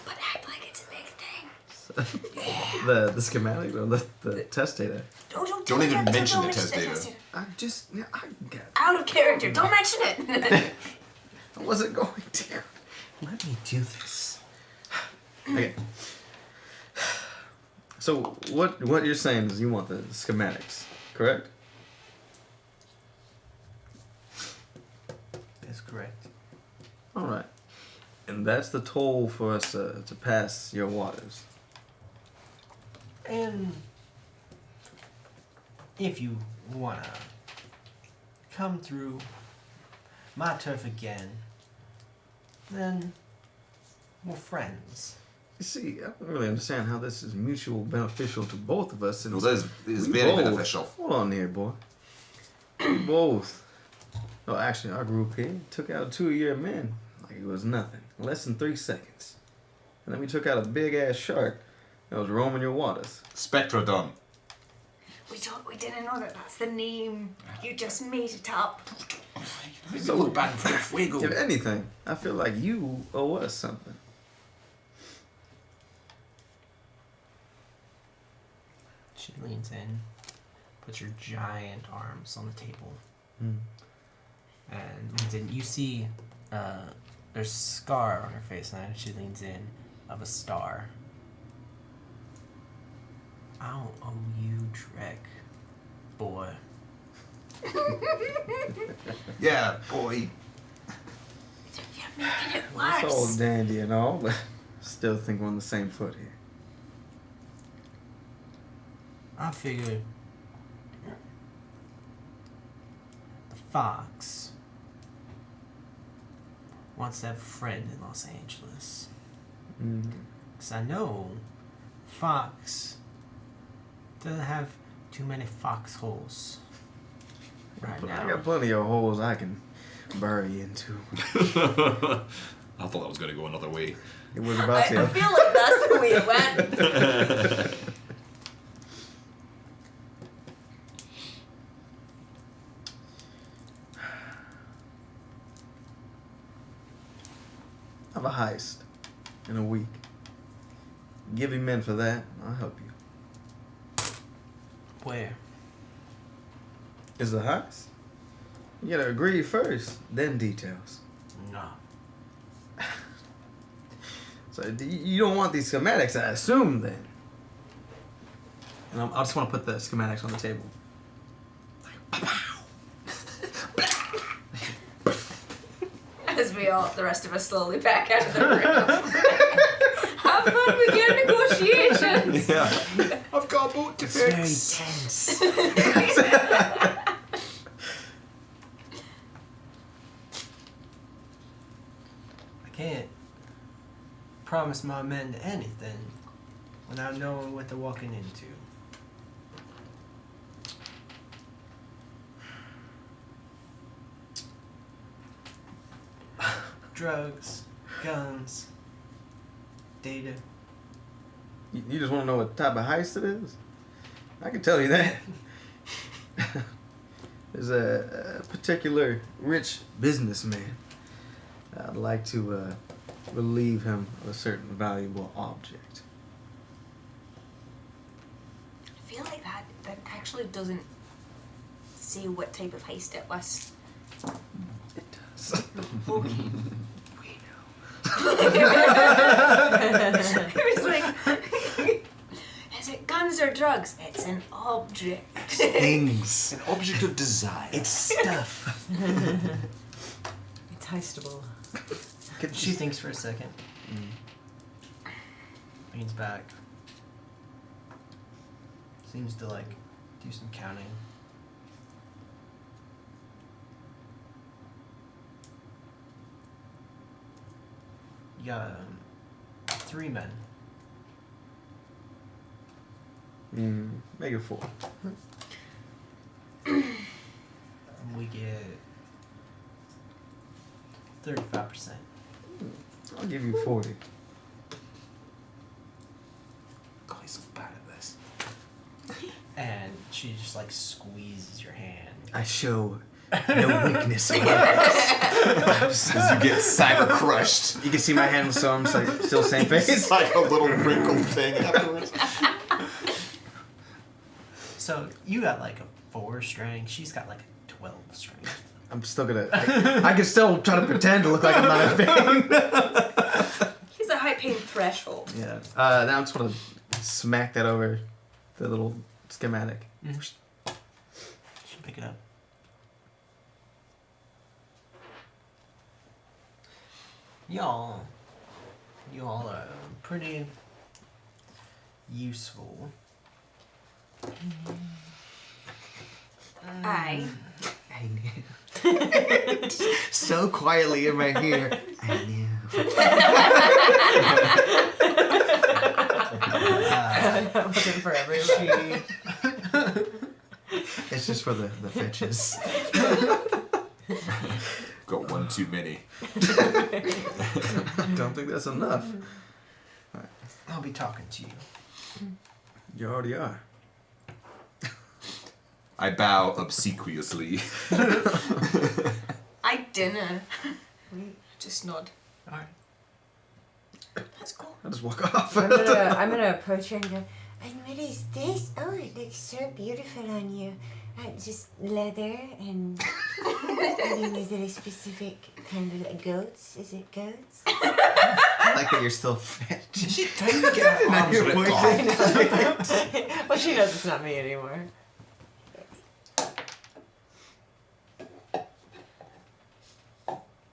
But act like it's a big thing. The schematic or the test data. Don't even mention the test data. I just I got. Out of character. Don't mention it. I wasn't going to. Let me do this. Okay. So what you're saying is you want the schematics, correct? That's correct. All right. And that's the toll for us to pass your waters. And if you wanna come through my turf again, then we're friends. You see, I don't really understand how this is mutual beneficial to both of us. And Well, that is we very both- beneficial. Hold on there, boy. We both. No, actually, our group here took out 2-year men like it was nothing. Less than 3 seconds. And then we took out a big-ass shark that was roaming your waters. Spectrodon. We didn't know that that's the name. You just made it up. So bad for Fuego. If anything, I feel like you owe us something. She leans in, puts her giant arms on the table, Hmm. and leans in. You see there's a scar on her face, and she leans in of a star. I don't owe you Drek, boy. Yeah, boy. You're making it It's all worse. dandy and all, but still think we're on the same foot here. I figured the fox wants to have a friend in Los Angeles. Mm. Because I know Fox doesn't have too many foxholes right I now. got plenty of holes I can bury into. I thought that was going to go another way. It was I about to. feel like that's the way it went. I have a heist in a week. Give me men for that, I'll help you. Where? Is it a heist? You gotta agree first, then details. No. So you don't want these schematics, I assume, then. And I just want to put the schematics on the table. As the rest of us slowly back out of the room. Have fun with your negotiations. Yeah. I've got a boat to It's very fix. tense. I can't promise my men anything without knowing what they're walking into. Drugs, guns, data. You just want to know what type of heist it is? I can tell you that. There's a particular rich businessman. I'd like to relieve him of a certain valuable object. I feel like that actually doesn't say what type of heist it was. It does. Okay. We know. It was like, is it guns or drugs? It's an object. Things. An object of desire. It's stuff. It's heistable. She thinks for a second. Leans back. Seems to like do some counting. You got 3 men. Make it 4. And we get 35%. I'll give you 40. God, he's so bad at this. And she just like squeezes your hand. I show no weakness. in this. As you get cyber crushed. You can see my hand, so I'm just like still same face. It's like a little wrinkled thing afterwards. So you got like a 4 strength. She's got like a 12 strength. I'm still gonna. I can still try to pretend to look like I'm not in pain. He's a high pain threshold. Yeah. Now I just want to smack that over the little schematic. She'll pick it up. Y'all are pretty useful. Aye. So quietly in my ear. I knew. That wasn't for everybody. It's just for the fetches. Got one too many. Don't think that's enough. I'll be talking to you. You already are. I bow obsequiously. I dinna. Just nod. All right. Let's go. I'll just walk off. I'm gonna approach her and go, and what is this? Oh, it looks so beautiful on you. Just leather and I mean, is it a specific kind of like goats? Is it goats? I like that you're still fetch. She trying to get her arms You're ripped pointing. off. Well, she knows it's not me anymore.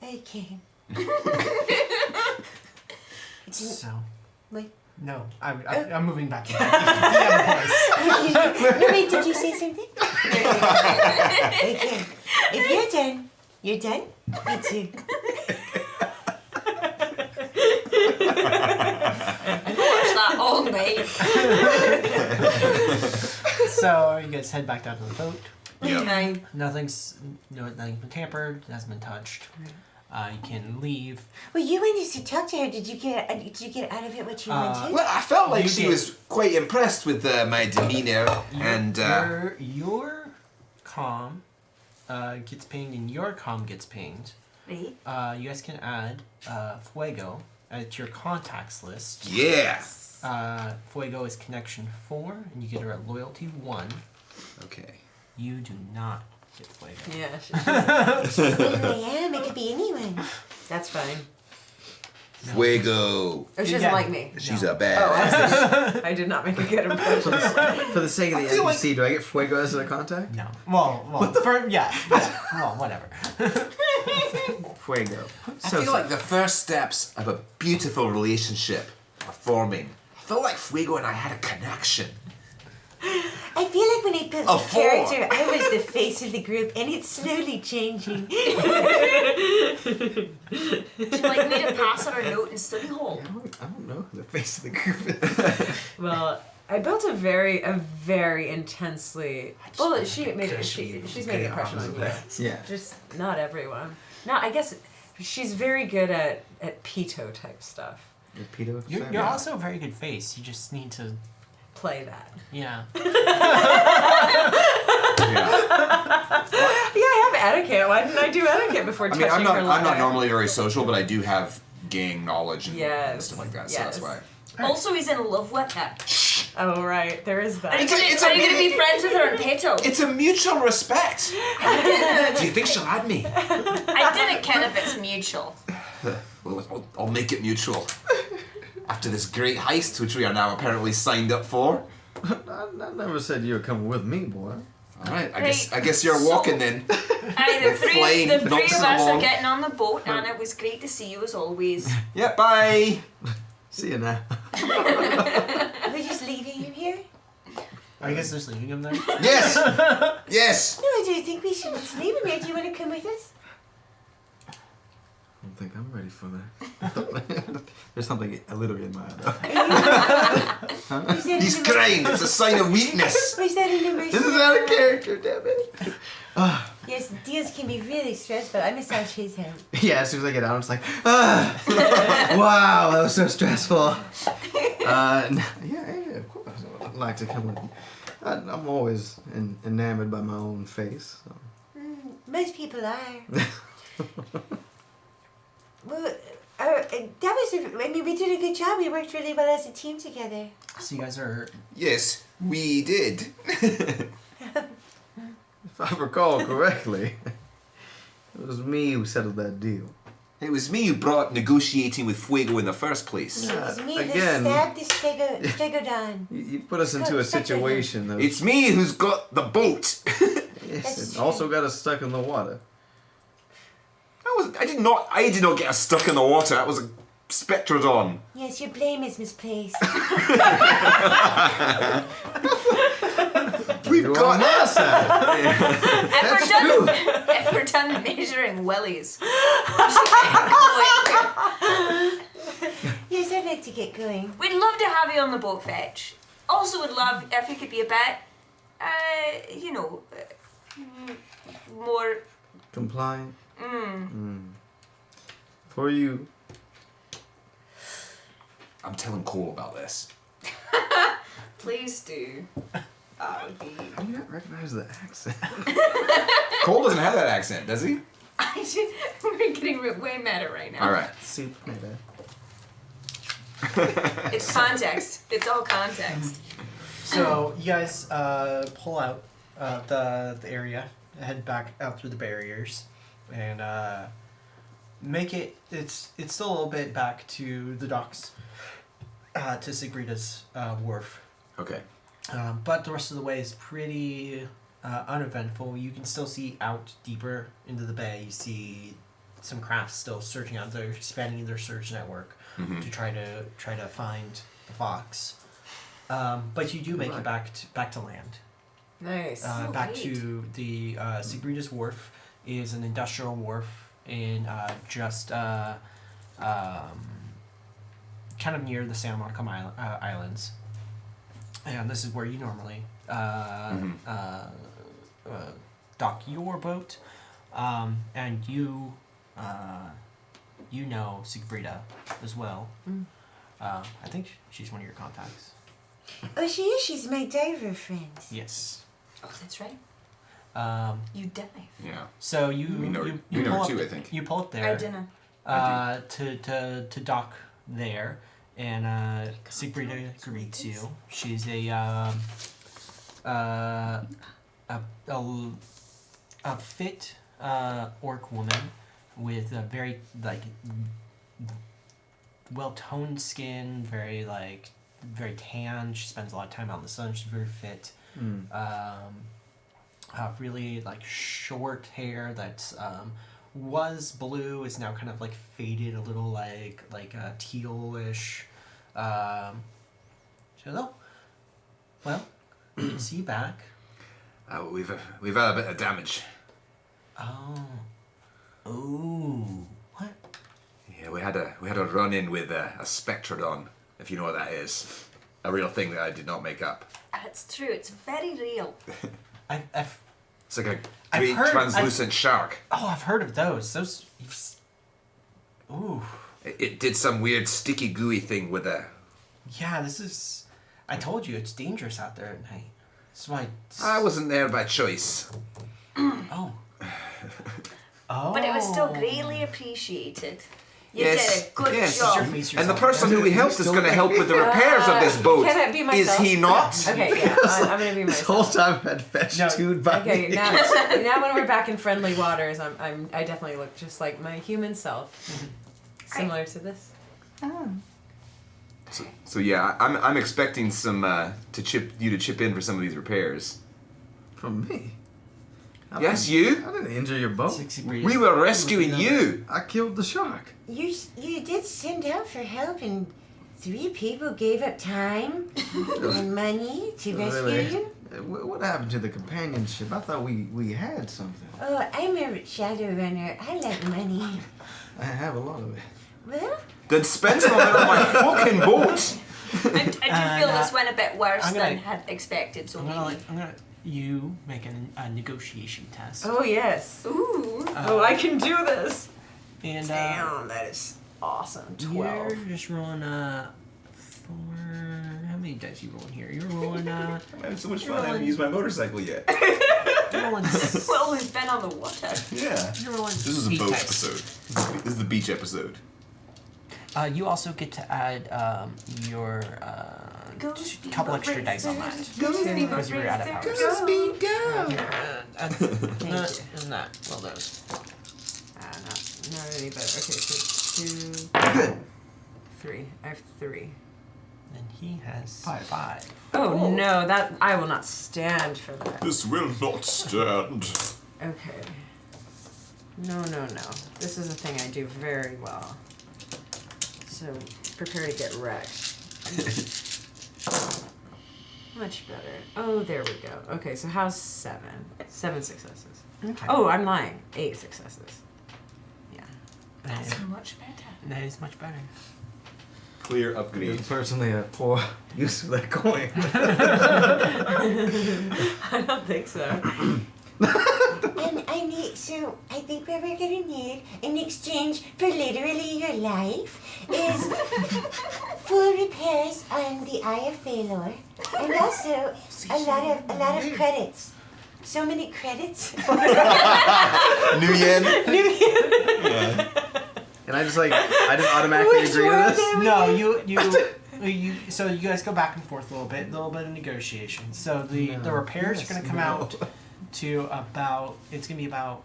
Okay. So. Wait. No, I'm moving back. Yeah, No, wait, did you say something? Okay. If you're done, you're done? Me too. Watch that all night. So you guys head back down to the boat. Yeah. Nothing's been tampered. Hasn't been touched. You can leave. Well, you wanted to talk to her. Did you get out of it what you wanted? Well, I felt like You she did. was quite impressed with my demeanor, and Your comm gets pinged and your comm gets pinged. Right. You guys can add Fuego to your contacts list. yeah. Fuego is connection 4, and you get her at loyalty 1. Okay. You do not get Fuego. Yeah, Who I am? It could be anyone. that's fine. Fuego. Oh, she doesn't Yeah. like me. She's No. a bad. Oh, I did not make a good impression. For the sake of the feel like- NPC, do I get Fuego as a contact? No. Well, yeah. Well, whatever. Fuego. I feel like the first steps of a beautiful relationship are forming. I felt like Fuego and I had a connection. I feel like when I built A the 4. character, I was the face of the group, and it's slowly changing. She like made a pass on her note in study hall. I don't know who the face of the group is. Well, I built a very intensely. Well, she's made an impression on you. Yeah. Just not everyone. No, I guess she's very good at peto type stuff. Your pedo? You're also a very good face. You just need to, Play that. yeah. Yeah, I have etiquette. Why didn't I do etiquette before I mean, touching her I'm leather? not normally very social, but I do have gang knowledge and Yes. stuff like that, so that's Yes. why. Also, he's in love with her. Oh right, there is that. Are you gonna be friends with her in peto? It's a mutual respect. Do you think she'll add me? I didn't care if it's mutual. Well, I'll make it mutual. After this great heist, which we are now apparently signed up for. I never said you were coming with me, boy. All right, I Right, guess you're so- walking then. Aye, the three Flame of knocks us it are along. getting on the boat, and it was great to see you as always. Yeah, bye. See you now. We're just leaving him here? I guess just leaving him there. Yes. Yes. No, I don't think we should just leave him here. Do you want to come with us? I don't think I'm ready for that. There's something a little in my eye, though. Was that He's an crying. It's a sign of weakness. Was that an emergency? This is out of character, damn it. Yes, deals can be really stressful. I massage his head. Yeah, as soon as I get out, I'm just like, wow, that was so stressful. Yeah, of course. I'd like to come with you. I'm always enamored by my own face. So. Most people are. Well, that was. We did a good job. We worked really well as a team together. So you guys are. Yes, we did. If I recall correctly, it was me who settled that deal. It was me who brought negotiating with Fuego in the first place. It was me again. that stabbed the stegodon. You put us into a situation that was, It's me who's got the boat. yes, That's and true. also got us stuck in the water. I did not get us stuck in the water. That was a spectrodon. Yes, your blame is misplaced. We've You're got on my side. If we're done measuring willies, we should get going. Yes, I'd like to get going. We'd love to have you on the boat fetch. Also, would love if you could be a bit, more. Compliant. For you. I'm telling Cole about this. Please do. That would be. How do you not recognize the accent? Cole doesn't have that accent, does he? We're getting way meta right now. All right. Soup, maybe. It's context. It's all context. So you guys pull out the area, head back out through the barriers, and make it. It's still a little bit back to the docks, to Sigrida's wharf. Okay. But the rest of the way is pretty uneventful. You can still see out deeper into the bay. You see some crafts still searching out. They're expanding their search network to try to find the fox. But you do make it back to land. Nice. Back great. to the Sigrida's wharf is an industrial wharf in just kind of near the Santa Monica Islands. And this is where you normally dock your boat. And you know Sigbrida as well. I think she's one of your contacts. Oh, she is. She's my diver friend. Yes. Oh, that's right. You dive. Yeah. So you We know you her pull up, too, I think. You pull up there. I didn't. To dock there, and Sigbrida greets you. She's a fit orc woman with a very well-toned skin, very tan. She spends a lot of time out in the sun. She's very fit. Really short hair that's was blue, is now kind of faded a little, tealish. She goes, oh, well, good to see you back. We've had a bit of damage. Oh. Ooh. What? Yeah, we had a run in with a spectral, if you know what that is. A real thing that I did not make up. It's true. It's very real. It's like a I've great heard- translucent shark. I've heard of those. Ooh. It did some weird sticky gooey thing with a. Yeah, this is. I told you it's dangerous out there at night. That's why. I wasn't there by choice. Oh. Oh. But it was still greatly appreciated. You Yes, did a good yes. job. Your face And the yourself. person who we helped is going to help with the repairs of this boat. Can I be Is myself? he not? Okay, yeah, I'm gonna be This whole myself. time I'd fetched No. dude by Okay, me. now when we're back in friendly waters, I definitely look just like my human self, similar to this. So yeah, I'm expecting some to chip in for some of these repairs. From me. Yes, I you. didn't injure your boat. We were rescuing you. I killed the shark. You did send out for help, and 3 people gave up time and money to rescue Really? you. What happened to the companionship? I thought we had something. Oh, I'm a Shadowrunner. I like money. I have a lot of it. Well, Then spend some of it on my fucking boat. I do feel this went a bit worse I'm gonna- than had expected, so I'm maybe. gonna you make a negotiation test. Oh yes. Ooh. Oh, I can do this. And Damn, that is awesome. 12. you're just rolling 4. How many dice you rolling here? You're rolling I'm having so much You're fun. I haven't rolling- used my motorcycle yet. you're rolling Well, we've been on the water. Yeah. you're rolling This is a 8 boat dice. episode. This is the beach episode. You also get to add your Ghost couple Beaver extra dice on that. Ghost Beaver Because you were out of Racer, hours. go. Isn't that well those? Not any better. Okay, so 2, Good. 3. I have 3. And he has 5. Oh no, that I will not stand for that. This will not stand. Okay. No. This is a thing I do very well. So prepare to get wrecked. Much better. Oh, there we go. Okay, so how's 7? 7 successes. Okay. Oh, I'm lying. 8 successes. Yeah. That's much better. That is much better. Clear upgrade. It's personally a poor use of that coin. I don't think so. And I need, so I think what we're gonna need in exchange for literally your life is full repairs on the Eye of Baelor, and also a lot of credits. So many credits. New yen. And I just automatically agree to this. No, so you guys go back and forth a little bit of negotiation. So the repairs are going to come out to about, it's going to be about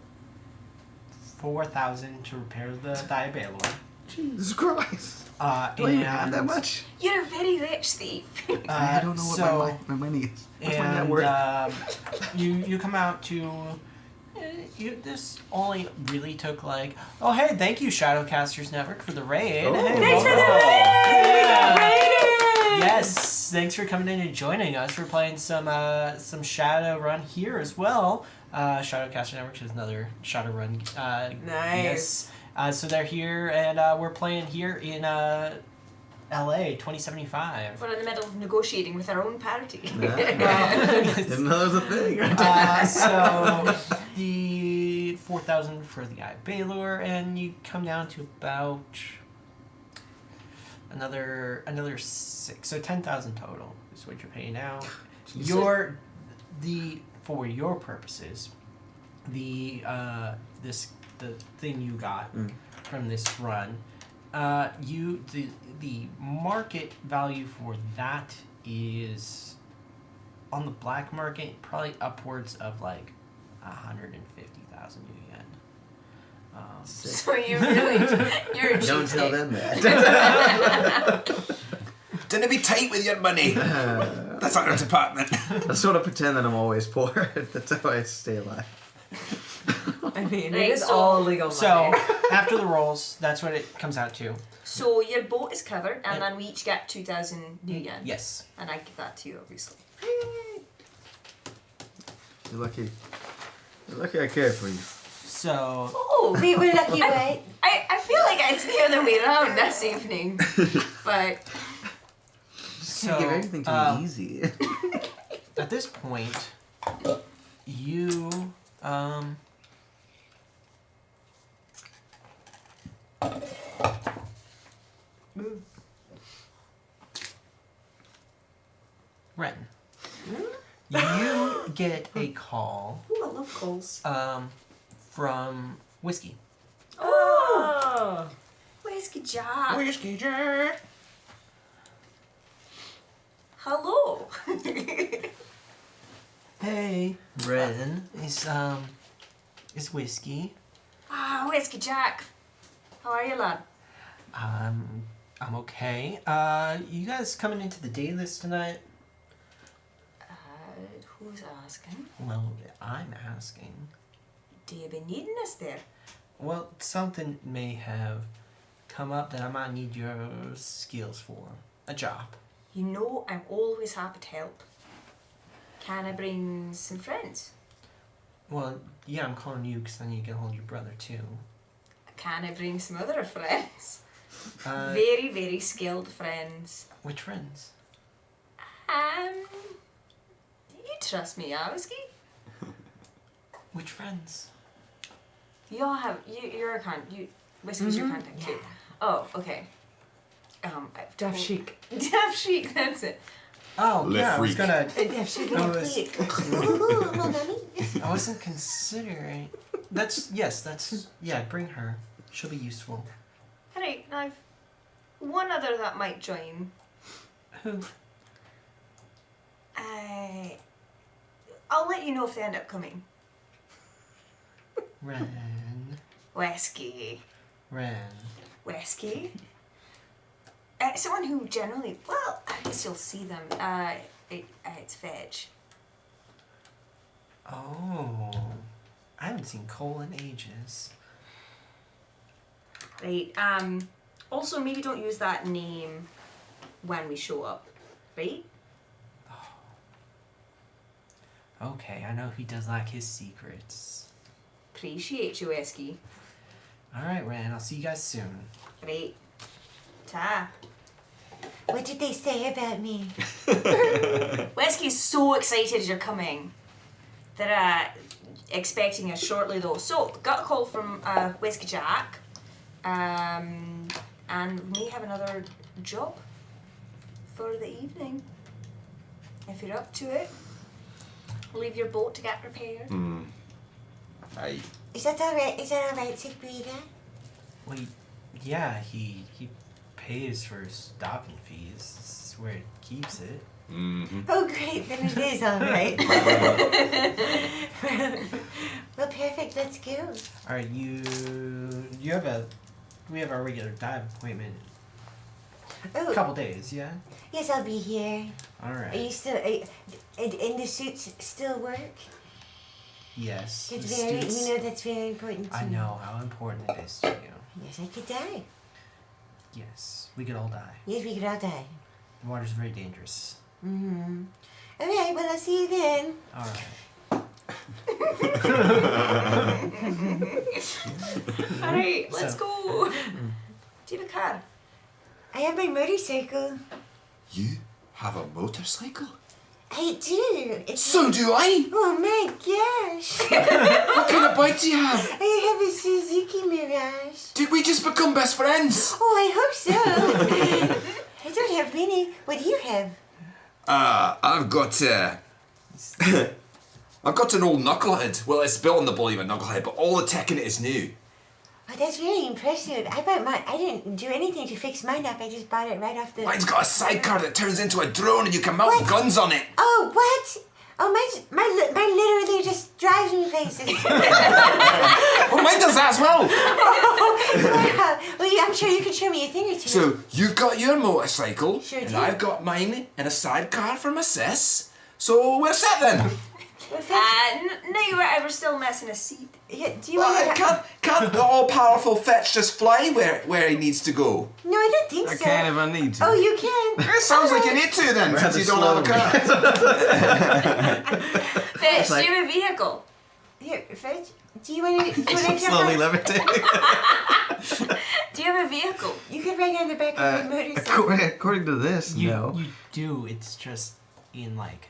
4,000 to repair the Daedalus. Jesus Christ. Do I and even have that much? You're a very rich thief. I don't know what my money is. What's my net And worth? you come out to this only really took like, oh hey, thank you Shadowcasters Network for the raid. Oh. Hey, Thanks for the welcome. raid! Yes, thanks for coming in and joining us. We're playing some Shadowrun here as well. Shadowcaster Network is another Shadowrun. Nice. Yes. So they're here, and we're playing here in LA 2075. We're in the middle of negotiating with our own party. Didn't know that was a thing. So the 4,000 for the Eye of Baelor, and you come down to about another 6, so 10,000 total is what you're paying now. For your purposes, the thing you got from this run, the market value for that is on the black market probably upwards of like 150,000 new yen. So you're a Don't tell cheapskate. them that. Don't be tight with your money. That's not our department. I sort of pretend that I'm always poor. That's how I stay alive. I mean, Right, it is so- all illegal money. So after the rolls, that's what it comes out to. So your boat is covered, and then we each get 2,000 new yen. Yes. And I give that to you, obviously. You're lucky. You're lucky I care for you. So Oh, We were lucky, right? I feel like it's the other way around this evening, but Can't give everything to me easy. at this point, you Ren, you get a call ooh, I love calls. from Whiskey. Oh, Whiskey Jack. Whiskey Jack. Hello. Hey, Ren, is Whiskey. Ah, Whiskey Jack. How are you, lad? I'm okay. You guys coming into the Daedalus tonight? Who's asking? Well, I'm asking. Do you be needing us there? Well, something may have come up that I might need your skills for. A job. You know I'm always happy to help. Can I bring some friends? Well, yeah, I'm calling you because I need to get hold of your brother, too. Can I bring some other friends? Uh, Very, very skilled friends. which friends? You trust me, yeah, Whiskey? Which friends? You all have you're a Whiskey's your contact too. Oh, okay. Duff Chic. Duff Chic, that's it. Oh, Le yeah, I was freak. gonna... If she I can was- click. Ooh, my mommy. I wasn't considering... Yeah, bring her. She'll be useful. Alright, now I've one other that might join. Who? I'll let you know if they end up coming. Ren. Whiskey. Whiskey. Someone who generally, well, I guess you'll see them. It's Fetch. Oh. I haven't seen Cole in ages. Right. Also, maybe don't use that name when we show up, right? Okay, I know he does like his secrets. Appreciate you, Whiskey. Alright, Ren, I'll see you guys soon. Right. Ta. What did they say about me? Whiskey's so excited you're coming. They're expecting us shortly though. So, got a call from Whiskey Jack. And may have another job for the evening. If you're up to it. Leave your boat to get repaired. Aye. Is that alright? Is that alright, Sabrina? Well, yeah, he pays for stopping fees. This is where it keeps it. Mm-hmm. Oh, great. Then it is alright. Well, perfect. Let's go. Alright, we have our regular dive appointment in Oh, a couple days, yeah? yes, I'll be here. Are Alright. you still... and the suits still work? Yes. It's the very... suits- You know that's very important to I me. know how important it is to you. Yes, I could die. Yes, we could all die. Yes, we could all die. The water's very dangerous. Mm-hmm. Alright, well, I'll see you then. Alright. Alright, let's So- go. Do you have a car? I have my motorcycle. You have a motorcycle? I do. It's... So do I! Oh my gosh. What kind of bike do you have? I have a Suzuki Mirage. Did we just become best friends? Oh, I hope so. I don't have many. What do you have? I've got I've got an old knucklehead. Well, it's built on the body of a knucklehead, but all the tech in it is new. Oh, that's really impressive. I didn't do anything to fix mine up. I just bought it right off the... Mine's got a sidecar that turns into a drone and you can mount What? guns on it. Oh, what? Oh, mine literally just drives me places. Well, mine does that as well. Wow. Well, yeah, I'm sure you could show me a thing or two. So, you've got your motorcycle, Sure and do. I've got mine and a sidecar for my sis. So, we're set then. Well, thank No, we're still missing a seat. you. Do you Well, want to... can't the all-powerful Fetch just fly where he needs to go? No, I don't think I so. can if I need to. Oh, you can. It sounds like you need to then, Rather since you don't have a car. Fetch, like- do you have a vehicle? Here, Fetch. Do you want to... Slowly levitating. Do you have a vehicle? You could ride on the back of your motorcycle. According to this, You no. you do. It's just in like,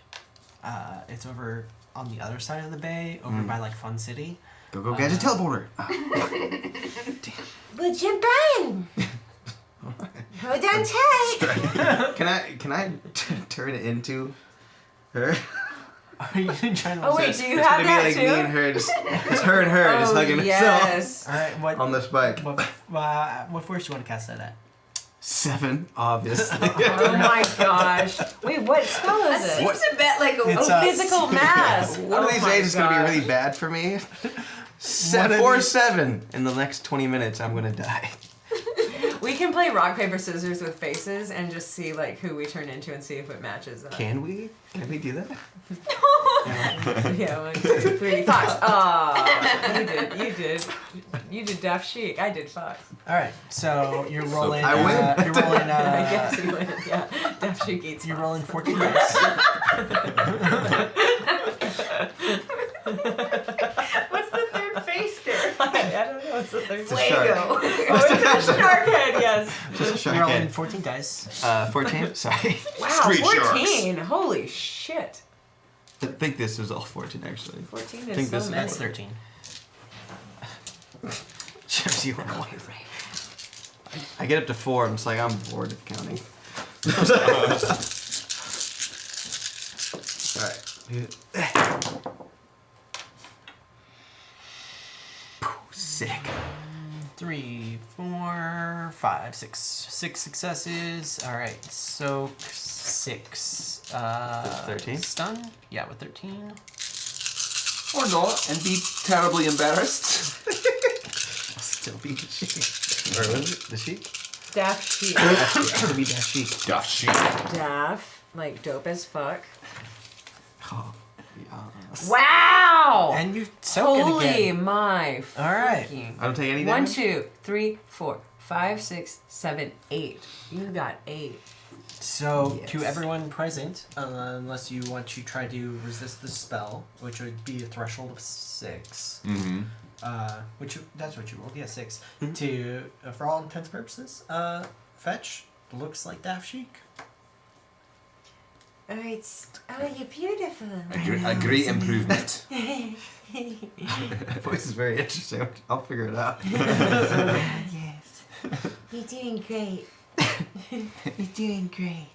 it's over on the other side of the bay, over by like Fun City. Go get a teleporter. Well, jump on. Hold on tight. Can I turn it into her? Are you trying to? Oh wait, do you It's have gonna that be like too? me and her, just her and her just Oh, hugging herself yes. All right. What? on this bike. What force do you want to cast that at? 7, obviously. Oh my gosh. Wait, what spell That is seems it? a bit like a... It's, Oh, physical mass. One of Oh these my days it's gonna be gosh. really bad for me. One of 4 these- 7. In the next 20 minutes, I'm gonna die. We can play rock, paper, scissors with faces and just see like who we turn into and see if it matches up. Can we? Can we do that? Yeah, 1, 2, 3, Fox. Ah, you did Daft Chic. I did Fox. All right. So you're rolling. I win. You're rolling. I guess you win. Yeah, Daft Chic eats. You're Fox. rolling 14 dice. What's the third face there? I don't know what's the third. a shark. Fuego. Oh, it's a shark head. Yes. Just a You're rolling shark 14 dice. head. 14? Sorry. Wow, Street 14. Holy shit. I think this was all 14 actually. 14 think is so this- many. That's 13. Shows you what I get up to 4, I'm just like, I'm bored of counting. Alright. Sick. 3, 4, 5, 6. 6 successes. All right. So 6. 13? Stun. Yeah, with 13. Or not, and be terribly embarrassed. I'll still be the sheep. Or was it the sheep? Daft Chic. I'll be that sheep. Duff shit. Daft. Like dope as fuck. Oh, yeah. Wow! And you soak it Holy again. my All right. freaking- I don't take any 1, damage? 2, 3, 4, 5, 6, 7, 8. You got 8. So, to Yes. everyone present, unless you want to try to resist the spell, which would be a threshold of 6, Mm-hmm. that's what you rolled, yeah, 6. To, for all intents and purposes, fetch looks like Daft Chic. Oh, you're beautiful. A great improvement. Voice is very interesting. I'll figure it out. Yes. You're doing great. You're doing great.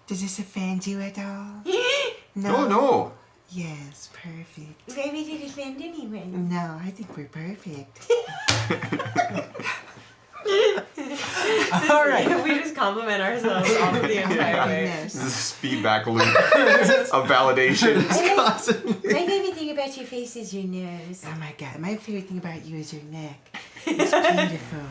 Does this offend you at all? No. Yes, perfect. Maybe did it offend anyone? No, I think we're perfect. All right. We just compliment ourselves all the entire way. Yes. This feedback loop of validation. My favorite thing about your face is your nose. Oh my god, my favorite thing about you is your neck. It's beautiful.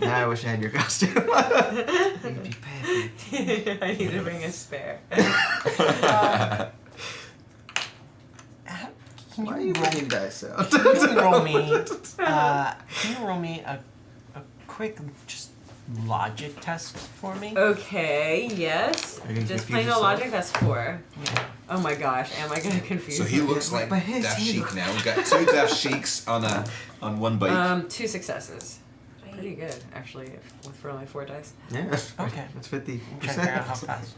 Now I wish I had your costume. You'd be perfect. I need to bring a spare. Can Why are you you roll, bringing dice out? can you roll me a quick just logic test for me? Okay, yes. Are you gonna Just confuse plain old yourself? logic, that's 4. Yeah. Oh my gosh, am I gonna confuse So he you? looks like But his Daft heel- Chic now. We've got 2 Daft Chics on one bike. 2 successes. Pretty good, actually, for only 4 dice. Yeah. Okay. That's 50%. I'm trying to figure out how fast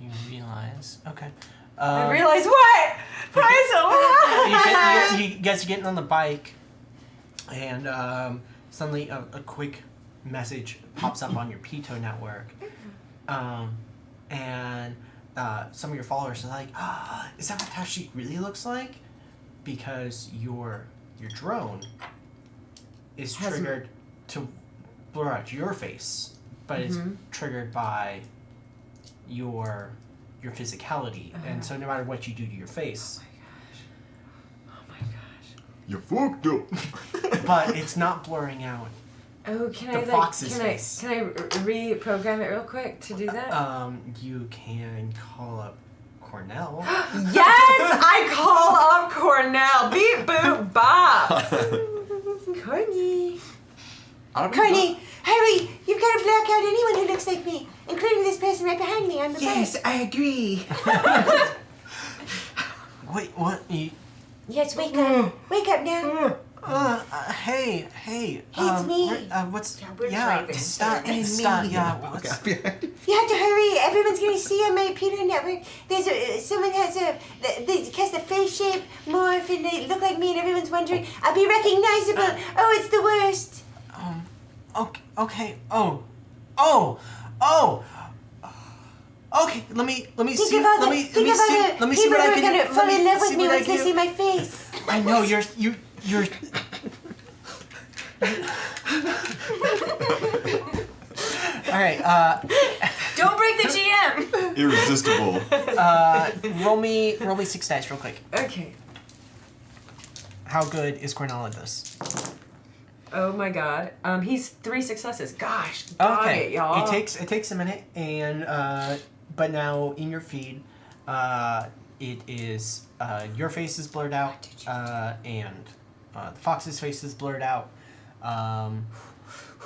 you realize. Okay. I realize what? Price a lot! You guys are getting on the bike, and suddenly a quick message pops up on your Pito network, and some of your followers are like, "Is that what Tashi really looks like?" Because your drone is triggered to blur out your face, but it's triggered by your physicality, and so no matter what you do to your face, You fucked up. but it's not blurring out. Oh, can The I fox's face. can I reprogram it real quick to do that? You can call up Cornell. Yes, I call up Cornell. Beep boop bop. Corny. Corny, hurry! You've got to block out anyone who looks like me, including this person right behind me on the Yes, bike. I agree. Wait, what? Yes, wake up. Wake up now. Hey. It's me. What's? we're Yeah, driving. stop. It's Stop. me. Yeah. What's? You have to hurry. Everyone's going to see on my Peter network. Someone has they cast a face shape morph and they look like me and everyone's wondering, I'll be recognizable. Oh, it's the worst. Okay. Okay. Let me Think see. of all Let the me people see what I who are can. going to fall in love with see me what I once they can see do. my face. I know you're. All right. Don't break the GM. Irresistible. Roll me 6 dice real quick. Okay. How good is Cornell at this? Oh my god. He's 3 successes. Gosh. Dog Okay. it, y'all. It takes a minute, and but now in your feed, it is your face is blurred out, and the fox's face is blurred out,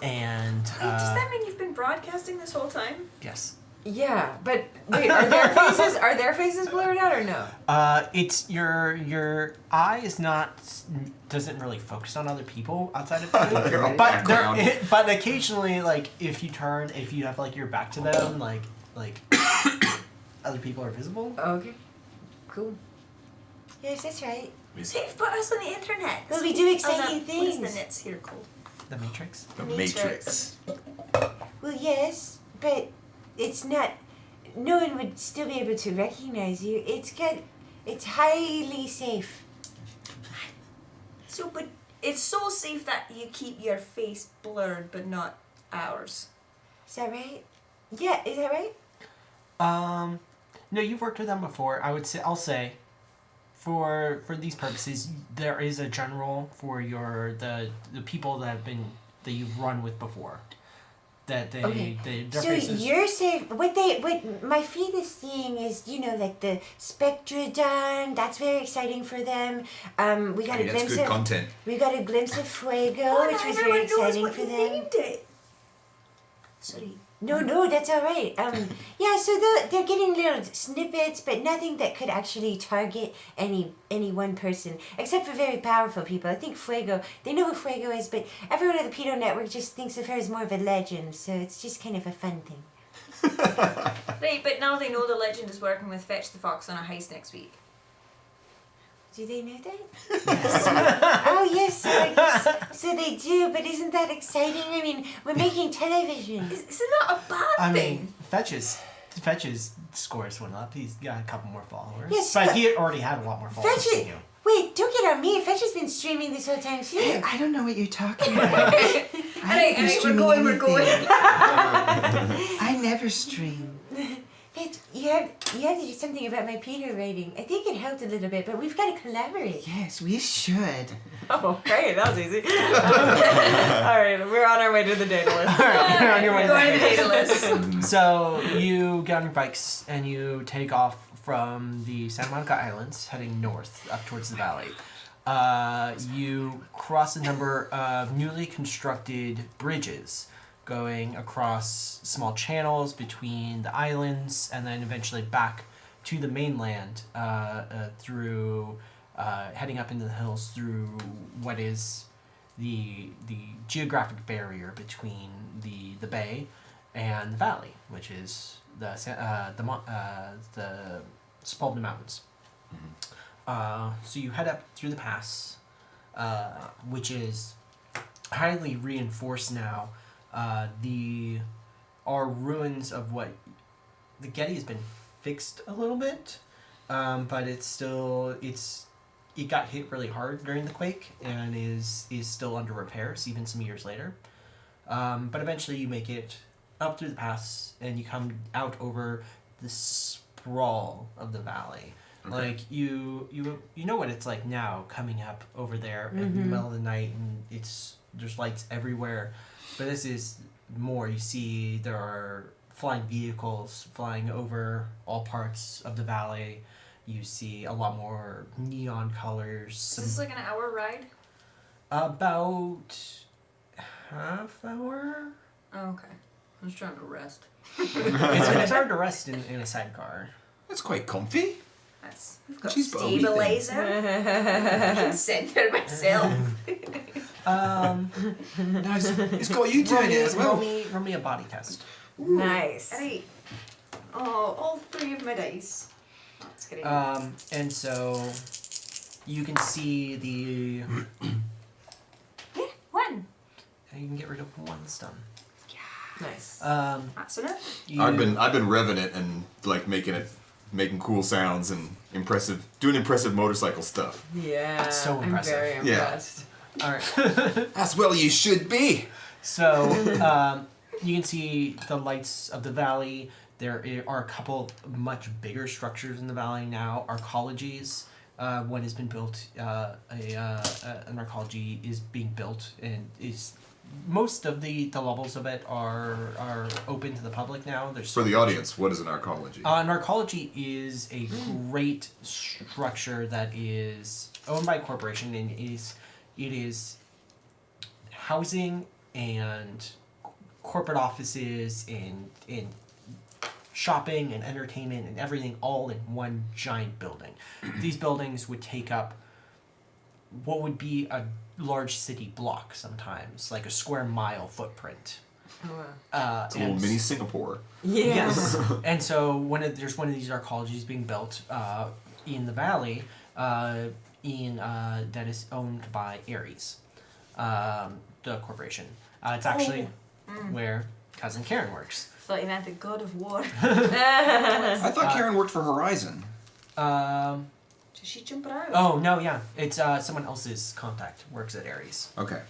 and Wait, does that mean you've been broadcasting this whole time? yes. Yeah, but wait, are their faces blurred out or no? It's your eye is doesn't really focus on other people outside of you. Your own But background. but occasionally, like if you have like your back to them, like other people are visible. Okay. Cool. Yes, that's right. They've put us on the internet. Well, we do exciting What is things. the nets here called? The Matrix. The Matrix. Matrix. Well, yes, but it's not. No one would still be able to recognize you. It's highly safe. So, but it's so safe that you keep your face blurred, but not ours. Is that right? Yeah, is that right? No, you've worked with them before. I'll say, for these purposes, there is a general for the people that you've run with before. that their So faces. you're saying what my feed is seeing is like the spectral dawn. That's very exciting for them. We got a That's glimpse good of content. we got a glimpse of Fuego, which was very exciting for them. Sorry. No, that's all right. Yeah, so they're getting little snippets, but nothing that could actually target any one person, except for very powerful people. I think Fuego, they know who Fuego is, but everyone at the Pedo Network just thinks of her as more of a legend, so it's just kind of a fun thing. Right, but now they know the legend is working with Fetch the Fox on a heist next week. Do they know that? Oh, yes, so they do, but isn't that exciting? I mean, we're making television. Isn't that a bad I thing? mean, Fetch's scores went up. He's got a couple more followers. Yes, but but- he already had a lot more followers Fetch than it. you. Wait, don't get on me. Fetch has been streaming this whole time, too. I don't know what you're talking about. Alright, we're going. I never stream. Fetch, you have to do something about my Peter rating. I think it helped a little bit, but we've got to collaborate. Yes, we should. Oh, great. That was easy. All right, we're on our way to the Daedalus. All right, you're on your way. Going to Daedalus. So you get on your bikes and you take off from the Santa Monica Islands, heading north up towards the valley. You cross a number of newly constructed bridges going across small channels between the islands and then eventually back to the mainland through heading up into the hills through what is the geographic barrier between the bay and the valley, which is the Spalding Mountains. So you head up through the pass, which is highly reinforced now. Are ruins of what the Getty has been fixed a little bit, but it got hit really hard during the quake and is still under repairs even some years later. But eventually you make it up through the pass and you come out over the sprawl of the valley. Okay. Like you know what it's like now coming up over there in the middle of the night and there's lights everywhere. But this is more, you see there are flying vehicles flying over all parts of the valley. You see a lot more neon colors. Is this like an hour ride? About half hour? Oh, okay. I was trying to rest. It's hard to rest in a sidecar. That's quite comfy. We've got She's got a wee thing. stabilizer. I can center myself. Nice. It's got you doing it as well. Roll me a body test. Nice. Right. Oh, all three of my dice. That's great. And so you can see Yeah, one. you can get rid of one stun. Nice. That's enough. I've been revving it and like making cool sounds and doing impressive motorcycle stuff. Yeah. So impressive. I'm very Yeah. impressed. All right. As well you should be. So you can see the lights of the valley. There are a couple much bigger structures in the valley now. Arcologies. One has been built. An arcology is being built and is. Most of the levels of it are open to the public now. There's For the audience, what is an arcology? An arcology is a great structure that is owned by a corporation and it is housing and corporate offices and shopping and entertainment and everything all in one giant building. These buildings would take up what would be a large city block sometimes, like a square mile footprint. Oh, wow. It's a little mini Singapore. Yeah. Yes. And so there's one of these arcologies being built in the valley that is owned by Ares, the corporation. It's actually where Cousin Karen works. Thought you meant the god of war. I thought Karen worked for Horizon. Did she jump around? Oh, no, yeah. It's someone else's contact works at Ares. Okay.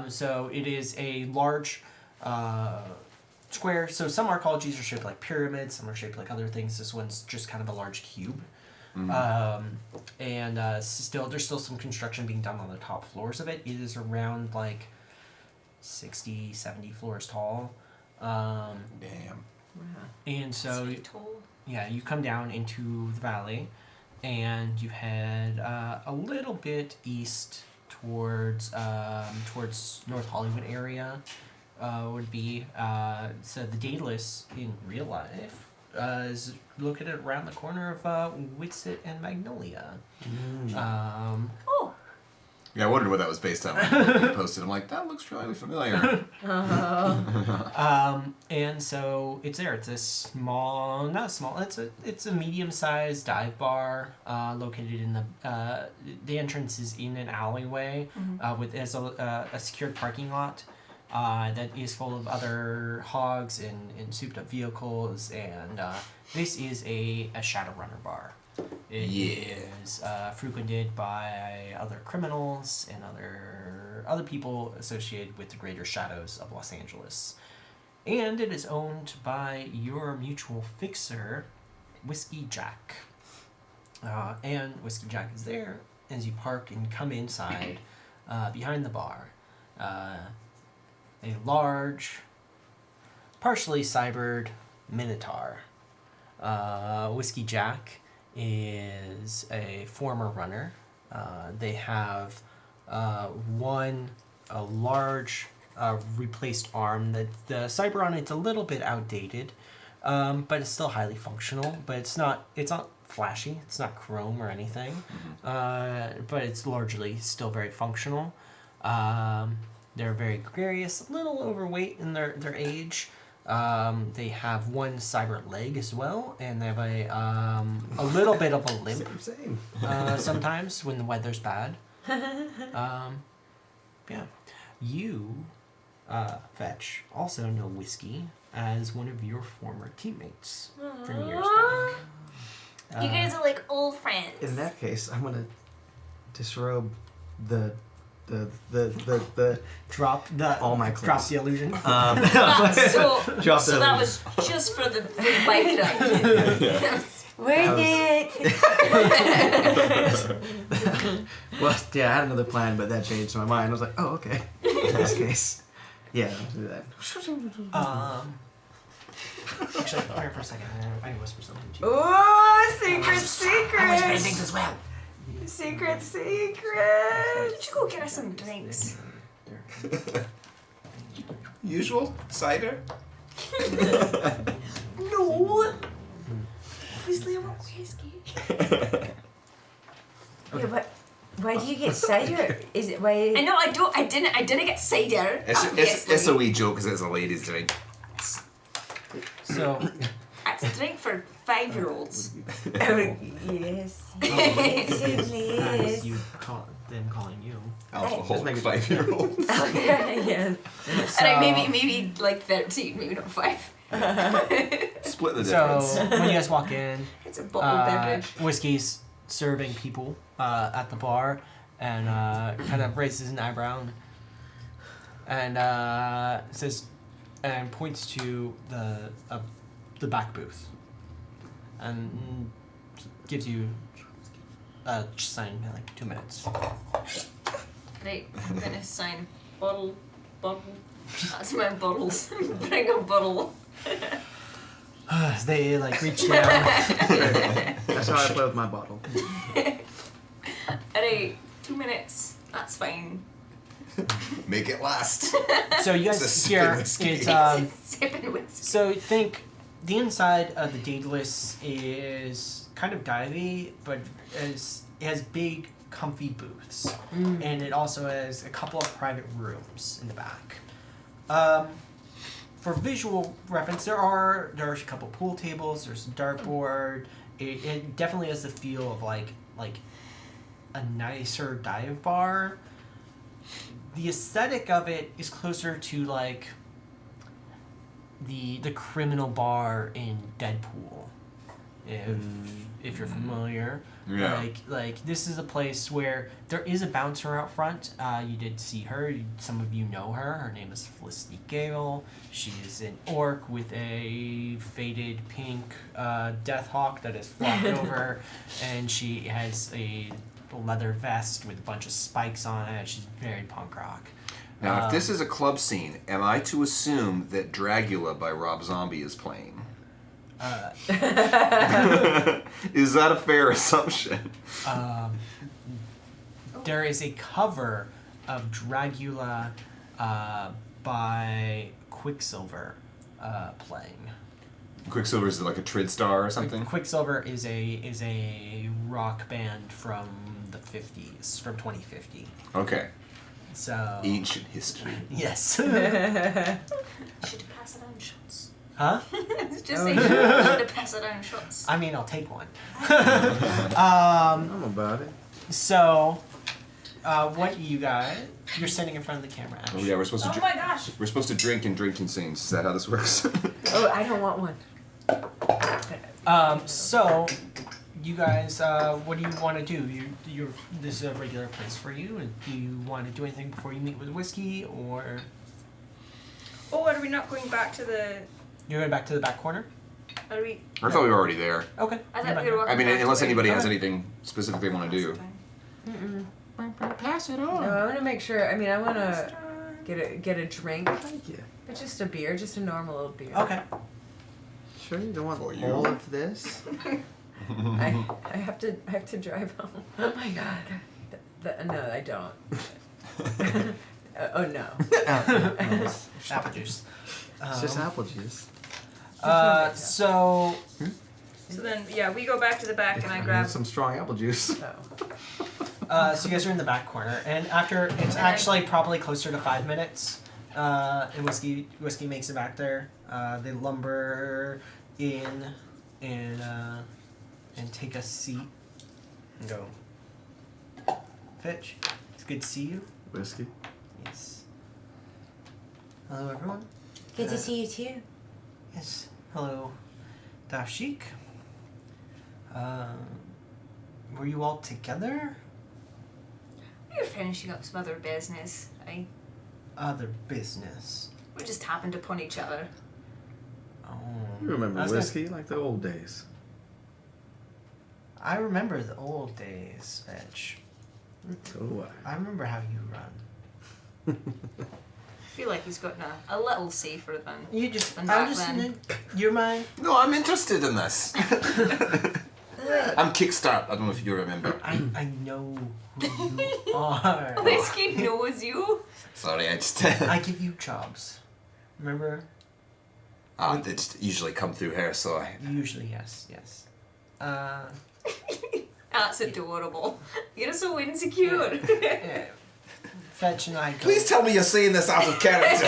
So it is a large square. So some arcologies are shaped like pyramids, some are shaped like other things. This one's just kind of a large cube. And there's still some construction being done on the top floors of it. It is around like 60, 70 floors tall. Damn. And so, Sweet toll. yeah, you come down into the valley, and you head a little bit east towards North Hollywood area. Would be so the Daedalus in real life is located around the corner of Witsit and Magnolia. Oh. Yeah, I wondered what that was based on. When you posted. I'm like, that looks really familiar. And so it's there. It's a small, not small. It's a medium-sized dive bar located in the entrance is in an alleyway with as a secured parking lot. That is full of other hogs and souped-up vehicles, and this is a Shadowrunner bar. It is frequented by other criminals and other people associated with the greater shadows of Los Angeles. And it is owned by your mutual fixer, Whiskey Jack. And Whiskey Jack is there as you park and come inside behind the bar. A large, partially cybered minotaur. Whiskey Jack is a former runner. They have a large replaced arm. That the cyber on it's a little bit outdated, but it's still highly functional. But it's not flashy. It's not chrome or anything, but it's largely still very functional. They're very gregarious, a little overweight in their age. They have one cyber leg as well, and they have a little bit of a limp Same. sometimes when the weather's bad. Yeah. You, Fetch, also know Whiskey as one of your former teammates from years back. You guys are like old friends. In that case, I'm gonna disrobe the Drop all my drop clothes. the illusion. So Drop the that was just for the bike ride. Worth it. Well, yeah, I had another plan, but that changed my mind. I was like, oh, okay. In this case, yeah, I'll do that. Actually, come here for a second. I can whisper something to you. Ooh, secret, I whisper things secret. as well. Secret, Did secret. you go get us some drinks? Usual cider. No. Obviously, I want whiskey. Yeah, why do you get cider? Is it why? I know. I didn't get cider. It's a wee joke because it's a ladies' drink. So, It's a drink for 5-year-olds. Yes, it certainly as is. you call them calling you. Alcoholic make it 5-year-olds. Yeah. So, And maybe like 13, maybe not 5. Split the difference. So when you guys walk in, It's a bottled beverage. Whiskey's serving people at the bar, and kind of raises an eyebrow and says, and points to the back booth, and gives you a sign in like 2 minutes. Right, I'm gonna sign bottle. That's my bottles. Bring a bottle. They like reach down. That's how I play with my bottle. Alright, 2 minutes. That's fine. Make it last. So you It's a guys sip hear of whiskey. it's Sipping whiskey. so think the inside of the Daedalus is kind of divey, but it has big, comfy booths, and it also has a couple of private rooms in the back. For visual reference, there's a couple pool tables. There's a dartboard. It definitely has the feel of like a nicer dive bar. The aesthetic of it is closer to like the criminal bar in Deadpool, if you're familiar. Yeah. Like this is a place where there is a bouncer out front. You did see her. Some of you know her. Her name is Felicity Gale. She is an orc with a faded pink death hawk that is flopped over, and she has a leather vest with a bunch of spikes on it. She's very punk rock. Now, if this is a club scene, am I to assume that Dragula by Rob Zombie is playing? Is that a fair assumption? There is a cover of Dragula by Quicksilver playing. Quicksilver is like a Trid Star or something? Quicksilver is a rock band from the 50s, from 2050. Okay. So Ancient history. yes. Should have passed around shots. Huh? Just say should have passed around shots. I mean, I'll take one. I'm about it. So, what you guys? You're standing in front of the camera. Oh Actually. yeah, we're supposed to. Oh my gosh. We're supposed to drink in drinking scenes. Is that how this works? Oh, I don't want one. So, you guys, what do you want to do? This is a regular place for you. And do you want to do anything before you meet with Whiskey, or Oh, are we not going back to the? you're going back to the back corner? Are we? I thought we were already there. Okay. I you're thought we were back. walking I mean, back unless to anybody where- has anything specific they want to do. Pass it No, on. I want to make sure. I mean, I want to get a drink, Thank you. but just a beer, just a normal little beer. Okay. Sure, you don't want For you. all of this? I have to drive home. Oh my god. No, I don't. Oh no. Apple juice. It's just apple juice. So So then, yeah, we go back to the back and I grab. some strong apple juice. so you guys are in the back corner, and after it's actually probably closer to 5 minutes, and whiskey makes it back there. They lumber in and take a seat and go. Fitch, it's good to see you. Whiskey. Yes. Hello, everyone. Good to see you too. Yes. Hello, Dafshik. Were you all together? We were finishing up some other business. Other business. We just happened upon each other. Oh. You remember I was gonna- whiskey like the old days. I remember the old days, Fetch. So do I remember how you run. I feel like he's gotten a little safer than. You just, And I'm back just, then. you're my, No, I'm interested in this. I'm Kickstart. I don't know if you remember. I know who you are. Whiskey knows you. Sorry, I just. I give you jobs. Remember? They just usually come through here, so I. Usually, yes. That's adorable. You're so insecure. Yeah. Fetch and I go. Please tell me you're saying this out of character.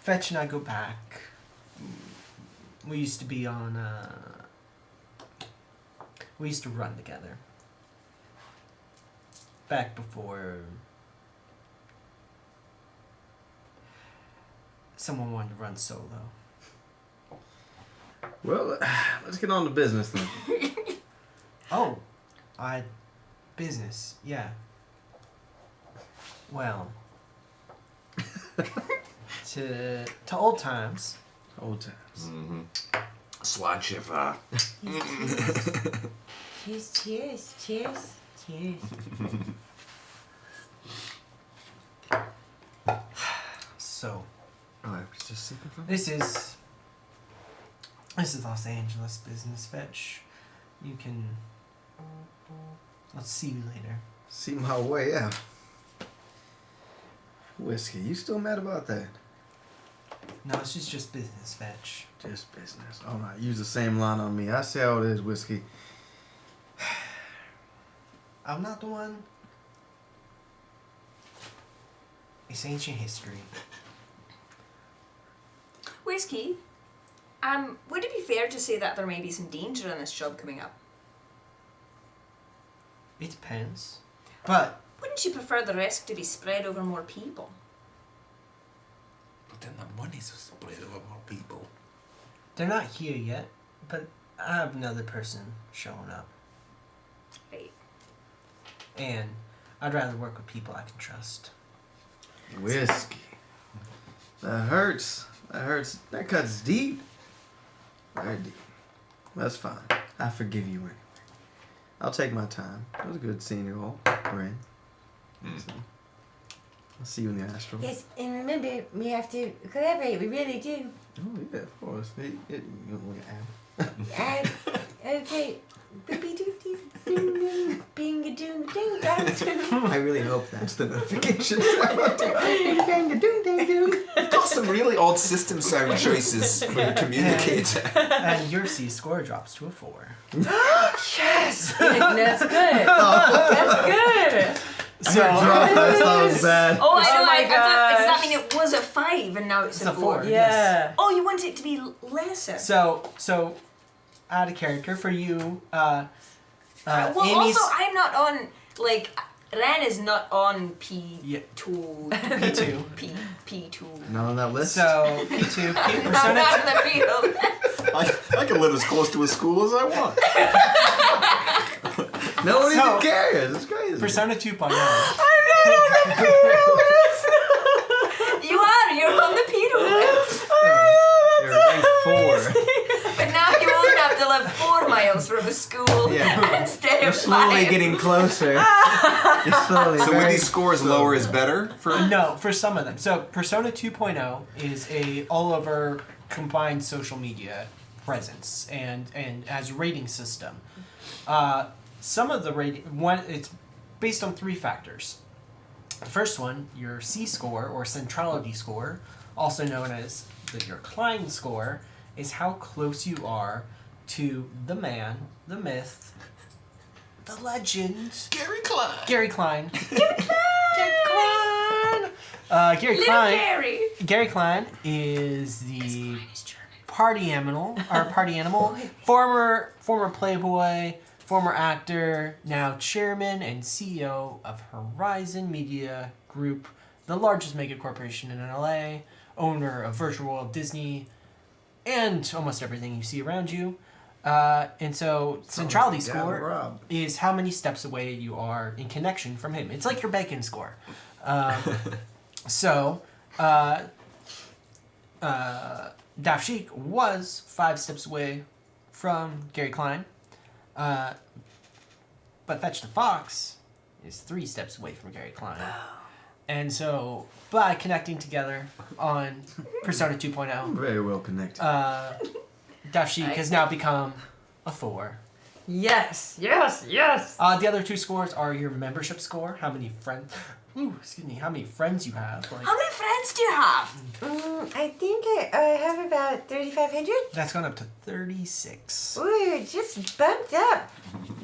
Fetch and I go back. We used to be on. We used to run together. Back before someone wanted to run solo. Well, let's get on to business then. Oh, business, yeah. Well, to old times. Old times. Mm-hmm. Slide shiver. Cheers, cheers, cheers, cheers. So, Oh, I was just sipping from this is Los Angeles business, Fetch. You can. I'll see you later. See my way out. Whiskey, you still mad about that? No, it's just business, Fetch. Just business. All right, use the same line on me. I say how it is, Whiskey. I'm not the one. It's ancient history. Whiskey, would it be fair to say that there may be some danger in this job coming up? It depends. But Wouldn't you prefer the risk to be spread over more people? But then the money's spread over more people. they're not here yet. But I have another person showing up. Right. And I'd rather work with people I can trust. Whiskey. That hurts. That hurts. That cuts deep. Very deep. That's fine. I forgive you anyway. I'll take my time. It was good seeing you all, Bryn. So, I'll see you in the astral. Yes, and remember, we have to collaborate. We really do. Oh yeah, of course. Okay. I really hope that's the notification. You've got some really odd system sound choices for the communicator. And your C score drops to a 4. Yes! That's good. That's good. So I thought it was bad. Oh, I know. Oh my I thought, does that gosh. mean it was a 5 and now it's a 4? Yeah. Oh, you want it to be lesser. So out of character for you, well, Amy's also, I'm not on, like, Ren is not on P2. Yeah. P2. P2. Not on that list. so P2, I'm Persona not on the P2 list. I can live as close to a school as I want. Nobody So- cares. It's crazy. Persona 2.0. You are. You're on the P2 list. You're ranked 4. But now you won't have to live 4 miles from a school Yeah. instead You're of slowly 5. getting closer. You're slowly. So with very these scores, lower is better for. No, for some of them. So Persona 2.0 is a all over combined social media presence and as a rating system. Some of the rating it's based on 3 factors. The first one, your C score or centrality score, also known as your Klein score, is how close you are to the man, the myth, the legend, Gary Klein. Gary Klein. Gary Little Klein. Gary. Gary Klein is the party animal, former Playboy, former actor, now chairman and CEO of Horizon Media Group, the largest mega corporation in LA, owner of Virtual World, Disney, and almost everything you see around you. And so centrality Yeah, score Rob. is how many steps away you are in connection from him. It's like your bacon score. So, Daft Sheik was 5 steps away from Gary Klein, but Fetch the Fox is 3 steps away from Gary Klein. And so, by connecting together on Persona 2.0, Very well connected. Daft Sheik has now become a 4. Yes. Yes. Yes. The other 2 scores are your membership score, how many friends you have. Like, How many friends do you have? I think I have about 3,500. that's gone up to 36. Ooh, just bumped up.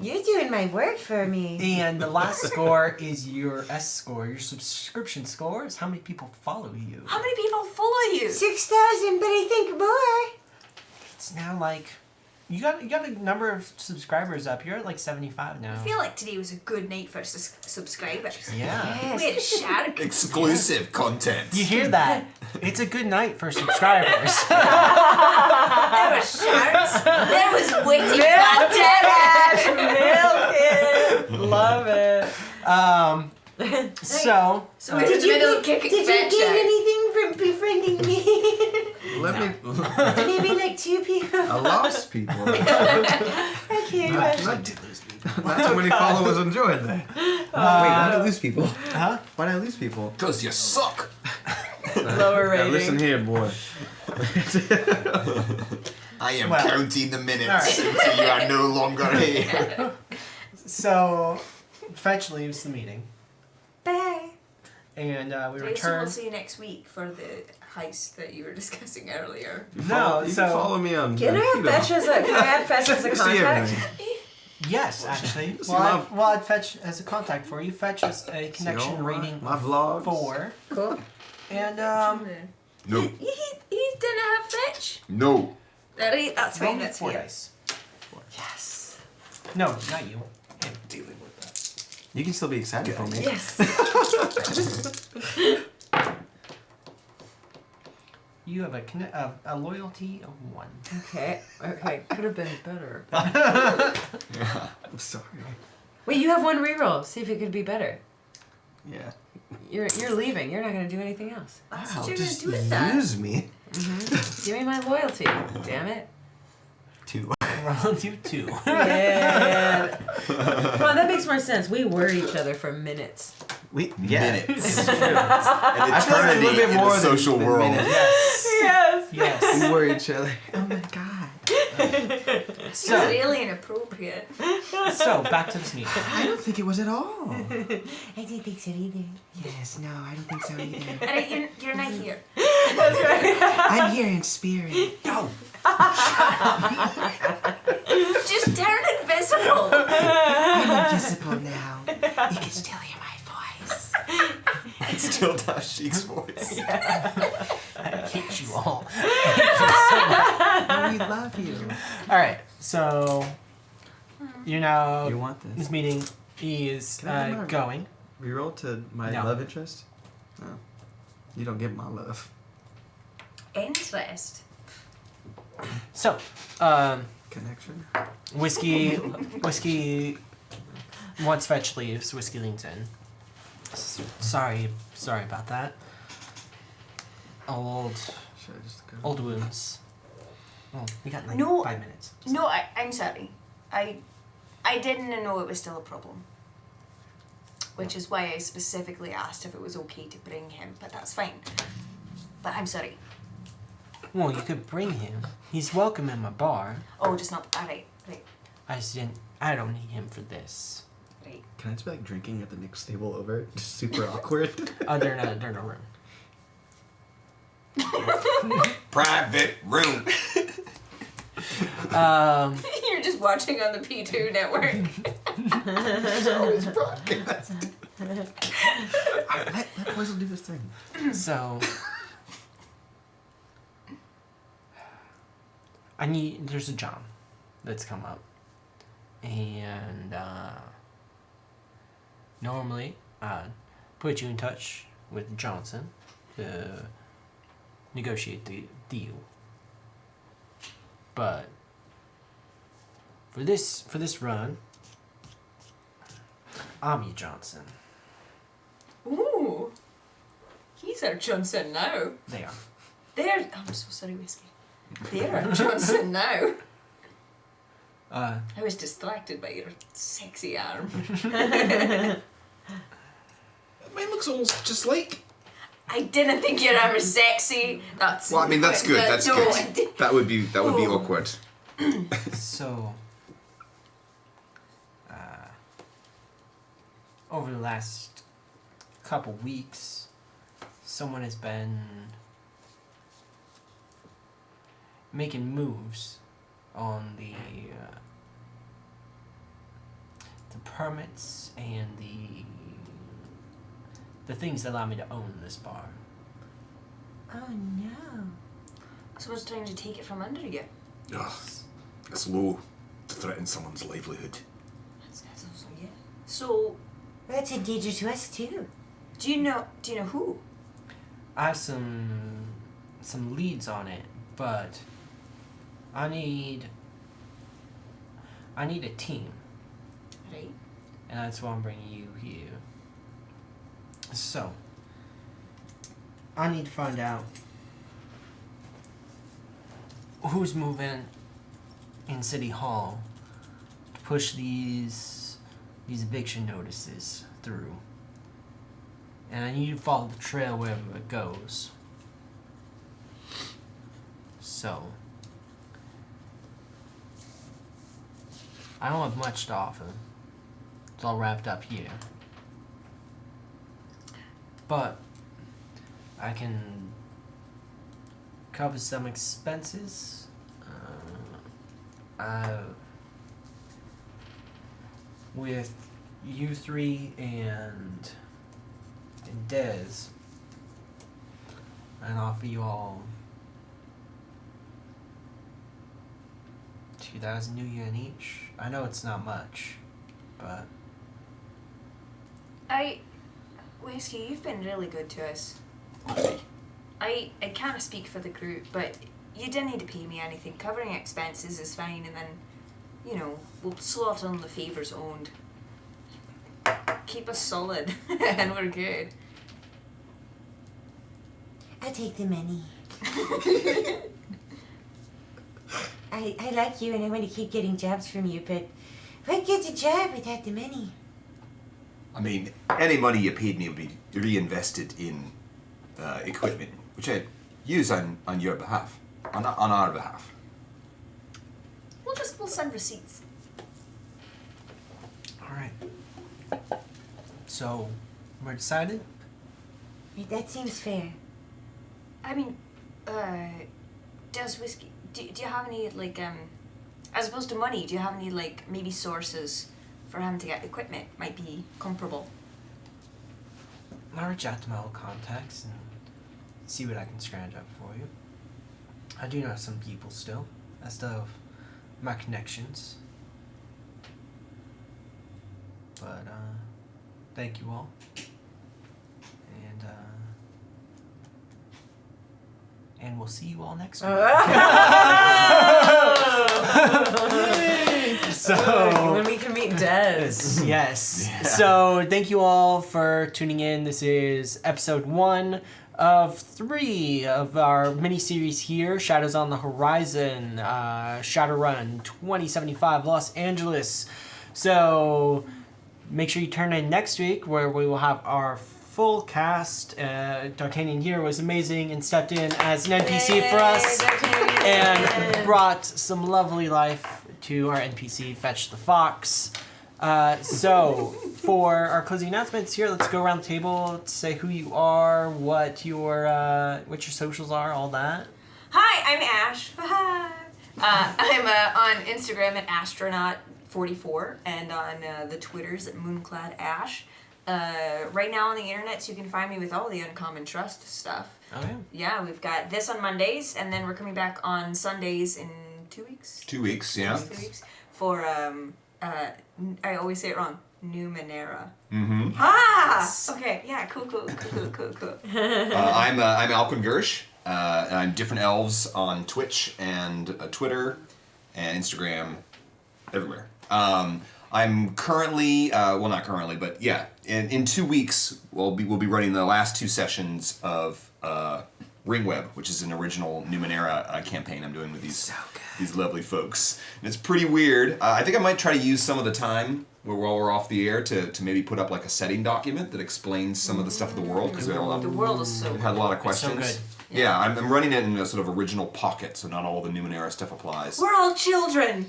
You're doing my work for me. And the last score is your S score, your subscription score is how many people follow you. How many people follow you? 6,000, but I think more. It's now like you got a number of subscribers up. You're at like 75 now. I feel like today was a good night for subscribers. Yeah. Yes. We had a shout. Exclusive content. You hear that? It's a good night for subscribers. There was shouts. There was witty banter. Milk it. Love it. So So we're in the middle of kicking Did you fetch gain out. anything from befriending me? Let me. Maybe like 2 people. I lost people. Okay, not too many followers enjoyed that. Wait, why did I lose people? huh? Why did I lose people? Because you suck. Lower Now, rating. listen here, boy. I am Well, counting the minutes alright. until you are no longer here. So Fetch leaves the meeting, bye. and we Okay, so return. we'll see you next week for the heist that you were discussing earlier. You No, can so follow me on. Can I have Fetch as a? Can I add Fetch as a See contact? everything. yes, actually. See, Well, I'd Fetch as a contact for you. Fetch is a connection See, rating my vlogs. 4, Cool. and No. He didn't have fetch. No. That's roll fine. me That's 4 here. dice. Yes. No, not you. Him. Dealing with that. You can still be excited for me. Yes. You have a loyalty of 1. Okay. Okay. Could have been better. I'm sorry. Wait, you have 1 reroll. See if it could be better. Yeah. You're leaving. You're not gonna do anything else. That's Wow, what you're just gonna do with that. use me. Give me my loyalty. Damn it. 2. Roll you 2. Yeah. Come on, that makes more sense. We were each other for minutes. minutes. It's true. An I feel like a eternity little bit in more the than social than world. minutes. Yes. Yes. We worry each other. Oh my god. It's So, really inappropriate. so back to this meeting. I don't think it was at all. I don't think so either. Yes, no, I don't think so either. Alright, you're not here. I'm here in spirit. No. Just turn invisible. I'm invisible now. You can still hear my voice. It's still Dashik's voice. I hate you all. Oh, we love you. All right, so you're now. You want this? This meeting is Can I have my- going. Reroll to my No. love interest? No. You don't get my love. Interest. So, Connection? whiskey once Fetch leaves, whiskey leans in. Sorry about that. Old Should I just go? old wounds. Well, we got like No. 5 minutes. No, I'm sorry. I didn't know it was still a problem. Which is why I specifically asked if it was okay to bring him, but that's fine. But I'm sorry. Well, you could bring him. He's welcome in my bar. Oh, just not. Alright, right, I just didn't. I don't need him for this. right. Can I just be like drinking at the next table over? Just super awkward. They're in a room. Private room. You're just watching on the P2 network. Always broadcast. Let Poison do this thing. So there's a John that's come up, and normally I'd put you in touch with Johnson to negotiate the deal, but for this run, I'm your Johnson. Ooh. He's our Johnson now. They are. I'm so sorry, Whiskey. They're our Johnson now. Uh, I was distracted by your sexy arm. Man looks almost just like. I didn't think your arm was sexy. That's Well, I mean that's good. That's no, I good. did- That would be Oh. awkward. So, over the last couple weeks, someone has been making moves on the permits and the things that allow me to own this bar. Oh no. Someone's trying to take it from under you. Ugh, it's low to threaten someone's livelihood. That's also, yeah. So, Well, that's a danger to us too. do you know who? I have some leads on it, but I need a team. Right. And that's why I'm bringing you here. So, I need to find out who's moving in City Hall to push these eviction notices through. And I need to follow the trail wherever it goes. So, I don't have much to offer. It's all wrapped up here. But I can cover some expenses. With you three and Dez, and offer you all 2,000 New Yen each. I know it's not much, but Whiskey, you've been really good to us. I can't speak for the group, but you didn't need to pay me anything. Covering expenses is fine, and then, we'll slot on the favours owned. Keep us solid, and we're good. I'll take the money. I like you and I want to keep getting jobs from you, but what gets a job without the money? I mean, any money you paid me will be reinvested in equipment, which I use on your behalf, on our behalf. We'll send receipts. All right. So, we're decided? That seems fair. I mean, does whiskey? Do you have any like as opposed to money? Do you have any like maybe sources for him to get equipment might be comparable? I'll reach out to my old contacts and see what I can scrounge up for you. I do know some people still. I still have my connections. But, thank you all. And we'll see you all next week. So when we can meet Des. yes. So thank you all for tuning in. This is episode 1 of 3 of our mini-series here, Shadows on the Horizon, Shadowrun 2075 Los Angeles. So make sure you turn in next week where we will have our full cast. D'Artagnan here was amazing and stepped in as an NPC for us and brought some lovely life to our NPC, Fetch the Fox. So for our closing announcements here, let's go around the table to say who you are, what your socials are, all that. Hi, I'm Ash. I'm on Instagram at astronaut44 and on the Twitters at mooncladash. Right now on the internet, so you can find me with all the Uncommon Trust stuff. Oh yeah. Yeah, we've got this on Mondays, and then we're coming back on Sundays in 2 weeks. 2 weeks, yeah. 2 weeks for I always say it wrong. Numenera. Mm-hmm. Ah. Okay. Yeah. Cool. I'm Alquin Gersh, and I'm Different Elves on Twitch and Twitter and Instagram, everywhere. I'm currently, well, not currently, but yeah, in 2 weeks we'll be running the last 2 sessions of Ringweb, which is an original Numenera campaign I'm doing with these lovely folks. And it's pretty weird. I think I might try to use some of the time while we're off the air to maybe put up like a setting document that explains some of the stuff of the world, because The world is so we've had a lot of It's so questions. good. Yeah, I'm running it in a sort of original pocket, so not all the Numenera stuff applies. We're all children.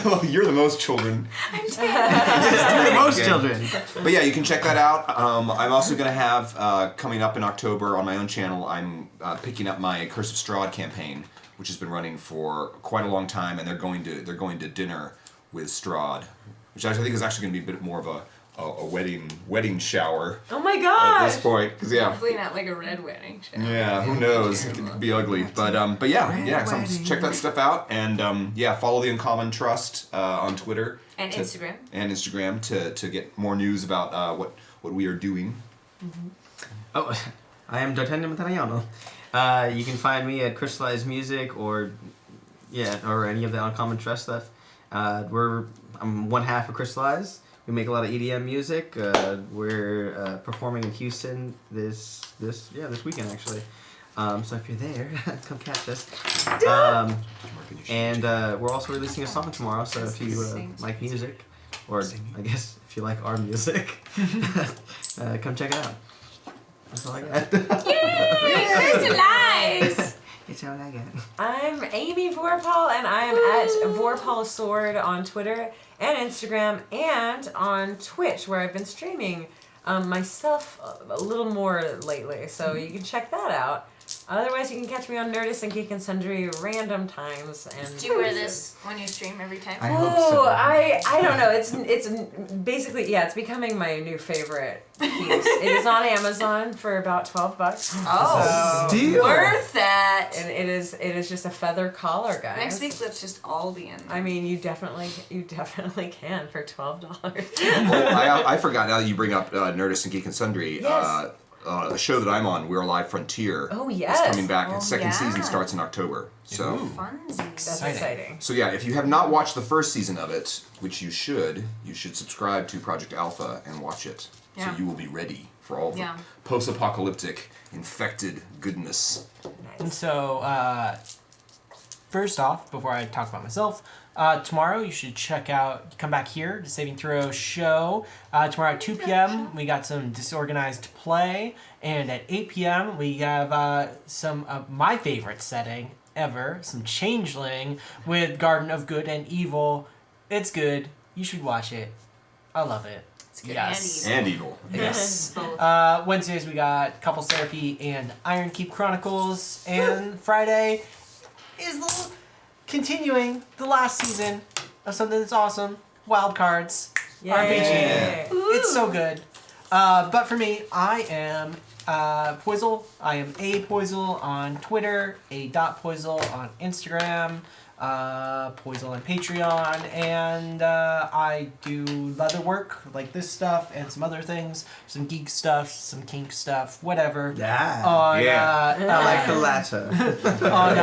Well, you're the most children. I'm terrible. For most Okay. children. But yeah, you can check that out. I'm also going to have, coming up in October on my own channel, I'm picking up my Curse of Strahd campaign, which has been running for quite a long time, and they're going to dinner with Strahd, which I think is actually going to be a bit more of a wedding shower Oh my at gosh! this point. Because yeah. Hopefully not like a red wedding. Yeah, who knows? It could be ugly, but yeah. So check that stuff out, and follow the Uncommon Trust on Twitter And Instagram. to get more news about what we are doing. Oh, I am D'Artagnan Montagnano. You can find me at Crystallized Music or any of the Uncommon Trust stuff. I'm one half of Crystallized. We make a lot of EDM music. We're performing in Houston this weekend actually. So if you're there, come catch us. And we're also releasing a song tomorrow. So if you like music, or I guess if you like our music, come check it out. That's all I got. Yay! Crystallize! It's all I got. I'm Amy Vorpal, and I am at Vorpal Sword on Twitter and Instagram and on Twitch, where I've been streaming myself a little more lately. So you can check that out. Otherwise, you can catch me on Nerdist and Geek and Sundry random times. And Do you wear this when you stream every time? I hope so. I don't know. It's basically it's becoming my new favorite piece. It is on Amazon for about $12. Oh, So- Deal. worth it. And it is just a feather collar, guys. Next week, let's just all be in. I mean, you definitely can for $12. Well, I forgot, now that you bring up Nerdist and Geek and Sundry, Yes. a show that I'm on, We're Alive Frontier, Oh, is yes. coming back. Its second yeah. season starts in October. So, Funsies. That's Exciting. exciting. so yeah, if you have not watched the first season of it, which you should subscribe to Project Alpha and watch it. Yeah. So you will be ready for all the Yeah. post-apocalyptic, infected goodness. And so, first off, before I talk about myself, tomorrow you should come back here to Saving Throw show. Tomorrow at 2 p.m. we got some disorganized play, and at 8 p.m. we have some of my favorite setting ever, some Changeling with Garden of Good and Evil. It's good. You should watch it. I love it. It's good. Yes. And evil. Yes. Both. Wednesdays we got Couples Therapy and Iron Keep Chronicles, and Friday is continuing the last season of something that's awesome, Wild Cards. RPG. It's so good. But for me, I am Poisel. I am a Poisel on Twitter, a.poisel on Instagram, Poisel on Patreon, and I do leather work like this stuff and some other things, some geek stuff, some kink stuff, whatever. Yeah. On, Yeah. I like the latter. on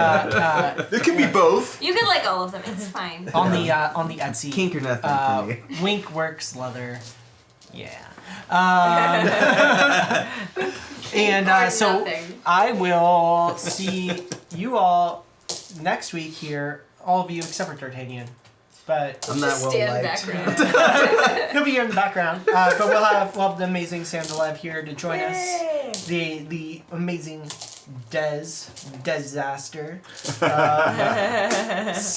It can be both. You can like all of them. It's fine. on the Etsy. Kink or nothing for me. Wink Works Leather. Yeah. And so nothing. I will see you all next week here, all of you except for D'Artagnan. But I'm not Just well stand liked. background. he'll be here in the background. But we'll have the amazing Sandalev here to join us. The amazing Disaster. So This is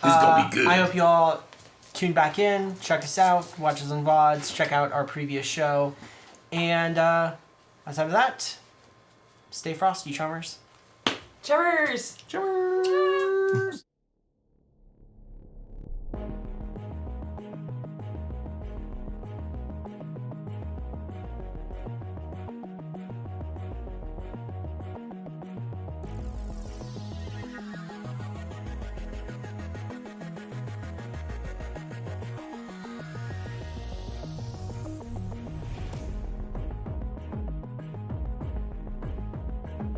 gonna be good. I hope you all tune back in, check us out, watch us on VODs, check out our previous show, and outside of that, stay frosty, chummers. Cheers! Cheers.